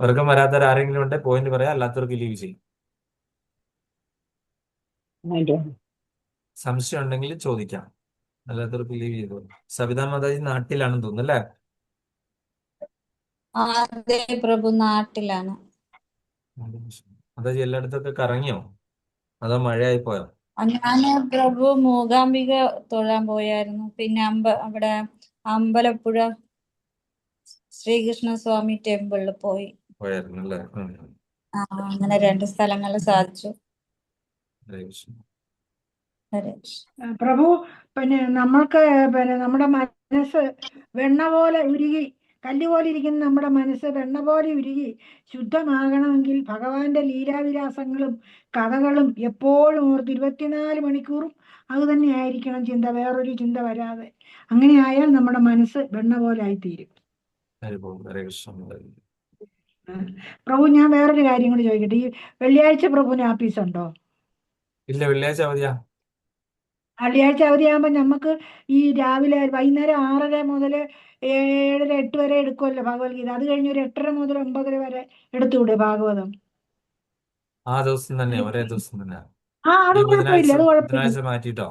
വർഗം വരാത്തവർ ആരെങ്കിലും ഉണ്ട് പോയിന്റ് പറയാം, അല്ലാത്തവർക്ക് ലീവ് ചെയ്യും. സംശയം ഉണ്ടെങ്കിൽ ചോദിക്കാം, അല്ലാത്തവർക്ക് ലീവ് ചെയ്തു. സവിതാ മാതാജി നാട്ടിലാണെന്ന് തോന്നുന്നു അല്ലേ? അതെ പ്രഭു, നാട്ടിലാണ്. മാതാജി എല്ലായിടത്തൊക്കെ കറങ്ങിയോ അതോ മഴയായി പോയോ? ഞാന് പ്രഭു മൂകാംബിക തൊഴാൻ പോയായിരുന്നു. പിന്നെ അവിടെ അമ്പലപ്പുഴ ശ്രീകൃഷ്ണസ്വാമി ടെമ്പിളിൽ പോയായിരുന്നു അല്ലേ? അങ്ങനെ 2 സ്ഥലങ്ങളിൽ സാധിച്ചു. ഹരേ കൃഷ്ണ. ഹരേ കൃഷ്ണ. പ്രഭു, പിന്നെ നമ്മൾക്ക് നമ്മുടെ മനസ്സ് വെണ്ണ പോലെ ഉരുകി, കല്ലുപോലെ ഇരിക്കുന്ന നമ്മുടെ മനസ്സ് വെണ്ണ പോലെ ഉരുകി ശുദ്ധമാകണമെങ്കിൽ ഭഗവാന്റെ ലീലാവിലാസങ്ങളും കഥകളും എപ്പോഴും ഓർത്ത് 24 മണിക്കൂറും അത് തന്നെ ആയിരിക്കണം ചിന്ത, വേറൊരു ചിന്ത വരാതെ. അങ്ങനെ ആയാൽ നമ്മുടെ മനസ്സ് വെണ്ണ പോലെ ആയിത്തീരും. ഹരേ കൃഷ്ണ. പ്രഭു, ഞാൻ വേറൊരു കാര്യം കൂടി ചോദിക്കട്ടെ. ഈ വെള്ളിയാഴ്ച പ്രഭുവിന് ആഫീസ് ഉണ്ടോ? ഇല്ല, വെള്ളിയാഴ്ച അവധിയാ. വെള്ളിയാഴ്ച അവധിയാകുമ്പോൾ നമുക്ക് ഈ രാവിലെ വൈകുന്നേരം 6:30 മുതൽ 7:30 8 വരെ എടുക്കുമല്ലോ ഭഗവത്ഗീത. അത് കഴിഞ്ഞ് ഒരു 8:30 മുതൽ 9:30 വരെ എടുത്തുകൂടെ ഭാഗവതം? ആ ദിവസം തന്നെ, ഒരേ ദിവസം തന്നെ. അത് ഈ കുഴപ്പമില്ല, അത് കുഴപ്പമില്ല. ബുധനാഴ്ച മാറ്റിട്ടോ?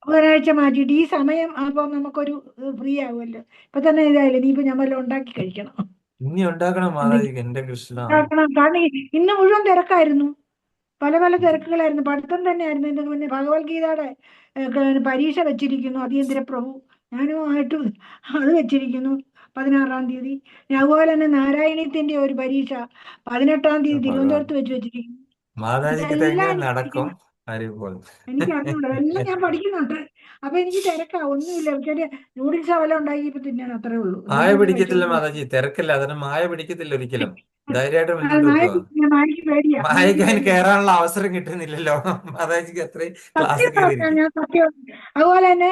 ബുധനാഴ്ച മാറ്റിയിട്ട് ഈ സമയം അപ്പം നമുക്കൊരു ഫ്രീ ആകുമല്ലോ. ഇപ്പൊ തന്നെ ഇതായില്ലേ, നീ ഇപ്പൊ ഞാൻ വല്ലതും ഉണ്ടാക്കി കഴിക്കണം. ഇനി ഉണ്ടാക്കണം മാതാജി, എന്റെ കൃഷ്ണ. കാരണം ഇന്ന് മുഴുവൻ തിരക്കായിരുന്നു, പല പല തിരക്കുകളായിരുന്നു. പഠിത്തം തന്നെയായിരുന്നു. ഇതിന് മുന്നേ ഭഗവത്ഗീതയുടെ പരീക്ഷ വെച്ചിരിക്കുന്നു അടിയന്തര പ്രഭു, ഞാനുമായിട്ട് അത് വെച്ചിരിക്കുന്നു 16-ാം തീയതി. അതുപോലെ തന്നെ നാരായണീയത്തിന്റെ ഒരു പരീക്ഷ 18-ാം തീയതി തിരുവനന്തപുരത്ത് വെച്ചിരിക്കുന്നു. മാതാജിക്ക് എങ്ങനെ നടക്കും? എനിക്ക് അറിഞ്ഞൂടാ, എല്ലാം ഞാൻ പഠിക്കുന്നുണ്ട്. അപ്പൊ എനിക്ക് തിരക്കാ, ഒന്നുമില്ല. എനിക്കൊരു നൂഡിൽസ് വല്ലതും ഉണ്ടാക്കിയപ്പോ തിന്നാണ്, അത്രേ ഉള്ളൂ. മായ പിടിക്കത്തില്ല മാതാജി, തിരക്കില്ല, അതിന് മായ പിടിക്കത്തില്ല ഒരിക്കലും. ധൈര്യമായിട്ട് മുന്നോട്ട് വെക്കുക. മായക്കാൻ കയറാനുള്ള അവസരം കിട്ടുന്നില്ലല്ലോ മാതാജിക്ക്, അത്രയും ക്ലാസ് കയറിയിരിക്കും. അതുപോലെ തന്നെ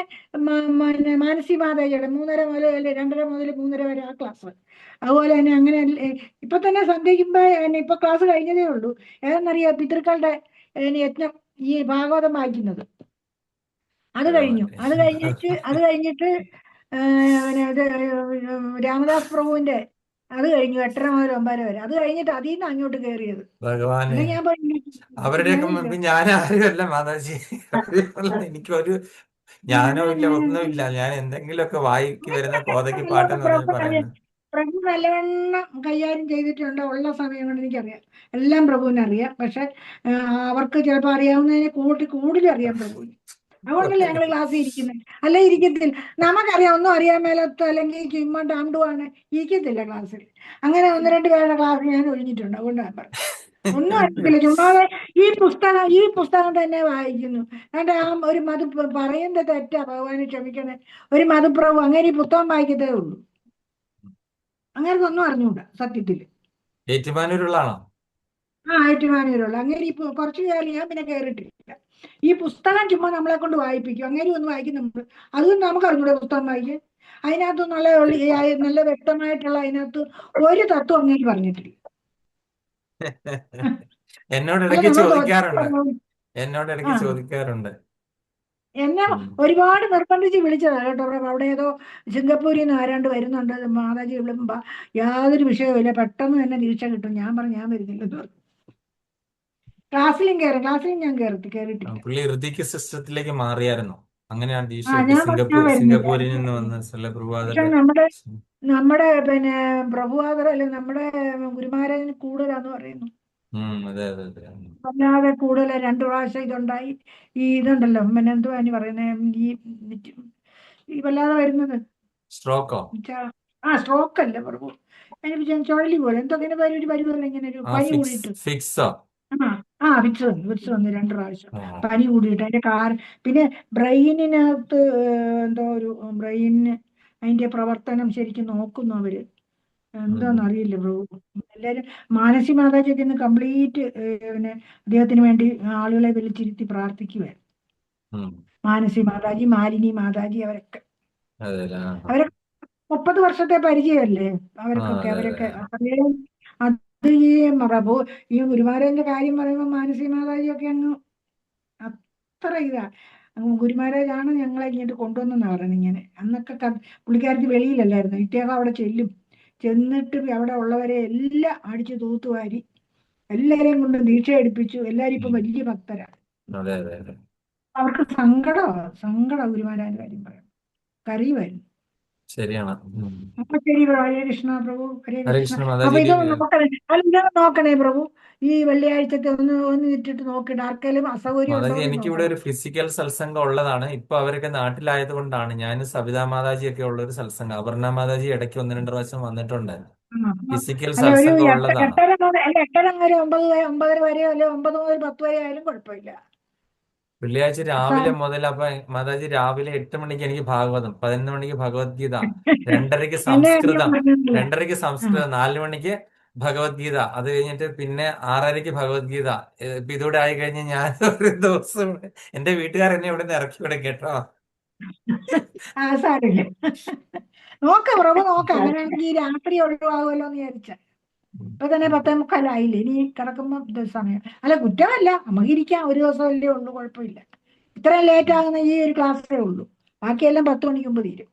മാനസി മാതാജിയുടെ 3:30 മുതൽ 2:30 മുതൽ 3:30 വരെ ആ ക്ലാസ്. അതുപോലെ തന്നെ അങ്ങനെ ഇപ്പൊ തന്നെ സന്ധ്യയ്ക്കുമ്പോ ഇപ്പൊ ക്ലാസ് കഴിഞ്ഞതേ ഉള്ളൂ. ഏതെന്നറിയാം, പിതൃക്കളുടെ യജ്ഞം, ഈ ഭാഗവതം വായിക്കുന്നത് അത് കഴിഞ്ഞു. അത് കഴിഞ്ഞിട്ട് രാമദാസ് പ്രഭുവിന്റെ അത് കഴിഞ്ഞു 8:30 മുതൽ 9:00 വരെ. അത് കഴിഞ്ഞിട്ട് അതിൽ നിന്ന് അങ്ങോട്ട് കയറിയത്. ഭഗവാനെ, ഞാൻ അവരുടെയൊക്കെ മുൻപിൽ ഞാൻ ആരുമല്ല മാതാജി. എനിക്കൊരു ജ്ഞാനവും ഇല്ല, ഒന്നുമില്ല. ഞാൻ എന്തെങ്കിലുമൊക്കെ വായിക്ക് വരുന്ന കോതയ്ക്ക് പാട്ടെന്ന് പറഞ്ഞാൽ പറയുന്നത്. പ്രഭു നല്ലവണ്ണം കൈകാര്യം ചെയ്തിട്ടുണ്ട്. ഉള്ള സമയം കൊണ്ട് എനിക്കറിയാം, എല്ലാം പ്രഭുവിന് അറിയാം. പക്ഷെ അവർക്ക് ചിലപ്പോൾ അറിയാവുന്നതിനെ കൂടുതൽ അറിയാം പ്രഭുവിന്. അതുകൊണ്ടല്ലേ ഞങ്ങൾ ക്ലാസ്സിൽ ഇരിക്കുന്നത്. അല്ല ഇരിക്കത്തില്ല, നമുക്കറിയാം, ഒന്നും അറിയാൻ മേലത്തോ അല്ലെങ്കിൽ ചുമ്മാ ഡാംഡുവാണ്, ഇരിക്കത്തില്ല ക്ലാസ്സിൽ. അങ്ങനെ 1-2 പേരുടെ ക്ലാസ് ഞാൻ ഒഴിഞ്ഞിട്ടുണ്ട്. അതുകൊണ്ടാണ് പറഞ്ഞത്, ഒന്നും അറിയത്തില്ല, ചുമ്മാതെ ഈ പുസ്തകം തന്നെ വായിക്കുന്നു. എന്നിട്ട് ആ ഒരു പറയുന്നത് തെറ്റാ, ഭഗവാനെ ക്ഷമിക്കണേ. ഒരു മധുപ്രഭു അങ്ങനെ ഈ പുസ്തകം വായിക്കത്തേ ഉള്ളൂ, അങ്ങനത്തെ ഒന്നും അറിഞ്ഞൂടാ സത്യത്തില്. ഏറ്റുമാനൂരുള്ളാണോ? ഏറ്റുമാനൂരുള്ള അങ്ങനെ ഇപ്പൊ കുറച്ച് കയറി, ഞാൻ പിന്നെ കയറിയിട്ടില്ല. ഈ പുസ്തകം ചുമ്മാ നമ്മളെ കൊണ്ട് വായിപ്പിക്കും. അങ്ങനെ ഒന്ന് വായിക്കും നമ്മൾ, അതും നമുക്ക് അറിഞ്ഞൂടെ പുസ്തകം വായിക്കാൻ. അതിനകത്ത് നല്ല വ്യക്തമായിട്ടുള്ള അതിനകത്ത് ഒരു തത്വം അങ്ങനെ പറഞ്ഞിട്ടില്ല. എന്നോട് ഇടയ്ക്ക് ചോദിക്കാറുണ്ട്. എന്നെ ഒരുപാട് നിർബന്ധിച്ച് വിളിച്ചതാ കേട്ടോ. അവിടെ ഏതോ സിംഗപ്പൂരിൽ നിന്ന് ആരാണ്ട് വരുന്നുണ്ട്, മാതാജി വിളിക്കുമ്പോ യാതൊരു വിഷയവുമില്ല, പെട്ടെന്ന് തന്നെ തിരിച്ച കിട്ടും. ഞാൻ പറഞ്ഞു ഞാൻ വരുന്നില്ലെന്ന് പറഞ്ഞു. ക്ലാസ്സിലും ഞാൻ കേറിയിട്ടില്ല. പുള്ളി ഋതിക് സിസ്റ്റത്തിലേക്ക് മാറിയായിരുന്നു. അങ്ങനെയാണ് ആ ടീഷർട്ട് ഞാൻ വരുന്നില്ല. സിംഗപ്പൂരിൽ നിന്ന് വന്ന പക്ഷെ പ്രഭാതരുടെ. നമ്മുടെ പിന്നെ പ്രഭുവാദർ അല്ലെ നമ്മുടെ ഗുരുമഹാരാജന് കൂടുതലാന്ന് പറയുന്നു. അതെ അതെ അതെ. അല്ലാതെ കൂടുതൽ 2 പ്രാവശ്യം ഇതുണ്ടായി. ഈ ഇതുണ്ടല്ലോ പിന്നെ എന്തുവാ ഇനി പറയുന്നത്, ഈ വല്ലാതെ വരുന്നത് സ്ട്രോക്കോ? സ്ട്രോക്ക് അല്ല പ്രഭു, അതിന് ചുഴലി പോലെ എന്തോ ഇങ്ങനെ ഒരു പരിപോലെ ഇങ്ങനെ ഒരു പനി കൂടിയിട്ട്. ഫിക്സോ? വിറ്റ്സ് വന്നു 2 പ്രാവശ്യം പനി കൂടിയിട്ട്. അതിന്റെ പിന്നെ ബ്രെയിനിനകത്ത് എന്തോ ഒരു ബ്രെയിനിന് അതിന്റെ പ്രവർത്തനം ശരിക്കും നോക്കുന്നു അവര്. എന്താന്ന് അറിയില്ല പ്രഭു. എല്ലാരും മാനസി മാതാജിയൊക്കെ ഇന്ന് കംപ്ലീറ്റ് പിന്നെ അദ്ദേഹത്തിന് വേണ്ടി ആളുകളെ വിളിച്ചിരുത്തി പ്രാർത്ഥിക്കുവായിരുന്നു. മാനസി മാതാജി, മാലിനി മാതാജി, അവരൊക്കെ അതെ. അവരൊക്കെ 30 വർഷത്തെ പരിചയമല്ലേ അവർക്കൊക്കെ. അതെ അവരൊക്കെ അതെ. അത്രയും അത് ഈ പ്രഭു ഈ ഗുരുമാരന്റെ കാര്യം പറയുമ്പോൾ മാനസി മാതാജിയൊക്കെ അങ്ങ് അത്ര ഇതാ. ഗുരുമാരാജാണ് ഞങ്ങളെ ഇങ്ങോട്ട് കൊണ്ടുവന്നെന്നാ പറയുന്നത്. ഇങ്ങനെ അന്നൊക്കെ പുള്ളിക്കാരത്തി വെളിയിലല്ലായിരുന്നു. ഇദ്ദേഹം അവിടെ ചെന്നിട്ട് അവിടെ ഉള്ളവരെ എല്ലാം അടിച്ചു തൂത്തുവാരി എല്ലാരെയും കൊണ്ട് ദീക്ഷ എടുപ്പിച്ചു. എല്ലാരും ഇപ്പൊ വലിയ ഭക്തരാണ്. അതെ അതെ അതെ. അവർക്ക് സങ്കടം ഗുരുമാരാന്റെ കാര്യം പറയാം, കരയുമായിരുന്നു. ശരിയാണ്. അപ്പൊ ശരി പ്രഭു. ഹരേ കൃഷ്ണ പ്രഭു, ഹരേ ഹരേ കൃഷ്ണ. കൃഷ്ണ അപ്പൊ മാതാജി. ഇതൊന്ന് നോക്കണേ, ഇതൊന്ന് നോക്കണേ പ്രഭു. ഈ വെള്ളിയാഴ്ചത്തെ ഒന്ന് ഇട്ടിട്ട് നോക്കിയിട്ട് ആർക്കെങ്കിലും അസൗകര്യം മാതാജി, ഉണ്ടോ എന്ന് എനിക്കിവിടെ നോക്കണം. ഒരു ഫിസിക്കൽ സത്സംഗം ഉള്ളതാണ്. ഇപ്പൊ അവരൊക്കെ നാട്ടിലായത് കൊണ്ടാണ്. ഞാൻ സവിതാ മാതാജി ഒക്കെ ഉള്ള ഒരു സത്സംഗം. അപർണ മാതാജി ഇടയ്ക്ക് 1-2 പ്രാവശ്യം വന്നിട്ടുണ്ട്. ഫിസിക്കൽ അല്ല ഒരു സത്സംഗം ഉള്ളതാണ്. 8:30 വരെ 9 വരെയോ അല്ലെ 9 മുതൽ 10 വരെ ആയാലും കുഴപ്പമില്ല. വെള്ളിയാഴ്ച രാവിലെ മുതൽ. അപ്പൊ മാതാജി രാവിലെ 8 മണിക്ക് എനിക്ക് ഭാഗവതം, 11 മണിക്ക് ഭഗവത്ഗീത, 2:30 സംസ്കൃതം, 4 മണിക്ക് ഭഗവത്ഗീത, അത് കഴിഞ്ഞിട്ട് പിന്നെ 6:30 ഭഗവത്ഗീത. ഇപ്പൊ ഇതോടെ ആയി കഴിഞ്ഞ് ഞാൻ ഒരു ദിവസം എന്റെ വീട്ടുകാർ എന്നെ ഇവിടെ നിന്ന് ഇറക്കി വിടും കേട്ടോ. സാരില്ല. നോക്കാം പ്രഭു, നോക്കാം. അങ്ങനെയാണെങ്കിൽ ഈ രാത്രി ഒഴിവാകുമല്ലോ എന്ന് വിചാരിച്ച. ഇപ്പൊ തന്നെ 10:45 ഇനി കിടക്കുമ്പോ സമയം. അല്ല കുറ്റമല്ല, നമുക്ക് ഇരിക്കാം. ഒരു ദിവസം അല്ലേ ഉള്ളൂ, കുഴപ്പമില്ല. ഇത്രയും ലേറ്റ് ആകുന്ന ഈ ഒരു ക്ലാസ്സേ ഉള്ളൂ. ബാക്കിയെല്ലാം 10 മണിക്ക് മുമ്പ് തീരും.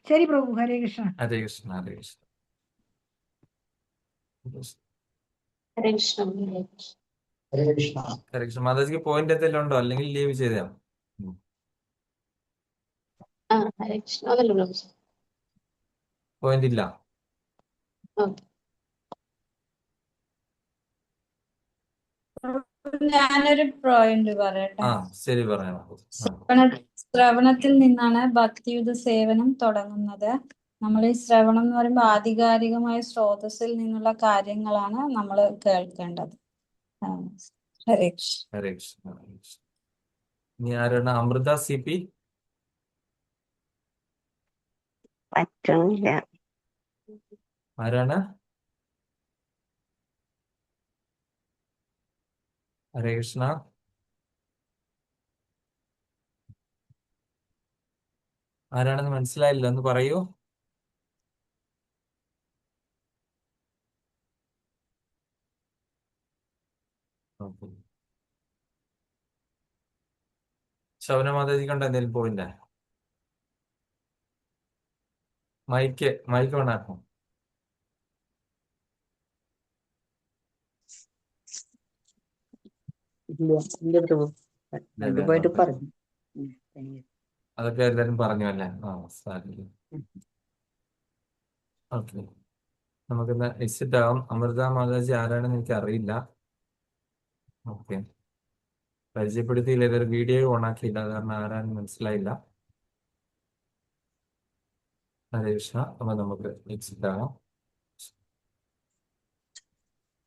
ശരി പ്രഭു. ഹരേ കൃഷ്ണ. ഹരേ കൃഷ്ണ. ഹരേ കൃഷ്ണ. ഹരേ കൃഷ്ണ. ഹരേ കൃഷ്ണ. മാതാജിക്ക് പോയിന്റ് എന്തെങ്കിലും ഉണ്ടോ? അല്ലെങ്കിൽ ലീവ് ചെയ്താൽ ഹരേ കൃഷ്ണ. അതല്ലേ പ്രഭു. പോയിന്റ് ഇല്ല. ഓക്കെ. ഞാനൊരു പോയിന്റ് പറയട്ടെ. ശരി, പറയാം. ശ്രവണത്തിൽ നിന്നാണ് ഭക്തിയുത സേവനം തുടങ്ങുന്നത്. നമ്മൾ ഈ ശ്രവണം എന്ന് പറയുമ്പോൾ ആധികാരികമായ സ്രോതസ്സിൽ നിന്നുള്ള കാര്യങ്ങളാണ് നമ്മൾ കേൾക്കേണ്ടത്. ഹരേ കൃഷ്ണ. ഹരേ കൃഷ്ണ. ഹരേ കൃഷ്ണ. ഇനി ആരാണ്? അമൃത CP. പറ്റുന്നില്ല. ആരാണ്? ഹരേ കൃഷ്ണ. ആരാണെന്ന് മനസ്സിലായില്ല, ഒന്ന് പറയൂ. ശൗന മാതാജി കണ്ട എന്തെങ്കിലും പോയിന്റ്? മൈക്ക് ഓണാക്കും. ഇല്ല പ്രഭു. അതുമായിട്ട് പറഞ്ഞു. അതൊക്കെ എല്ലാരും പറഞ്ഞു അല്ലേ? ഓക്കെ, നമുക്കിന്ന് എക്സിറ്റ് ആവാം. അമൃത മാതാജി ആരാണെന്ന് എനിക്ക് അറിയില്ല. ഓക്കെ, പരിചയപ്പെടുത്തിയില്ല. ഇതൊരു വീഡിയോ ഓണാക്കിയില്ല, കാരണം ആരാണെന്ന് മനസ്സിലായില്ല. ഹരേ കൃഷ്ണ. അപ്പൊ നമുക്ക് എക്സിറ്റ് ആവാം.